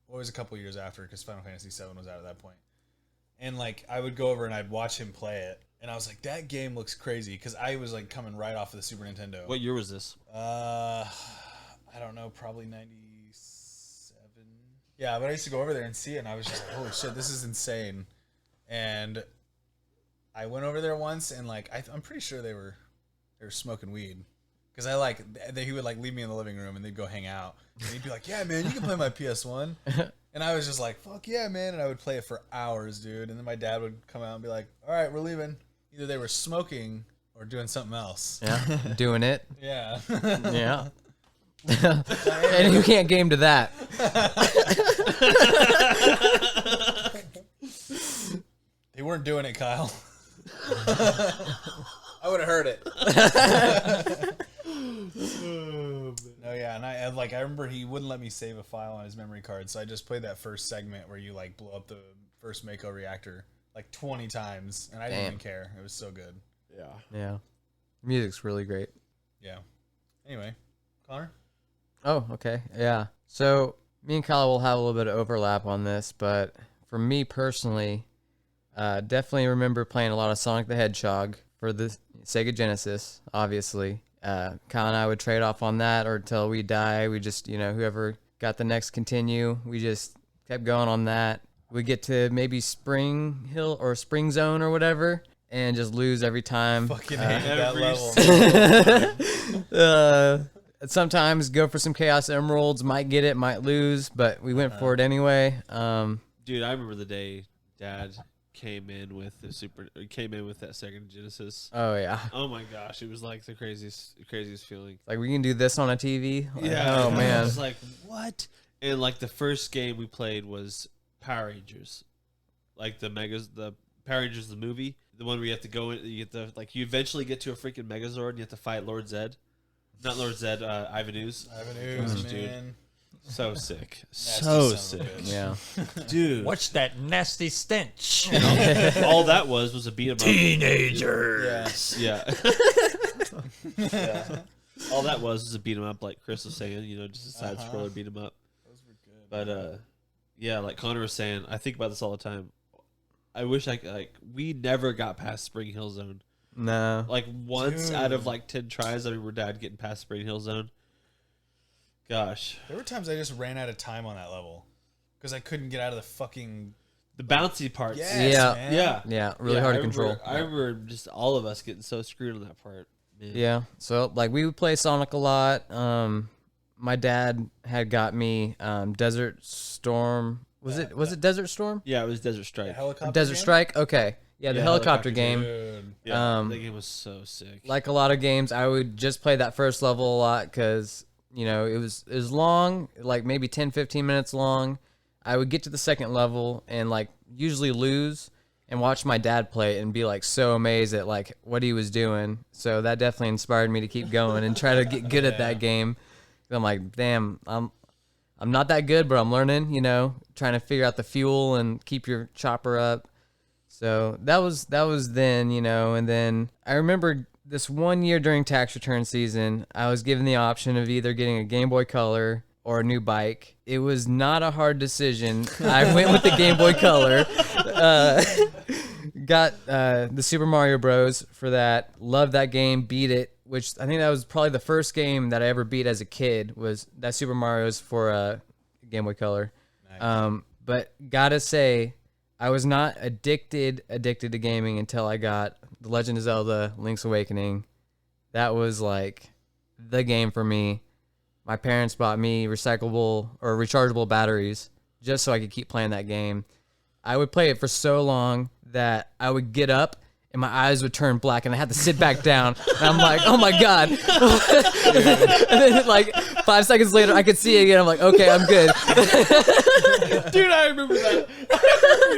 [SPEAKER 4] Well, it was a couple years after because Final Fantasy VII was out at that point. And like I would go over and I'd watch him play it, and I was like, that game looks crazy because I was like coming right off of the Super Nintendo.
[SPEAKER 2] What year was this?
[SPEAKER 4] I don't know, probably 97. Yeah, but I used to go over there and see it, and I was just like, holy shit, this is insane. And I went over there once, and like I'm pretty sure they were smoking weed, because he would like leave me in the living room and they'd go hang out, and he'd be like, yeah man, you can play my PS1, and I was just like, fuck yeah man, and I would play it for hours, dude. And then my dad would come out and be like, all right, we're leaving. Either they were smoking or doing something else.
[SPEAKER 5] Yeah, doing it.
[SPEAKER 4] Yeah.
[SPEAKER 5] Yeah. And you can't game to that.
[SPEAKER 4] They weren't doing it, Kyle. I would have heard it. No, yeah, and I remember he wouldn't let me save a file on his memory card, so I just played that first segment where you like blow up the first Mako reactor like 20 times, and I didn't even care. It was so good.
[SPEAKER 2] Yeah.
[SPEAKER 5] Yeah. Music's really great.
[SPEAKER 4] Yeah. Anyway, Connor?
[SPEAKER 5] Oh, okay. Yeah. So me and Kyle will have a little bit of overlap on this, but for me personally, definitely remember playing a lot of Sonic the Hedgehog for the Sega Genesis, obviously. Kyle and I would trade off on that, or until we die, we just, whoever got the next continue, we just kept going on that. We get to maybe Spring Hill or Spring Zone or whatever, and just lose every time.
[SPEAKER 4] Fucking hated that level.
[SPEAKER 5] Sometimes go for some Chaos Emeralds, might get it, might lose, but we went for it anyway.
[SPEAKER 2] Dude, I remember the day Dad came in with that Sega Genesis.
[SPEAKER 5] Oh yeah,
[SPEAKER 2] Oh my gosh, it was like the craziest feeling.
[SPEAKER 5] like we can do this on a TV. Like,
[SPEAKER 2] Yeah.
[SPEAKER 5] Oh
[SPEAKER 2] I
[SPEAKER 5] man.
[SPEAKER 2] was like, what? And like the first game we played was Power Rangers, like the Power Rangers the movie, the one where you have to go in, you eventually get to a freaking Megazord and you have to fight Lord Zed. Not Lord Zed, Ivan Ooze.
[SPEAKER 4] Ivan Ooze,
[SPEAKER 2] Dude.
[SPEAKER 4] man.
[SPEAKER 2] So sick.
[SPEAKER 4] Nasty
[SPEAKER 2] So
[SPEAKER 4] son of a
[SPEAKER 2] sick.
[SPEAKER 4] bitch.
[SPEAKER 5] Yeah.
[SPEAKER 2] Dude.
[SPEAKER 3] What's that nasty stench?
[SPEAKER 2] All that was a beat 'em up.
[SPEAKER 3] Teenagers.
[SPEAKER 4] Yeah.
[SPEAKER 2] Yeah. Yeah. All that was a beat 'em up, like Chris was saying, just a side scroller beat 'em up.
[SPEAKER 4] Those were good.
[SPEAKER 2] But yeah, like Connor was saying, I think about this all the time. I wish we never got past Spring Hill Zone.
[SPEAKER 5] No.
[SPEAKER 2] Like once out of
[SPEAKER 4] Dude.
[SPEAKER 2] like 10 tries, I remember Dad getting past Spring Hill Zone. Gosh,
[SPEAKER 4] There were times I just ran out of time on that level because I couldn't get out of the fucking.
[SPEAKER 2] the bouncy parts.
[SPEAKER 4] Yes,
[SPEAKER 5] Yeah.
[SPEAKER 4] man.
[SPEAKER 2] Yeah.
[SPEAKER 5] Yeah, really
[SPEAKER 2] Yeah,
[SPEAKER 5] hard
[SPEAKER 2] I
[SPEAKER 5] to control.
[SPEAKER 2] remember- I remember just all of us getting so screwed on that part. Man.
[SPEAKER 5] Yeah. So like we would play Sonic a lot. My dad had got me Desert Storm. Was it Desert Storm?
[SPEAKER 2] Yeah, it was Desert
[SPEAKER 4] The
[SPEAKER 2] Strike.
[SPEAKER 4] helicopter
[SPEAKER 5] Desert
[SPEAKER 4] game?
[SPEAKER 5] Strike? Okay. Yeah, the
[SPEAKER 2] Yeah,
[SPEAKER 5] helicopter
[SPEAKER 2] helicopter
[SPEAKER 5] game.
[SPEAKER 4] Dude.
[SPEAKER 2] Yeah,
[SPEAKER 5] Um,
[SPEAKER 2] that game was so sick.
[SPEAKER 5] Like a lot of games, I would just play that first level a lot because, it was long, like maybe 10, 15 minutes long. I would get to the second level and like usually lose and watch my dad play it and be like so amazed at like what he was doing. So that definitely inspired me to keep going and try to get good at that game. I'm like, damn, I'm not that good, but I'm learning, trying to figure out the fuel and keep your chopper up. So that was then, and then I remember this one year during tax return season, I was given the option of either getting a Game Boy Color or a new bike. It was not a hard decision. I went with the Game Boy Color. Got the Super Mario Bros. For that. Loved that game. Beat it. Which I think that was probably the first game that I ever beat as a kid. Was that Super Mario's for Game Boy Color.
[SPEAKER 4] Nice.
[SPEAKER 5] But gotta say, I was not addicted to gaming until I got The Legend of Zelda: Link's Awakening. That was like the game for me. My parents bought me recyclable or rechargeable batteries just so I could keep playing that game. I would play it for so long that I would get up and my eyes would turn black and I had to sit back down. And I'm like, oh my God. And then like 5 seconds later, I could see it again. I'm like, okay, I'm good.
[SPEAKER 2] Dude, I remember that.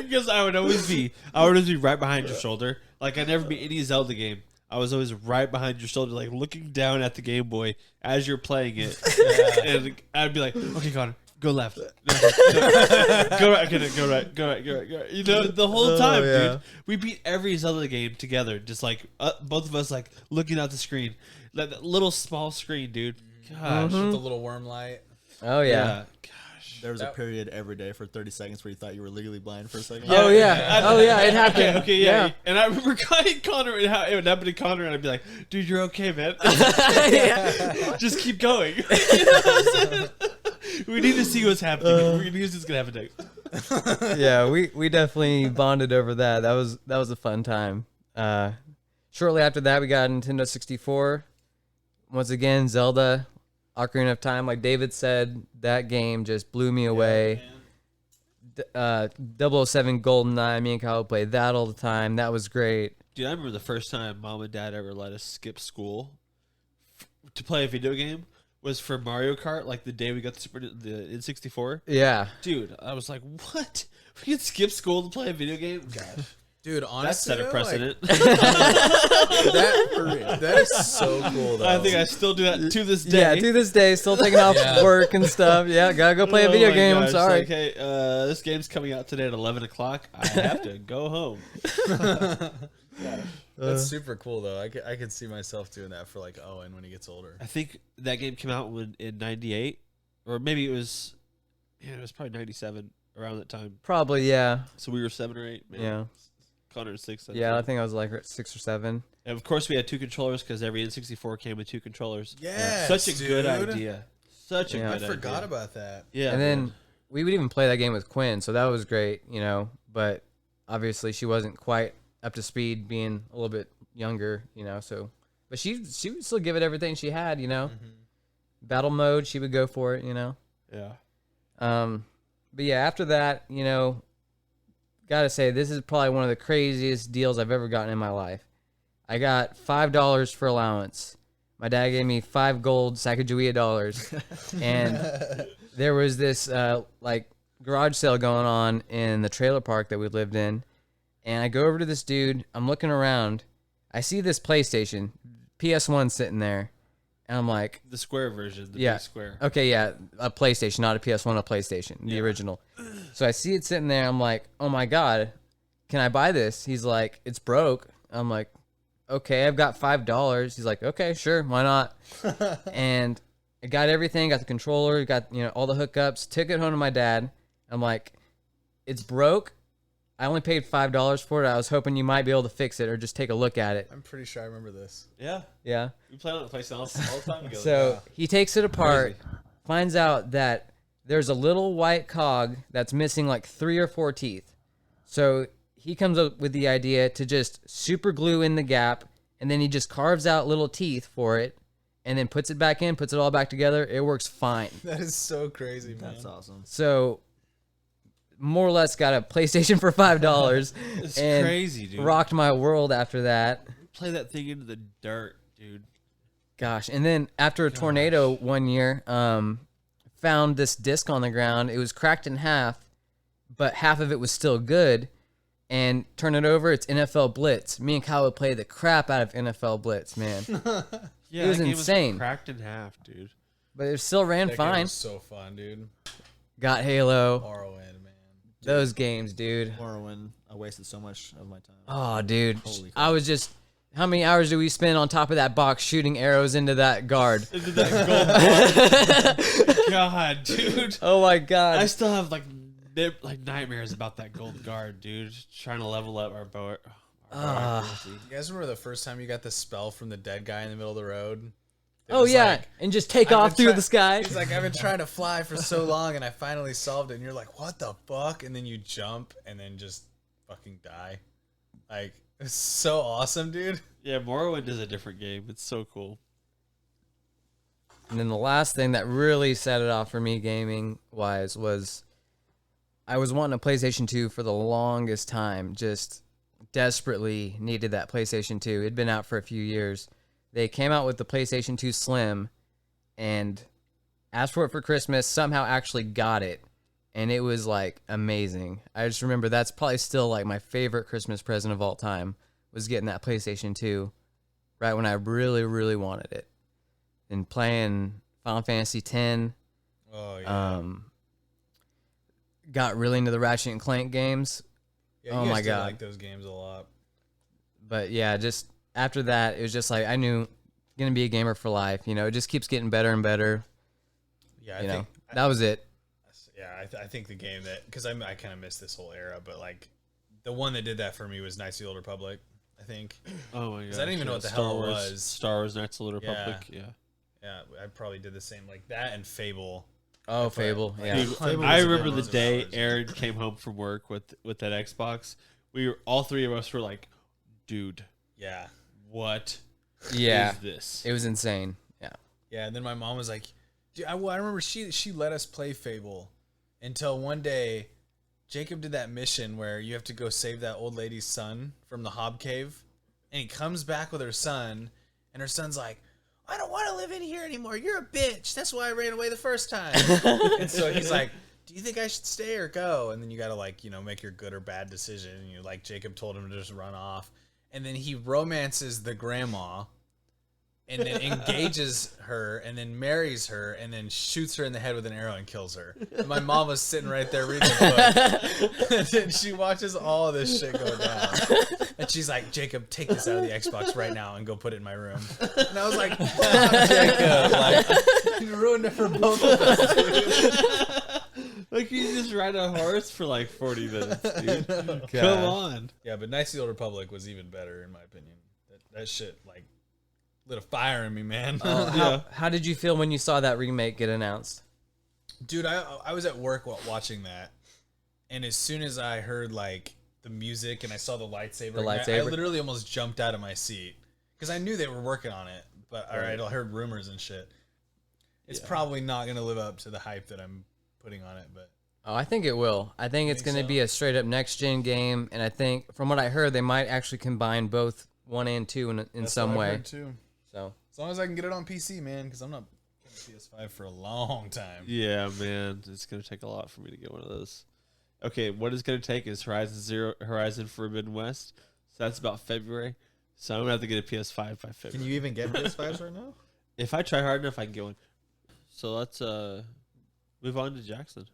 [SPEAKER 2] Because I would always be right behind your shoulder. Like, I'd never be any Zelda game. I was always right behind your shoulder, like, looking down at the Game Boy as you're playing it. And I'd be like, okay, Connor, go left. Go right, go right. The whole time, dude. We beat every Zelda game together. Just, like, both of us, like, looking out the screen. Like, that little small screen, dude. Gosh.
[SPEAKER 4] With the little worm light.
[SPEAKER 5] Oh, yeah.
[SPEAKER 2] Gosh.
[SPEAKER 7] There was a period every day for 30 seconds where you thought you were legally blind for a second.
[SPEAKER 5] Oh, yeah. Oh, yeah. It happened.
[SPEAKER 2] Okay, yeah. And I remember calling Connor, and how it would happen to Connor, and I'd be like, dude, you're okay, man. Just keep going. We need to see what's happening. We need to see what's going to happen next.
[SPEAKER 5] Yeah, we definitely bonded over that. That was a fun time. Shortly after that, we got a Nintendo 64. Once again, Zelda, Ocarina of Time. Like David said, that game just blew me away. 007 GoldenEye, me and Kyle would play that all the time. That was great.
[SPEAKER 2] Dude, I remember the first time Mom and Dad ever let us skip school to play a video game was for Mario Kart, like the day we got the N64.
[SPEAKER 5] Yeah.
[SPEAKER 2] Dude, I was like, what? We can skip school to play a video game? Gosh.
[SPEAKER 4] Dude,
[SPEAKER 2] That
[SPEAKER 4] honestly,
[SPEAKER 2] set a precedent.
[SPEAKER 4] that is so cool, though.
[SPEAKER 2] I think I still do that to this day.
[SPEAKER 5] Yeah, to this day, still taking off
[SPEAKER 4] Yeah.
[SPEAKER 5] work and stuff. Yeah, gotta go play a
[SPEAKER 2] Oh
[SPEAKER 5] video
[SPEAKER 2] my
[SPEAKER 5] game. I'm
[SPEAKER 2] gosh,
[SPEAKER 5] sorry.
[SPEAKER 2] Like, hey, this game's coming out today at 11 o'clock. I have to go home.
[SPEAKER 4] That's super cool, though. I could see myself doing that for, like, Owen when he gets older.
[SPEAKER 2] I think that game came out in 98, or maybe it was probably 97 around that time.
[SPEAKER 5] Probably, yeah.
[SPEAKER 2] So we were 7 or 8. Man.
[SPEAKER 5] Yeah.
[SPEAKER 2] Connor was 6.
[SPEAKER 5] Yeah, I think I was like 6 or 7.
[SPEAKER 2] And of course, we had 2 controllers because every N64 came with 2 controllers.
[SPEAKER 4] Yes,
[SPEAKER 2] Such a good
[SPEAKER 4] dude.
[SPEAKER 2] idea. Such a
[SPEAKER 5] Yeah.
[SPEAKER 2] good
[SPEAKER 4] I
[SPEAKER 2] idea.
[SPEAKER 4] forgot about that.
[SPEAKER 2] Yeah.
[SPEAKER 5] And then we would even play that game with Quinn, so that was great, but obviously she wasn't quite up to speed being a little bit younger, so but she would still give it everything she had, Battle mode, she would go for it,
[SPEAKER 2] Yeah.
[SPEAKER 5] But yeah, after that, gotta say this is probably one of the craziest deals I've ever gotten in my life. I got $5 for allowance. My dad gave me 5 gold Sacagawea dollars, and there was this garage sale going on in the trailer park that we lived in, and I go over to this dude. I'm looking around. I see this PlayStation, PS1 sitting there, And I'm like,
[SPEAKER 2] The square version, the
[SPEAKER 5] yeah.
[SPEAKER 2] big square.
[SPEAKER 5] Okay, yeah, a PlayStation, not a PS1, a PlayStation, the original. So I see it sitting there. I'm like, oh my God, can I buy this? He's like, it's broke. I'm like, okay, I've got $5. He's like, okay, sure, why not? And I got everything, got the controller, got all the hookups, took it home to my dad. I'm like, it's broke. I only paid $5 for it. I was hoping you might be able to fix it or just take a look at it.
[SPEAKER 4] I'm pretty sure I remember this.
[SPEAKER 2] Yeah.
[SPEAKER 5] Yeah.
[SPEAKER 2] We play on the PlayStation all the time together.
[SPEAKER 5] So he takes it apart, finds out that there's a little white cog that's missing like 3 or 4 teeth. So he comes up with the idea to just super glue in the gap, and then he just carves out little teeth for it, and then puts it back in, puts it all back together. It works fine.
[SPEAKER 4] That is so crazy, man.
[SPEAKER 7] That's awesome.
[SPEAKER 5] So more or less got a PlayStation for $5
[SPEAKER 2] It's
[SPEAKER 5] and
[SPEAKER 2] crazy, dude.
[SPEAKER 5] rocked my world after that.
[SPEAKER 2] Play that thing into the dirt, dude.
[SPEAKER 5] Gosh, and then after a tornado one year, found this disc on the ground. It was cracked in half, but half of it was still good. And turn it over, it's NFL Blitz. Me and Kyle would play the crap out of NFL Blitz, man.
[SPEAKER 2] Yeah,
[SPEAKER 5] It was
[SPEAKER 2] that game
[SPEAKER 5] insane.
[SPEAKER 2] cracked in half, dude.
[SPEAKER 5] But it still ran
[SPEAKER 4] That game
[SPEAKER 5] fine.
[SPEAKER 4] was so fun, dude.
[SPEAKER 5] Got Halo.
[SPEAKER 4] Morrowind, man.
[SPEAKER 5] Those games, dude.
[SPEAKER 7] Morrowind, I wasted so much of my time.
[SPEAKER 5] Oh, dude.
[SPEAKER 7] Holy
[SPEAKER 5] I was just... How many hours do we spend on top of that box shooting arrows into that guard?
[SPEAKER 2] Into that gold bar. God, dude.
[SPEAKER 5] Oh, my God.
[SPEAKER 2] I still have like nightmares about that gold guard, dude. Trying to level up our bow.
[SPEAKER 4] You guys remember the first time you got the spell from the dead guy in the middle of the road? It
[SPEAKER 5] Oh,
[SPEAKER 4] was
[SPEAKER 5] yeah.
[SPEAKER 4] like,
[SPEAKER 5] And just take
[SPEAKER 4] I've
[SPEAKER 5] off
[SPEAKER 4] been
[SPEAKER 5] through
[SPEAKER 4] try-
[SPEAKER 5] the sky.
[SPEAKER 4] He's like, I've been trying to fly for so long, and I finally solved it. And you're like, what the fuck? And then you jump, and then just fucking die. Like, it's so awesome, dude.
[SPEAKER 2] Yeah, Morrowind is a different game. It's so cool.
[SPEAKER 5] And then the last thing that really set it off for me gaming-wise was I was wanting a PlayStation 2 for the longest time. Just desperately needed that PlayStation 2. It'd been out for a few years. They came out with the PlayStation 2 Slim and asked for it for Christmas, somehow actually got it. And it was like amazing. I just remember that's probably still like my favorite Christmas present of all time was getting that PlayStation 2 right when I really, really wanted it. And playing Final Fantasy X.
[SPEAKER 4] Oh, yeah.
[SPEAKER 5] Got really into the Ratchet and Clank games.
[SPEAKER 4] Yeah,
[SPEAKER 5] oh
[SPEAKER 4] you guys
[SPEAKER 5] my
[SPEAKER 4] did
[SPEAKER 5] God.
[SPEAKER 4] like those games a lot.
[SPEAKER 5] But yeah, just after that, it was just like I knew gonna be a gamer for life. It just keeps getting better and better.
[SPEAKER 4] Yeah, I think
[SPEAKER 5] That was it.
[SPEAKER 4] I think the game that, because I kind of missed this whole era, but like the one that did that for me was Knights of the Old Republic. I think.
[SPEAKER 2] Oh my god!
[SPEAKER 4] I didn't even know what the hell it was.
[SPEAKER 2] Star Wars: Knights of the Republic. Yeah.
[SPEAKER 4] Yeah, I probably did the same, like that and Fable.
[SPEAKER 5] Oh, Fable. Yeah.
[SPEAKER 2] Dude,
[SPEAKER 4] Fable
[SPEAKER 2] I
[SPEAKER 4] was a
[SPEAKER 2] remember
[SPEAKER 4] good
[SPEAKER 2] the
[SPEAKER 4] one.
[SPEAKER 2] day Aaron came home from work with that Xbox. All three of us were like, "Dude,
[SPEAKER 4] Yeah.
[SPEAKER 2] what
[SPEAKER 5] Yeah.
[SPEAKER 2] is this?"
[SPEAKER 5] It was insane. Yeah.
[SPEAKER 4] Yeah, and then my mom was like, dude, I remember she let us play Fable until one day Jacob did that mission where you have to go save that old lady's son from the Hob Cave, and he comes back with her son, and her son's like, I don't want to live in here anymore. You're a bitch. That's why I ran away the first time. And so he's like, do you think I should stay or go? And then you got to make your good or bad decision. And you're like, Jacob told him to just run off. And then he romances the grandma and then engages her and then marries her and then shoots her in the head with an arrow and kills her. And my mom was sitting right there reading the book. And then she watches all this shit go down. And she's like, Jacob, take this out of the Xbox right now and go put it in my room. And I was like, fuck, Jacob. Like, you ruined it for both of us, dude.
[SPEAKER 2] Like you just ride a horse for like 40 minutes, dude. Come on.
[SPEAKER 4] Yeah, but Knights of the Old Republic was even better in my opinion. That shit, like, lit a fire in me, man.
[SPEAKER 5] How did you feel when you saw that remake get announced?
[SPEAKER 4] Dude, I was at work while watching that, and as soon as I heard like the music and I saw the lightsaber, I literally almost jumped out of my seat because I knew they were working on it. But all right, I heard rumors and shit. It's probably not gonna live up to the hype that I'm putting on it, but
[SPEAKER 5] Oh, I think it will. I think it's going to be a straight up next gen game, and I think from what I heard, they might actually combine both 1 and 2 in some
[SPEAKER 4] what I've
[SPEAKER 5] way.
[SPEAKER 4] heard too.
[SPEAKER 5] So
[SPEAKER 4] As long as I can get it on PC, man, because I'm not getting PS5 for a long time.
[SPEAKER 2] Yeah, man, it's gonna take a lot for me to get one of those. Okay, what it's gonna take is Horizon Forbidden West. So that's about February. So I'm gonna have to get a PS5 by February.
[SPEAKER 6] Can you even get PS5s right now?
[SPEAKER 2] If I try hard enough, I can get one. So let's move on to Jackson.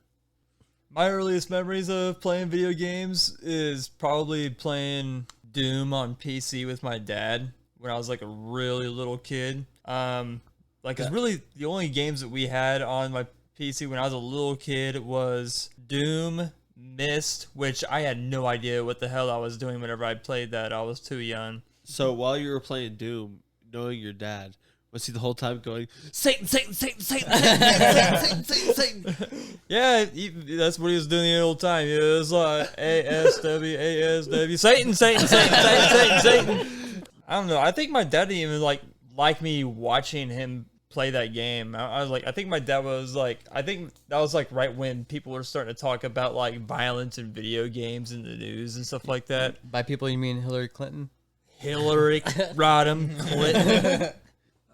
[SPEAKER 3] My earliest memories of playing video games is probably playing Doom on PC with my dad when I was like a really little kid. Cause really the only games that we had on my PC when I was a little kid was Doom, Myst, which I had no idea what the hell I was doing whenever I played that. I was too young.
[SPEAKER 2] So while you were playing Doom, knowing your dad, was he the whole time going, Satan, Satan, Satan, Satan, Satan, Satan, Satan, Satan?
[SPEAKER 3] Yeah, that's what he was doing the whole time. It was like ASW, ASW, Satan, Satan, Satan, Satan, Satan, Satan. I don't know. I think my dad didn't even like me watching him play that game. I was like, I think my dad was like, I think that was like right when people were starting to talk about like violence in video games in the news and stuff like that.
[SPEAKER 5] By people, you mean Hillary Clinton?
[SPEAKER 3] Hillary Rodham Clinton.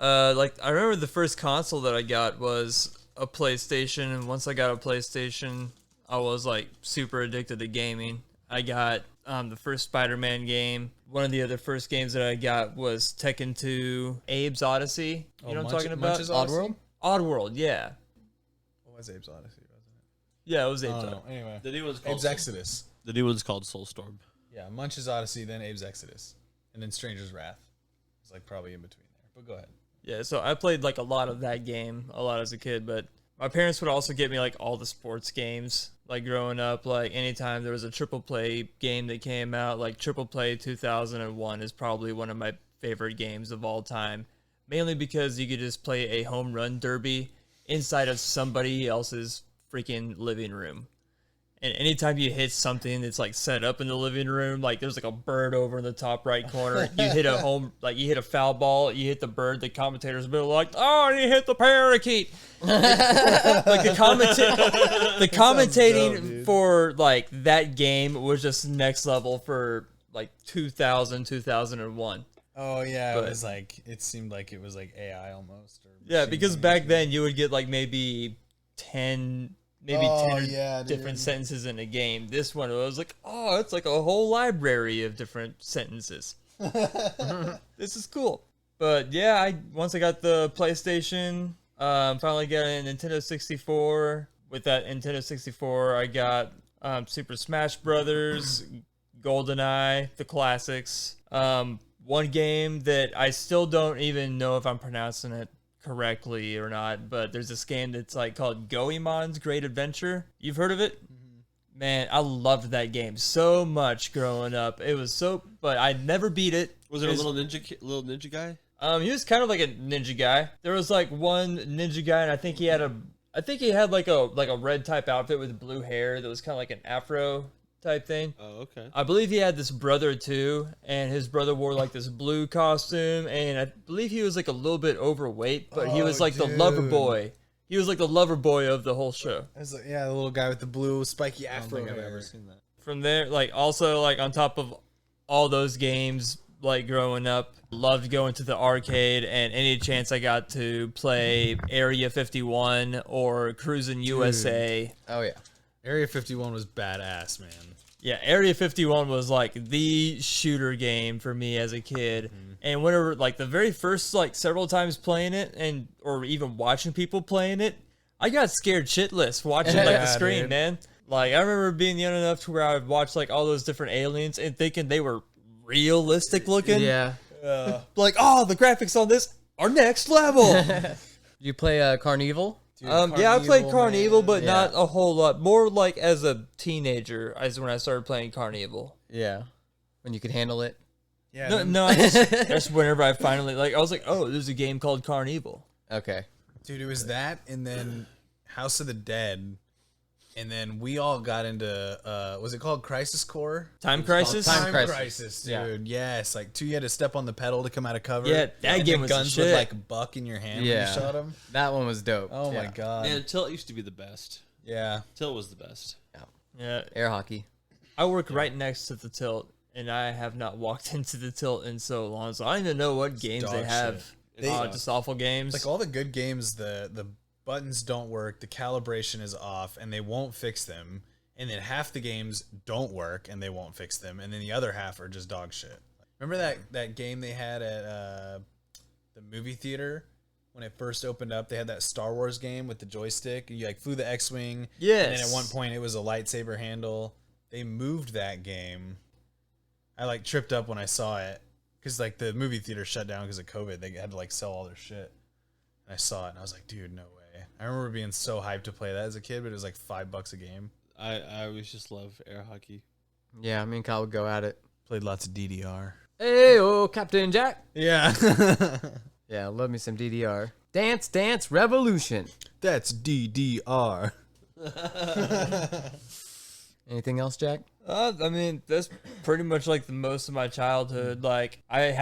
[SPEAKER 3] I remember the first console that I got was a PlayStation, and once I got a PlayStation, I was like super addicted to gaming. I got the first Spider-Man game. One of the other first games that I got was Tekken 2, Abe's Odyssey. You know what I'm talking about?
[SPEAKER 4] Oddworld?
[SPEAKER 3] Oddworld, yeah.
[SPEAKER 4] What was Abe's Odyssey, wasn't it?
[SPEAKER 3] Yeah, it was Abe's
[SPEAKER 4] Oh,
[SPEAKER 3] Odyssey.
[SPEAKER 4] no. Anyway.
[SPEAKER 2] The new one's called
[SPEAKER 4] Abe's Exodus.
[SPEAKER 2] The new one's called Soulstorm.
[SPEAKER 4] Yeah, Munch's Odyssey, then Abe's Exodus. And then Stranger's Wrath. It's like probably in between there. But go ahead.
[SPEAKER 3] Yeah, so I played like a lot of that game a lot as a kid, but my parents would also get me like all the sports games. Like growing up, like anytime there was a triple play game that came out, like Triple Play 2001 is probably one of my favorite games of all time. Mainly because you could just play a home run derby inside of somebody else's freaking living room. And anytime you hit something that's like set up in the living room, like there's like a bird over in the top right corner. You hit you hit a foul ball, you hit the bird. The commentators will be like, "Oh, you hit the parakeet." Like the commentating for like that game was just next level for like 2001.
[SPEAKER 4] Oh, yeah.
[SPEAKER 3] But-
[SPEAKER 4] it was like, it seemed like it was like AI almost. Or
[SPEAKER 3] Yeah,
[SPEAKER 4] machine
[SPEAKER 3] because
[SPEAKER 4] learning.
[SPEAKER 3] back then you would get like maybe 10
[SPEAKER 4] Oh,
[SPEAKER 3] or
[SPEAKER 4] yeah,
[SPEAKER 3] different
[SPEAKER 4] dude.
[SPEAKER 3] sentences in a game. This one was like, oh, it's like a whole library of different sentences. This is cool. But yeah, once I got the PlayStation, finally got a Nintendo 64. With that Nintendo 64, I got Super Smash Brothers, GoldenEye, the classics. One game that I still don't even know if I'm pronouncing it correctly or not, but there's this game that's like called Goemon's Great Adventure. You've heard of it? Man, I loved that game so much growing up. It was but I never beat it.
[SPEAKER 2] Was there a little ninja guy?
[SPEAKER 3] He was kind of like a ninja guy. There was like one ninja guy, and I think he had like a red type outfit with blue hair that was kind of like an afro type thing.
[SPEAKER 2] Oh, okay.
[SPEAKER 3] I believe he had this brother too, and his brother wore like this blue costume, and I believe he was like a little bit overweight, but he was like the lover boy. He was like the lover boy of the whole show.
[SPEAKER 4] It was like, yeah, the little guy with the blue spiky
[SPEAKER 7] I don't
[SPEAKER 4] afro
[SPEAKER 7] think I've
[SPEAKER 4] hair.
[SPEAKER 7] ever seen that.
[SPEAKER 3] From there, like also like on top of all those games, like growing up, loved going to the arcade, and any chance I got to play Area 51 or Cruisin' USA.
[SPEAKER 5] Oh yeah.
[SPEAKER 4] Area 51 was badass, man.
[SPEAKER 3] Yeah, Area 51 was like the shooter game for me as a kid. And whenever like the very first like several times playing it or even watching people playing it, I got scared shitless watching like the
[SPEAKER 4] Yeah,
[SPEAKER 3] screen,
[SPEAKER 4] dude.
[SPEAKER 3] man. Like I remember being young enough to where I would watch like all those different aliens and thinking they were realistic looking.
[SPEAKER 5] Yeah.
[SPEAKER 3] Like, oh, the graphics on this are next level.
[SPEAKER 5] You play Carnival?
[SPEAKER 4] Dude,
[SPEAKER 3] Yeah, I played
[SPEAKER 4] Carnival,
[SPEAKER 3] Carnival,
[SPEAKER 4] man.
[SPEAKER 3] but
[SPEAKER 5] Yeah.
[SPEAKER 3] not a whole lot. More like as a teenager is when I started playing Carnival.
[SPEAKER 5] Yeah. When you could handle it.
[SPEAKER 4] Yeah,
[SPEAKER 3] No,
[SPEAKER 4] them-
[SPEAKER 3] no, that's whenever I finally I was like, oh, there's a game called Carnival.
[SPEAKER 5] Okay.
[SPEAKER 4] dude, it was that, and then House of the Dead, and then we all got into was it called Crisis Core?
[SPEAKER 3] Time Crisis.
[SPEAKER 5] Time
[SPEAKER 4] Time
[SPEAKER 5] Crisis.
[SPEAKER 4] Crisis,
[SPEAKER 5] Yeah.
[SPEAKER 4] dude. Yes, like you had to step on the pedal to come out of cover.
[SPEAKER 3] Yeah, that
[SPEAKER 4] And
[SPEAKER 3] game
[SPEAKER 4] the
[SPEAKER 3] was the
[SPEAKER 4] guns
[SPEAKER 3] shit.
[SPEAKER 4] would like buck in your hand when
[SPEAKER 5] Yeah.
[SPEAKER 4] you shot them.
[SPEAKER 5] That one was dope.
[SPEAKER 4] Oh my
[SPEAKER 5] Yeah.
[SPEAKER 4] god.
[SPEAKER 2] Man, Tilt used to be the best.
[SPEAKER 4] Yeah.
[SPEAKER 2] Tilt was the best.
[SPEAKER 3] Yeah,
[SPEAKER 5] Air hockey.
[SPEAKER 3] I work right next to the Tilt, and I have not walked into the Tilt in so long, so I don't even know what games
[SPEAKER 4] dog
[SPEAKER 3] they have.
[SPEAKER 2] shit. They-
[SPEAKER 3] Just awful games.
[SPEAKER 4] Like all the good games, the buttons don't work, the calibration is off, and they won't fix them. And then half the games don't work, and they won't fix them. And then the other half are just dog shit. Remember that game they had at the movie theater when it first opened up, they had that Star Wars game with the joystick. You like flew the X-wing.
[SPEAKER 5] Yes.
[SPEAKER 4] And then at one point, it was a lightsaber handle. They moved that game. I like tripped up when I saw it because like the movie theater shut down because of COVID. They had to like sell all their shit. And I saw it and I was like, dude, no way. I remember being so hyped to play that as a kid, but it was like $5 a game.
[SPEAKER 2] I always just love air hockey.
[SPEAKER 5] Yeah, me and Kyle would go at it.
[SPEAKER 4] Played lots of DDR.
[SPEAKER 5] Hey, oh, Captain Jack.
[SPEAKER 4] Yeah.
[SPEAKER 5] Yeah, love me some DDR. Dance Dance Revolution.
[SPEAKER 4] That's DDR.
[SPEAKER 5] Anything else, Jack?
[SPEAKER 3] I mean, that's pretty much like the most of my childhood. Like, I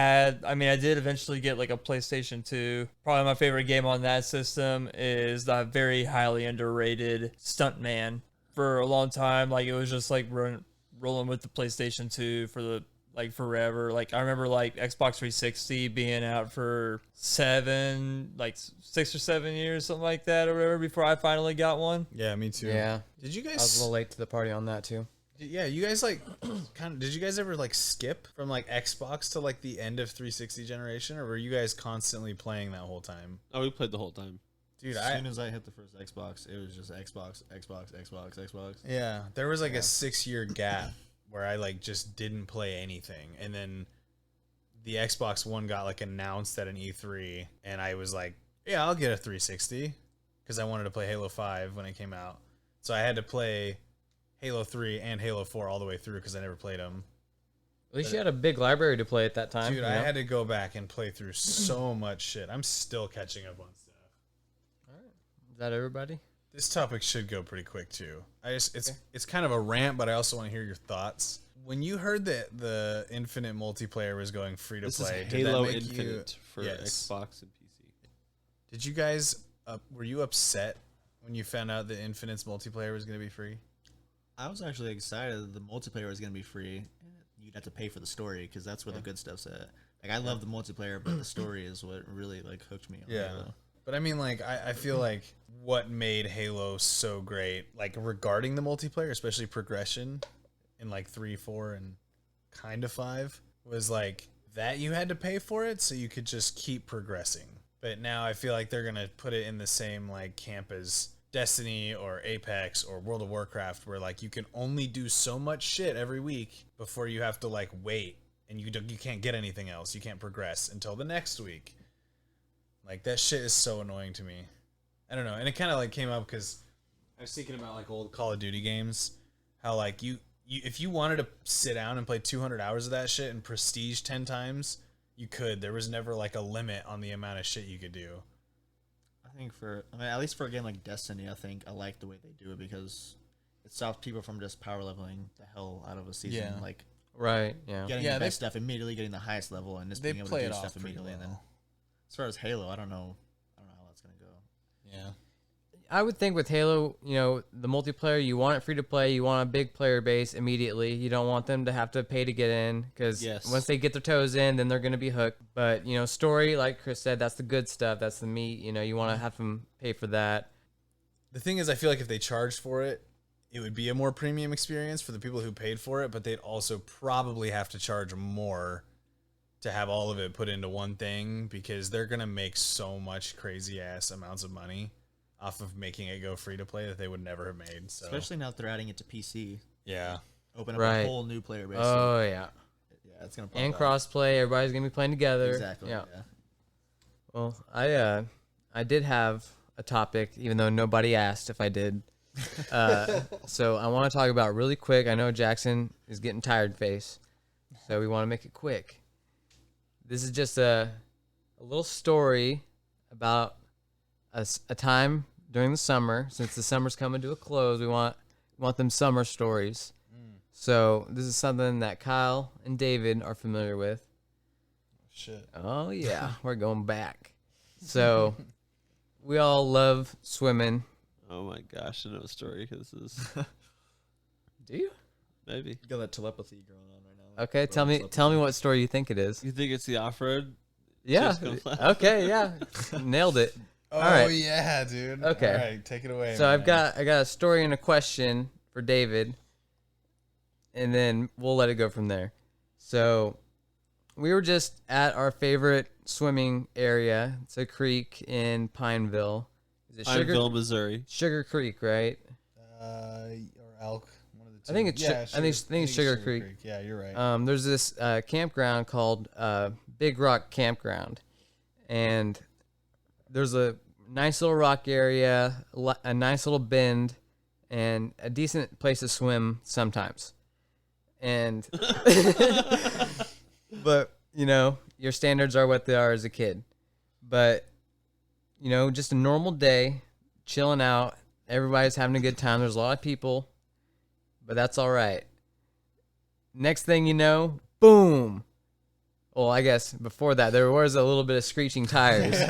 [SPEAKER 3] did eventually get like a PlayStation 2. Probably my favorite game on that system is the very highly underrated Stuntman. For a long time, like, it was just like rolling with the PlayStation 2 for the like forever. Like, I remember like Xbox 360 being out for 6 or 7 years, something like that, or whatever, before I finally got one.
[SPEAKER 4] Yeah, me too.
[SPEAKER 5] Yeah.
[SPEAKER 4] Did you
[SPEAKER 5] I was a
[SPEAKER 4] guys?
[SPEAKER 5] little late to the party on that, too.
[SPEAKER 4] Yeah, you guys like did you guys ever like skip from like Xbox to like the end of 360 generation, or were you guys constantly playing that whole time?
[SPEAKER 2] Oh, we played the whole time.
[SPEAKER 4] Dude,
[SPEAKER 7] As soon as I hit the first Xbox, it was just Xbox.
[SPEAKER 4] yeah, there was like a 6-year gap where I like just didn't play anything, and then the Xbox One got like announced at an E3, and I was like, yeah, I'll get a 360 because I wanted to play Halo 5 when it came out, so I had to play Halo 3 and Halo 4 all the way through because I never played them.
[SPEAKER 5] At least you had a big library to play at that time.
[SPEAKER 4] Dude,
[SPEAKER 5] you
[SPEAKER 4] I
[SPEAKER 5] know?
[SPEAKER 4] had to go back and play through so much shit. I'm still catching up on stuff.
[SPEAKER 5] Is that everybody?
[SPEAKER 4] This topic should go pretty quick too. It's kind of a rant, but I also want to hear your thoughts. When you heard that the Infinite multiplayer was going free to
[SPEAKER 2] This
[SPEAKER 4] play,
[SPEAKER 2] is
[SPEAKER 4] did that
[SPEAKER 2] Halo
[SPEAKER 4] make
[SPEAKER 2] Infinite for
[SPEAKER 4] Yes.
[SPEAKER 2] Xbox and PC.
[SPEAKER 4] Did you guys were you upset when you found out that Infinite's multiplayer was going to be free?
[SPEAKER 7] I was actually excited that the multiplayer was going to be free. You'd have to pay for the story because that's where the good stuff's at. Like, I love the multiplayer, but the story is what really like hooked me on Halo.
[SPEAKER 4] But I mean, like, I feel like what made Halo so great, like regarding the multiplayer, especially progression in like 3, 4, and kind of 5, was like that you had to pay for it so you could just keep progressing. But now I feel like they're gonna put it in the same like camp as Destiny or Apex or World of Warcraft, where like you can only do so much shit every week before you have to like wait, and you can't get anything else. You can't progress until the next week. Like, that shit is so annoying to me. I don't know. And it kind of like came up because I was thinking about like old Call of Duty games. How like you if you wanted to sit down and play 200 hours of that shit and prestige 10 times, you could. There was never like a limit on the amount of shit you could do.
[SPEAKER 7] I think at least for a game like Destiny, I think I like the way they do it because it stops people from just power leveling the hell out of a season.
[SPEAKER 4] Yeah.
[SPEAKER 7] Like,
[SPEAKER 5] Right, yeah.
[SPEAKER 7] getting the best stuff immediately, getting the highest level, and just
[SPEAKER 4] They
[SPEAKER 7] being able
[SPEAKER 4] play
[SPEAKER 7] to
[SPEAKER 4] it
[SPEAKER 7] do
[SPEAKER 4] off
[SPEAKER 7] stuff
[SPEAKER 4] pretty
[SPEAKER 7] immediately. And then,
[SPEAKER 4] well.
[SPEAKER 7] as far as Halo, I don't know how that's gonna go.
[SPEAKER 4] Yeah.
[SPEAKER 5] I would think with Halo, you know, the multiplayer, you want it free to play, you want a big player base immediately. You don't want them to have to pay to get in because
[SPEAKER 2] Yes.
[SPEAKER 5] once they get their toes in, then they're going to be hooked. But, you know, story, like Chris said, that's the good stuff. That's the meat. You know, you want to have them pay for that.
[SPEAKER 4] The thing is, I feel like if they charged for it, it would be a more premium experience for the people who paid for it, but they'd also probably have to charge more to have all of it put into one thing because they're going to make so much crazy ass amounts of money off of making it go free to play that they would never have made. So
[SPEAKER 7] Especially now that they're adding it to PC,
[SPEAKER 4] yeah.
[SPEAKER 7] open up
[SPEAKER 5] Right.
[SPEAKER 7] a whole new player base.
[SPEAKER 5] Oh, yeah.
[SPEAKER 7] Yeah, it's gonna pop
[SPEAKER 5] And
[SPEAKER 7] out.
[SPEAKER 5] crossplay, everybody's going to be playing together.
[SPEAKER 7] Exactly.
[SPEAKER 5] Yeah.
[SPEAKER 7] Yeah.
[SPEAKER 5] Well, I did have a topic, even though nobody asked if I did. So I want to talk about really quick. I know Jackson is getting tired face, so we want to make it quick. This is just a little story about a time during the summer. Since the summer's coming to a close, we want them summer stories. So this is something that Kyle and David are familiar with.
[SPEAKER 4] Shit.
[SPEAKER 5] Oh yeah, we're going back. So we all love swimming.
[SPEAKER 2] Oh my gosh, I know a story. This is
[SPEAKER 5] Do you?
[SPEAKER 2] maybe.
[SPEAKER 7] You got that telepathy going on right now.
[SPEAKER 5] Okay, tell me what story you think it is.
[SPEAKER 2] You think it's the off-road?
[SPEAKER 5] Yeah.
[SPEAKER 2] Just gonna laugh.
[SPEAKER 5] Okay, yeah. Nailed it.
[SPEAKER 4] Oh,
[SPEAKER 5] All right.
[SPEAKER 4] yeah, dude.
[SPEAKER 5] Okay.
[SPEAKER 4] All right, take it away.
[SPEAKER 5] So
[SPEAKER 4] man.
[SPEAKER 5] I got a story and a question for David, and then we'll let it go from there. So we were just at our favorite swimming area. It's a creek in Pineville. Is it
[SPEAKER 2] Pineville, Missouri.
[SPEAKER 5] Sugar Creek, right?
[SPEAKER 4] Or Elk. One of the two.
[SPEAKER 5] I think it's I think it's Sugar Creek.
[SPEAKER 4] Yeah, you're right.
[SPEAKER 5] There's this campground called Big Rock Campground, and there's a nice little rock area, a nice little bend, and a decent place to swim sometimes. And but you know, your standards are what they are as a kid. But you know, just a normal day, chilling out, everybody's having a good time. There's a lot of people, but that's all right. Next thing you know, boom. Well, I guess before that there was a little bit of screeching tires, so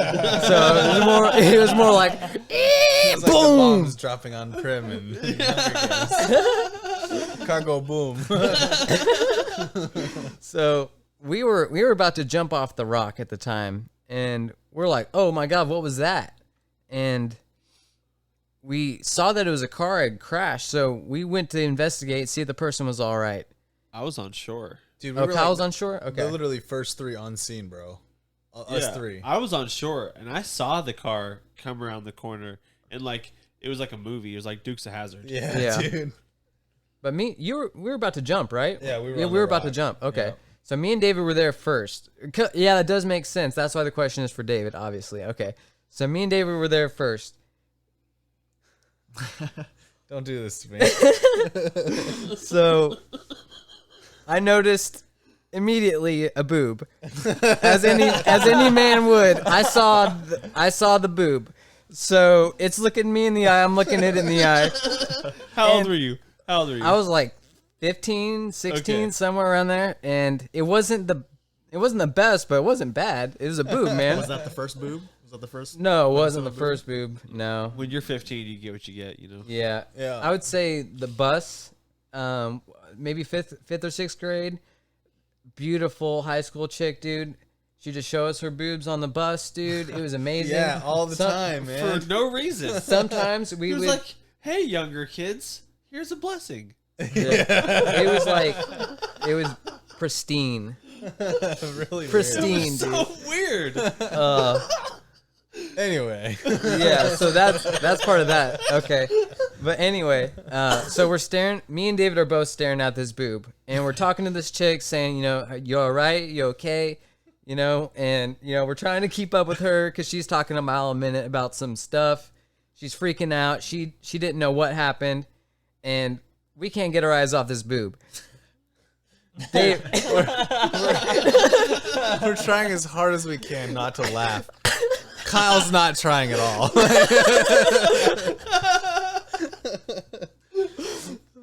[SPEAKER 5] it was more like,
[SPEAKER 4] It's like the
[SPEAKER 5] boom.
[SPEAKER 4] bombs dropping on Prim and Cargo boom.
[SPEAKER 5] So we were about to jump off the rock at the time, and we're like, oh my god, what was that? And we saw that it was a car had crashed, so we went to investigate, see if the person was all right.
[SPEAKER 2] I was on shore.
[SPEAKER 4] Dude,
[SPEAKER 5] Oh, Kyle's on shore? Okay.
[SPEAKER 4] They're literally first three on scene, bro. Us three.
[SPEAKER 2] I was on shore and I saw the car come around the corner and like it was like a movie. It was like Dukes of Hazzard.
[SPEAKER 5] Yeah.
[SPEAKER 4] Dude.
[SPEAKER 5] But we were about to jump, right?
[SPEAKER 4] Yeah, we were
[SPEAKER 5] Yeah,
[SPEAKER 4] on
[SPEAKER 5] we
[SPEAKER 4] the
[SPEAKER 5] were about to
[SPEAKER 4] rock.
[SPEAKER 5] jump. Okay.
[SPEAKER 4] Yeah.
[SPEAKER 5] So me and David were there first. Yeah, that does make sense. That's why the question is for David, obviously. Okay. So me and David were there first.
[SPEAKER 4] Don't do this to me.
[SPEAKER 5] So I noticed immediately a boob, as any man would. I saw the boob. So it's looking me in the eye. I'm looking it in the eye.
[SPEAKER 2] How old were you? How old were you?
[SPEAKER 5] I was like 15, 16,
[SPEAKER 2] Okay.
[SPEAKER 5] somewhere around there, and it wasn't the best, but it wasn't bad. It was a boob, man.
[SPEAKER 7] Was that the first boob? Was that the first?
[SPEAKER 5] No, it wasn't the first boob. No.
[SPEAKER 2] when you're 15, you get what you get, you know.
[SPEAKER 5] Yeah.
[SPEAKER 4] Yeah.
[SPEAKER 5] I would say the bus, maybe fifth or sixth grade. Beautiful high school chick, dude. She just showed us her boobs on the bus, dude. It was amazing.
[SPEAKER 4] Yeah, all the time, man.
[SPEAKER 2] For no reason.
[SPEAKER 5] Sometimes we
[SPEAKER 2] It was
[SPEAKER 5] would.
[SPEAKER 2] like, hey, younger kids, here's a blessing.
[SPEAKER 5] It was like, it was pristine,
[SPEAKER 4] Really
[SPEAKER 5] pristine, dude.
[SPEAKER 2] So weird.
[SPEAKER 4] weird. Anyway.
[SPEAKER 5] Yeah, so that's part of that. Okay, but anyway, so we're staring. Me and David are both staring at this boob, and we're talking to this chick, saying, you know, you all right? You okay? You know, and you know, we're trying to keep up with her because she's talking a mile a minute about some stuff. She's freaking out. She didn't know what happened, and we can't get our eyes off this boob. Dave,
[SPEAKER 4] We're trying as hard as we can not to laugh. Kyle's not trying at all.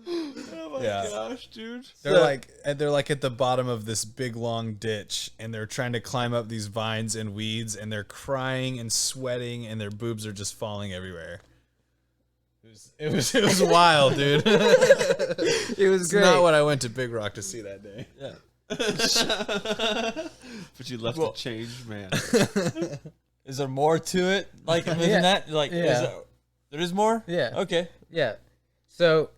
[SPEAKER 2] Oh my
[SPEAKER 4] Yeah.
[SPEAKER 2] gosh, dude.
[SPEAKER 4] They're like at the bottom of this big long ditch, and they're trying to climb up these vines and weeds, and they're crying and sweating, and their boobs are just falling everywhere. It was wild, dude.
[SPEAKER 5] it was
[SPEAKER 4] It's
[SPEAKER 5] great.
[SPEAKER 4] not what I went to Big Rock to see that day.
[SPEAKER 2] But you left a changed man.
[SPEAKER 3] Is there more to it? Like, isn't
[SPEAKER 5] Yeah.
[SPEAKER 3] that like?
[SPEAKER 5] Yeah.
[SPEAKER 3] There is more.
[SPEAKER 5] Yeah.
[SPEAKER 3] Okay.
[SPEAKER 5] Yeah. So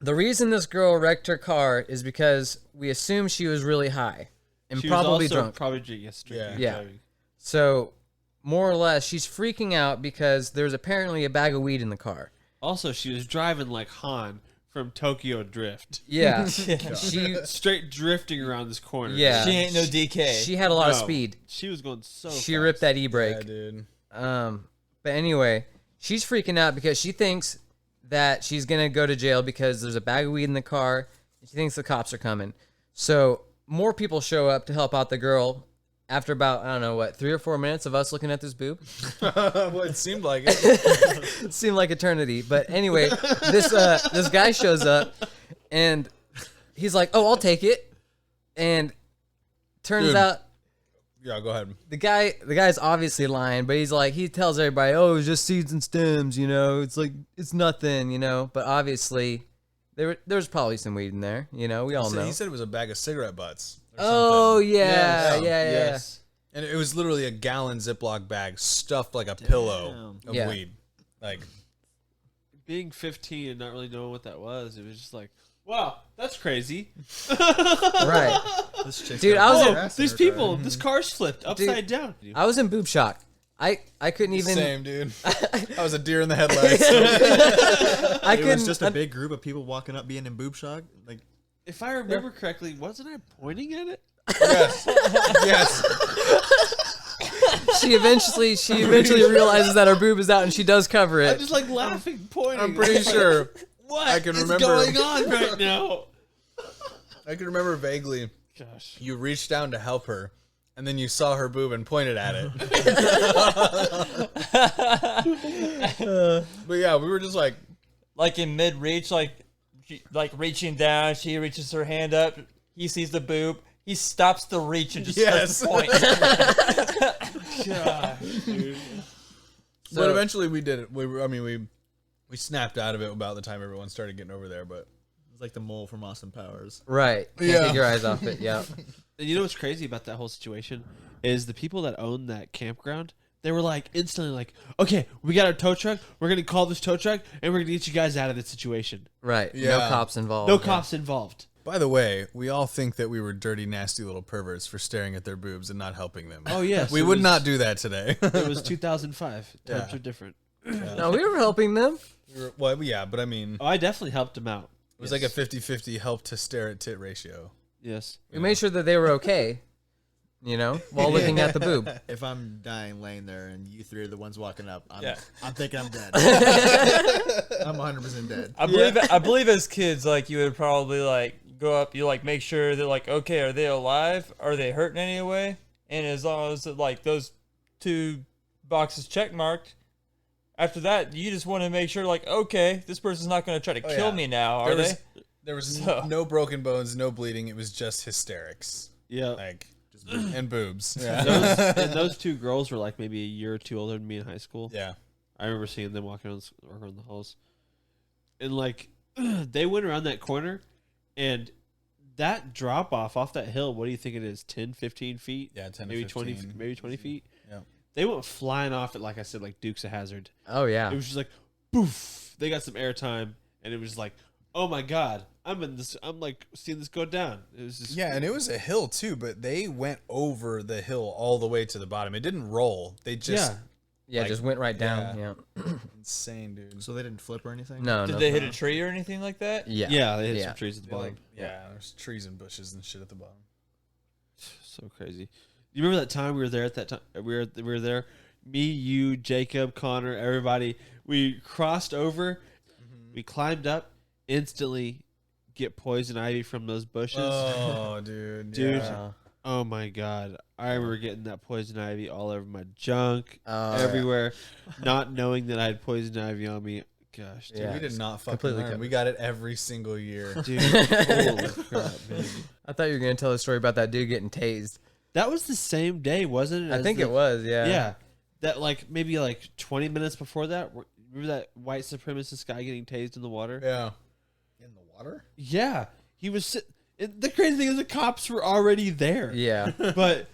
[SPEAKER 5] the reason this girl wrecked her car is because we assume she was really high and
[SPEAKER 2] She
[SPEAKER 5] probably
[SPEAKER 2] was also
[SPEAKER 5] drunk.
[SPEAKER 2] Probably yes, drinking and
[SPEAKER 5] Yeah.
[SPEAKER 2] driving.
[SPEAKER 5] So more or less, she's freaking out because there's apparently a bag of weed in the car.
[SPEAKER 2] Also, she was driving like Han from Tokyo Drift.
[SPEAKER 5] Yeah. she
[SPEAKER 2] Straight drifting around this corner.
[SPEAKER 5] Yeah.
[SPEAKER 3] She ain't no DK.
[SPEAKER 5] she had a lot of
[SPEAKER 2] No,
[SPEAKER 5] speed.
[SPEAKER 2] She was going so
[SPEAKER 5] She
[SPEAKER 2] fast.
[SPEAKER 5] ripped that e-brake.
[SPEAKER 4] Yeah, dude.
[SPEAKER 5] But anyway, she's freaking out because she thinks that she's gonna go to jail because there's a bag of weed in the car. She thinks the cops are coming. So more people show up to help out the girl. After about, I don't know what, 3 or 4 minutes of us looking at this boob.
[SPEAKER 4] Well, it seemed like it.
[SPEAKER 5] It seemed like eternity. But anyway, this guy shows up and he's like, "Oh, I'll take it." And turns
[SPEAKER 4] Dude.
[SPEAKER 5] out
[SPEAKER 4] Yeah, go ahead.
[SPEAKER 5] the guy's obviously lying, but he's like, he tells everybody, "Oh, it's just seeds and stems, you know. It's like it's nothing, you know." But obviously, there's probably some weed in there, you know. We all know.
[SPEAKER 4] He said it was a bag of cigarette butts. Or
[SPEAKER 5] Oh
[SPEAKER 4] something.
[SPEAKER 5] yeah, yeah, yeah.
[SPEAKER 2] Yes.
[SPEAKER 4] And it was literally a gallon Ziploc bag stuffed like a pillow of
[SPEAKER 5] Yeah.
[SPEAKER 4] weed. Like,
[SPEAKER 2] Being 15 and not really knowing what that was, it was just like, Wow, that's crazy.
[SPEAKER 5] Right.
[SPEAKER 7] This chick's
[SPEAKER 5] Dude,
[SPEAKER 7] got
[SPEAKER 5] I was
[SPEAKER 7] a
[SPEAKER 5] in-
[SPEAKER 7] grass in
[SPEAKER 2] These
[SPEAKER 7] her
[SPEAKER 2] people,
[SPEAKER 7] car.
[SPEAKER 2] this car's flipped upside down.
[SPEAKER 5] I was in boob shock. I couldn't even.
[SPEAKER 4] Same, dude. I was a deer in the headlights.
[SPEAKER 5] I
[SPEAKER 7] It
[SPEAKER 5] couldn't.
[SPEAKER 7] was just a big group of people walking up being in boob shock. Like,
[SPEAKER 2] If I remember correctly, wasn't I pointing at it?
[SPEAKER 4] Yes. Yes.
[SPEAKER 5] She eventually realizes that her boob is out and she does cover
[SPEAKER 2] I'm
[SPEAKER 5] it.
[SPEAKER 2] just like laughing, pointing.
[SPEAKER 4] I'm pretty sure.
[SPEAKER 2] What
[SPEAKER 4] I can
[SPEAKER 2] is
[SPEAKER 4] remember.
[SPEAKER 2] going on right now?
[SPEAKER 4] I can remember vaguely.
[SPEAKER 2] Gosh.
[SPEAKER 4] You reached down to help her, and then you saw her boob and pointed at it. But yeah, we were just like,
[SPEAKER 3] Like in mid reach, like reaching down, she reaches her hand up. He sees the boob. He stops the reach and just
[SPEAKER 4] Yes.
[SPEAKER 3] starts to point.
[SPEAKER 2] Gosh, dude.
[SPEAKER 4] but eventually we did it. We snapped out of it about the time everyone started getting over there. But
[SPEAKER 7] it was like the mole from Austin Powers.
[SPEAKER 5] Right. Can't
[SPEAKER 4] Yeah.
[SPEAKER 5] take your eyes off it. Yeah.
[SPEAKER 2] And you know what's crazy about that whole situation is the people that own that campground. They were like instantly like, okay, we got our tow truck. We're gonna call this tow truck and we're gonna get you guys out of this situation.
[SPEAKER 5] Right.
[SPEAKER 4] Yeah.
[SPEAKER 5] No cops involved.
[SPEAKER 2] No cops involved.
[SPEAKER 4] by the way, we all think that we were dirty, nasty little perverts for staring at their boobs and not helping them.
[SPEAKER 2] Oh yes,
[SPEAKER 4] we
[SPEAKER 2] it
[SPEAKER 4] would
[SPEAKER 2] was-
[SPEAKER 4] not do that today.
[SPEAKER 2] It was 2005. Times
[SPEAKER 4] Yeah.
[SPEAKER 2] are different.
[SPEAKER 5] No, we were helping them.
[SPEAKER 4] Well, yeah, but I mean,
[SPEAKER 2] Oh, I definitely helped him out.
[SPEAKER 4] it was like a 50-50 help to stare at tit ratio.
[SPEAKER 2] Yes.
[SPEAKER 5] We made sure that they were okay. You know, while looking at the boob.
[SPEAKER 7] If I'm dying laying there and you three are the ones walking up, I'm thinking I'm dead. I'm 100% dead.
[SPEAKER 3] I believe as kids, like you would probably like go up, you like make sure they're like, okay, are they alive? Are they hurting anyway? And as long as like those two boxes check marked, after that you just want to make sure like, okay, this person's not going to try to kill
[SPEAKER 4] yeah.
[SPEAKER 3] me now, are they?
[SPEAKER 4] There was
[SPEAKER 3] So-
[SPEAKER 4] no broken bones, no bleeding. It was just hysterics,
[SPEAKER 2] Yeah.
[SPEAKER 4] like and boobs.
[SPEAKER 2] And those two girls were like maybe a year or two older than me in high school.
[SPEAKER 4] Yeah.
[SPEAKER 2] I remember seeing them walking around the halls. And like they went around that corner and that drop off that hill, what do you think it is? 10, 15 feet?
[SPEAKER 4] Yeah, 10 to
[SPEAKER 2] maybe 20
[SPEAKER 4] 15.
[SPEAKER 2] maybe 20 feet.
[SPEAKER 4] Yeah.
[SPEAKER 2] They went flying off it, like I said, like Dukes of Hazzard.
[SPEAKER 5] Oh, yeah.
[SPEAKER 2] It was just like poof. They got some airtime and it was like, oh my god, I'm like seeing this go down. It was just
[SPEAKER 4] Yeah, and it was a hill too, but they went over the hill all the way to the bottom. It didn't roll. They just
[SPEAKER 5] Yeah,
[SPEAKER 4] like,
[SPEAKER 5] just went right down.
[SPEAKER 4] yeah.
[SPEAKER 5] Yeah.
[SPEAKER 4] insane, dude.
[SPEAKER 7] So they didn't flip or anything?
[SPEAKER 5] No,
[SPEAKER 3] Did
[SPEAKER 5] no.
[SPEAKER 3] they hit a tree or anything like that?
[SPEAKER 5] Yeah.
[SPEAKER 2] Yeah, they hit
[SPEAKER 5] Yeah.
[SPEAKER 2] some trees at the
[SPEAKER 4] They,
[SPEAKER 2] bottom.
[SPEAKER 4] like, yeah, there's trees and bushes and shit at the bottom.
[SPEAKER 2] So crazy. You remember that time we were there at that time? We were there. Me, you, Jacob, Connor, everybody. We crossed over. We climbed up. Instantly, get poison ivy from those bushes.
[SPEAKER 4] Oh, dude.
[SPEAKER 2] Dude.
[SPEAKER 4] Yeah.
[SPEAKER 2] Oh my god! I remember getting that poison ivy all over my junk,
[SPEAKER 5] Oh,
[SPEAKER 2] everywhere, not knowing that I had poison ivy on me. Gosh, dude.
[SPEAKER 5] Yeah.
[SPEAKER 4] We did not fucking
[SPEAKER 5] completely
[SPEAKER 4] learn.
[SPEAKER 5] covered.
[SPEAKER 4] We got it every single year.
[SPEAKER 2] Dude, holy crap, man.
[SPEAKER 5] I thought you were going to tell a story about that dude getting tased.
[SPEAKER 2] That was the same day, wasn't it?
[SPEAKER 5] I
[SPEAKER 2] as
[SPEAKER 5] think
[SPEAKER 2] the-
[SPEAKER 5] it was, yeah.
[SPEAKER 2] Yeah, that like maybe like 20 minutes before that. Remember that white supremacist guy getting tased in the water?
[SPEAKER 4] Yeah.
[SPEAKER 6] In the water?
[SPEAKER 2] Yeah, he was. The crazy thing is the cops were already there.
[SPEAKER 5] Yeah.
[SPEAKER 2] But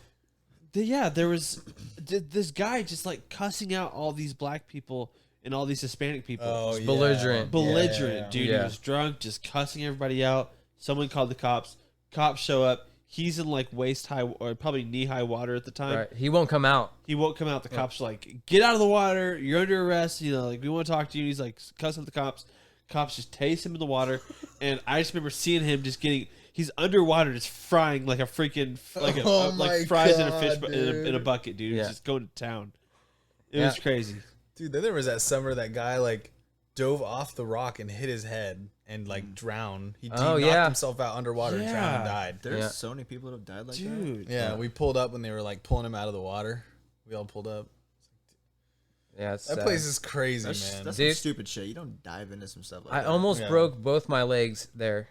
[SPEAKER 2] there was this guy just like cussing out all these black people and all these Hispanic people.
[SPEAKER 4] Oh, yeah.
[SPEAKER 5] belligerent.
[SPEAKER 2] Belligerent,
[SPEAKER 4] Yeah.
[SPEAKER 2] dude.
[SPEAKER 5] Yeah.
[SPEAKER 2] He was drunk, just cussing everybody out. Someone called the cops. Cops show up. He's in like waist high or probably knee high water at the time.
[SPEAKER 5] Right. He won't come out.
[SPEAKER 2] He won't come out. The cops are like, get out of the water. You're under arrest. You know, like we want to talk to you. He's like cussing at the cops. Cops just tase him in the water, and I just remember seeing him just getting. He's underwater, just frying like a freaking like
[SPEAKER 6] Oh my
[SPEAKER 2] like fries in a fish
[SPEAKER 6] God,
[SPEAKER 2] in a bucket, dude. He was
[SPEAKER 5] Yeah.
[SPEAKER 2] just going to town. It
[SPEAKER 5] Yeah.
[SPEAKER 2] was crazy.
[SPEAKER 4] Dude, then there was that summer that guy like dove off the rock and hit his head and like drowned. He
[SPEAKER 5] Oh,
[SPEAKER 4] knocked
[SPEAKER 5] yeah.
[SPEAKER 4] himself out underwater and drowned and
[SPEAKER 2] Yeah.
[SPEAKER 4] died.
[SPEAKER 7] There's
[SPEAKER 5] Yeah.
[SPEAKER 7] so many people that have died like that.
[SPEAKER 2] Dude.
[SPEAKER 4] Yeah, we pulled up when they were like pulling him out of the water. We all pulled up.
[SPEAKER 5] Yeah, it's
[SPEAKER 4] That
[SPEAKER 5] sad.
[SPEAKER 4] place is crazy,
[SPEAKER 7] That's,
[SPEAKER 4] man.
[SPEAKER 7] that's
[SPEAKER 5] Dude.
[SPEAKER 7] some stupid shit. You don't dive into some stuff like
[SPEAKER 5] I
[SPEAKER 7] that.
[SPEAKER 5] almost
[SPEAKER 4] Yeah.
[SPEAKER 5] broke both my legs there.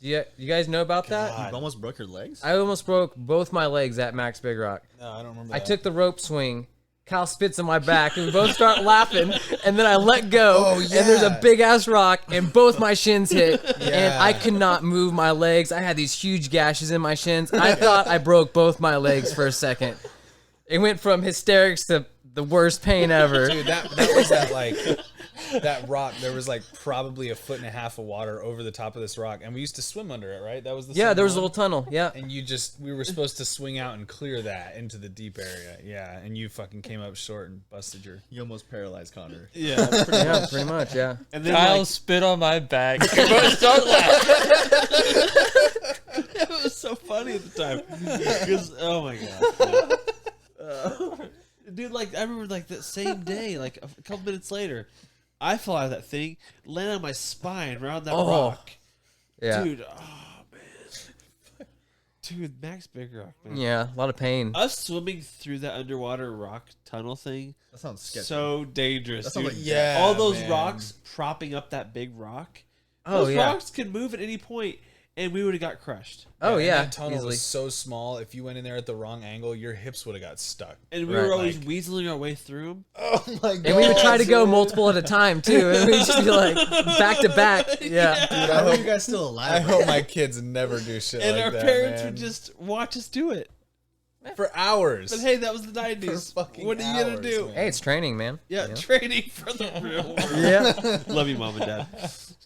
[SPEAKER 5] Do you guys know about that?
[SPEAKER 7] You almost broke your legs?
[SPEAKER 5] I almost broke both my legs at Max Big Rock.
[SPEAKER 4] No, I don't remember.
[SPEAKER 5] I
[SPEAKER 4] that.
[SPEAKER 5] took the rope swing. Kyle spits on my back, and we both start laughing. And then I let go,
[SPEAKER 4] Oh,
[SPEAKER 5] and there's a
[SPEAKER 4] yeah.
[SPEAKER 5] big ass rock, and both my shins hit, and
[SPEAKER 4] Yeah.
[SPEAKER 5] I could not move my legs. I had these huge gashes in my shins. I thought I broke both my legs for a second. It went from hysterics to the worst pain ever.
[SPEAKER 4] Dude, that was that like that rock, there was like probably a foot and a half of water over the top of this rock, and we used to swim under it, right? That was the
[SPEAKER 5] Yeah,
[SPEAKER 4] same
[SPEAKER 5] there was a
[SPEAKER 4] one?
[SPEAKER 5] little tunnel. Yeah.
[SPEAKER 4] And we were supposed to swing out and clear that into the deep area. Yeah, and you fucking came up short and busted your.
[SPEAKER 7] You almost paralyzed Connor.
[SPEAKER 2] Yeah, pretty
[SPEAKER 5] Yeah,
[SPEAKER 2] much.
[SPEAKER 5] pretty much. Yeah.
[SPEAKER 2] And then
[SPEAKER 3] Kyle
[SPEAKER 2] like,
[SPEAKER 3] spit on my back. We both started laughing.
[SPEAKER 2] it was so funny at the time. Because, oh my god. Dude, like, I remember, like, that same day, like, a couple minutes later, I fell out of that thing, landed on my spine around that rock.
[SPEAKER 5] Yeah.
[SPEAKER 2] Dude, oh, man. Dude, Max Big Rock, man.
[SPEAKER 5] Yeah, a lot of pain.
[SPEAKER 2] Us swimming through that underwater rock tunnel thing,
[SPEAKER 7] That sounds sketchy.
[SPEAKER 2] so dangerous,
[SPEAKER 7] That sounds
[SPEAKER 2] dude.
[SPEAKER 7] like
[SPEAKER 4] Yeah,
[SPEAKER 2] All those
[SPEAKER 4] man.
[SPEAKER 2] rocks propping up that big rock.
[SPEAKER 5] Oh,
[SPEAKER 2] Those
[SPEAKER 5] yeah.
[SPEAKER 2] rocks can move at any point, and we would have got crushed.
[SPEAKER 5] Oh
[SPEAKER 4] and
[SPEAKER 5] yeah,
[SPEAKER 4] that tunnel
[SPEAKER 5] easily.
[SPEAKER 4] was so small. If you went in there at the wrong angle, your hips would have got stuck.
[SPEAKER 2] And we
[SPEAKER 5] Right.
[SPEAKER 2] were always
[SPEAKER 4] Like-
[SPEAKER 2] weaseling our way through them.
[SPEAKER 4] Oh my god!
[SPEAKER 5] And we would try to go multiple at a time too, and we'd just be like back to back. Yeah.
[SPEAKER 7] Dude, I hope you guys still alive.
[SPEAKER 4] I hope my kids never do shit
[SPEAKER 2] And
[SPEAKER 4] like
[SPEAKER 2] our
[SPEAKER 4] that,
[SPEAKER 2] parents
[SPEAKER 4] man.
[SPEAKER 2] would just watch us do it.
[SPEAKER 4] for hours.
[SPEAKER 2] But hey, that was the 90s.
[SPEAKER 4] fucking
[SPEAKER 2] What are you going
[SPEAKER 4] hours,
[SPEAKER 2] to do?
[SPEAKER 4] man.
[SPEAKER 5] Hey, it's training, man.
[SPEAKER 2] Yeah, training for the real world.
[SPEAKER 5] Yeah.
[SPEAKER 2] Love you, Mom and Dad.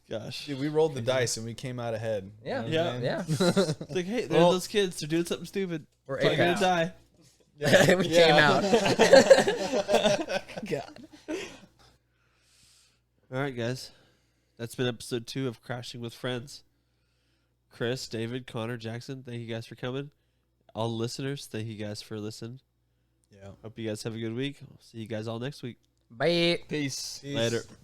[SPEAKER 2] Gosh.
[SPEAKER 4] Dude, we rolled the dice and we came out ahead.
[SPEAKER 5] Yeah.
[SPEAKER 4] You know what I'm
[SPEAKER 2] Yeah.
[SPEAKER 4] saying?
[SPEAKER 5] Yeah.
[SPEAKER 2] Like, hey, there's those kids. They're doing something stupid.
[SPEAKER 5] We're
[SPEAKER 2] Probably going
[SPEAKER 5] apex.
[SPEAKER 2] to die.
[SPEAKER 5] We came out. God.
[SPEAKER 2] All right, guys. That's been episode 2 of Crashing with Friends. Chris, David, Connor, Jackson, thank you guys for coming. All the listeners, thank you guys for listening.
[SPEAKER 4] Yeah.
[SPEAKER 2] Hope you guys have a good week. I'll see you guys all next week.
[SPEAKER 5] Bye.
[SPEAKER 3] Peace.
[SPEAKER 2] Later.
[SPEAKER 4] Peace.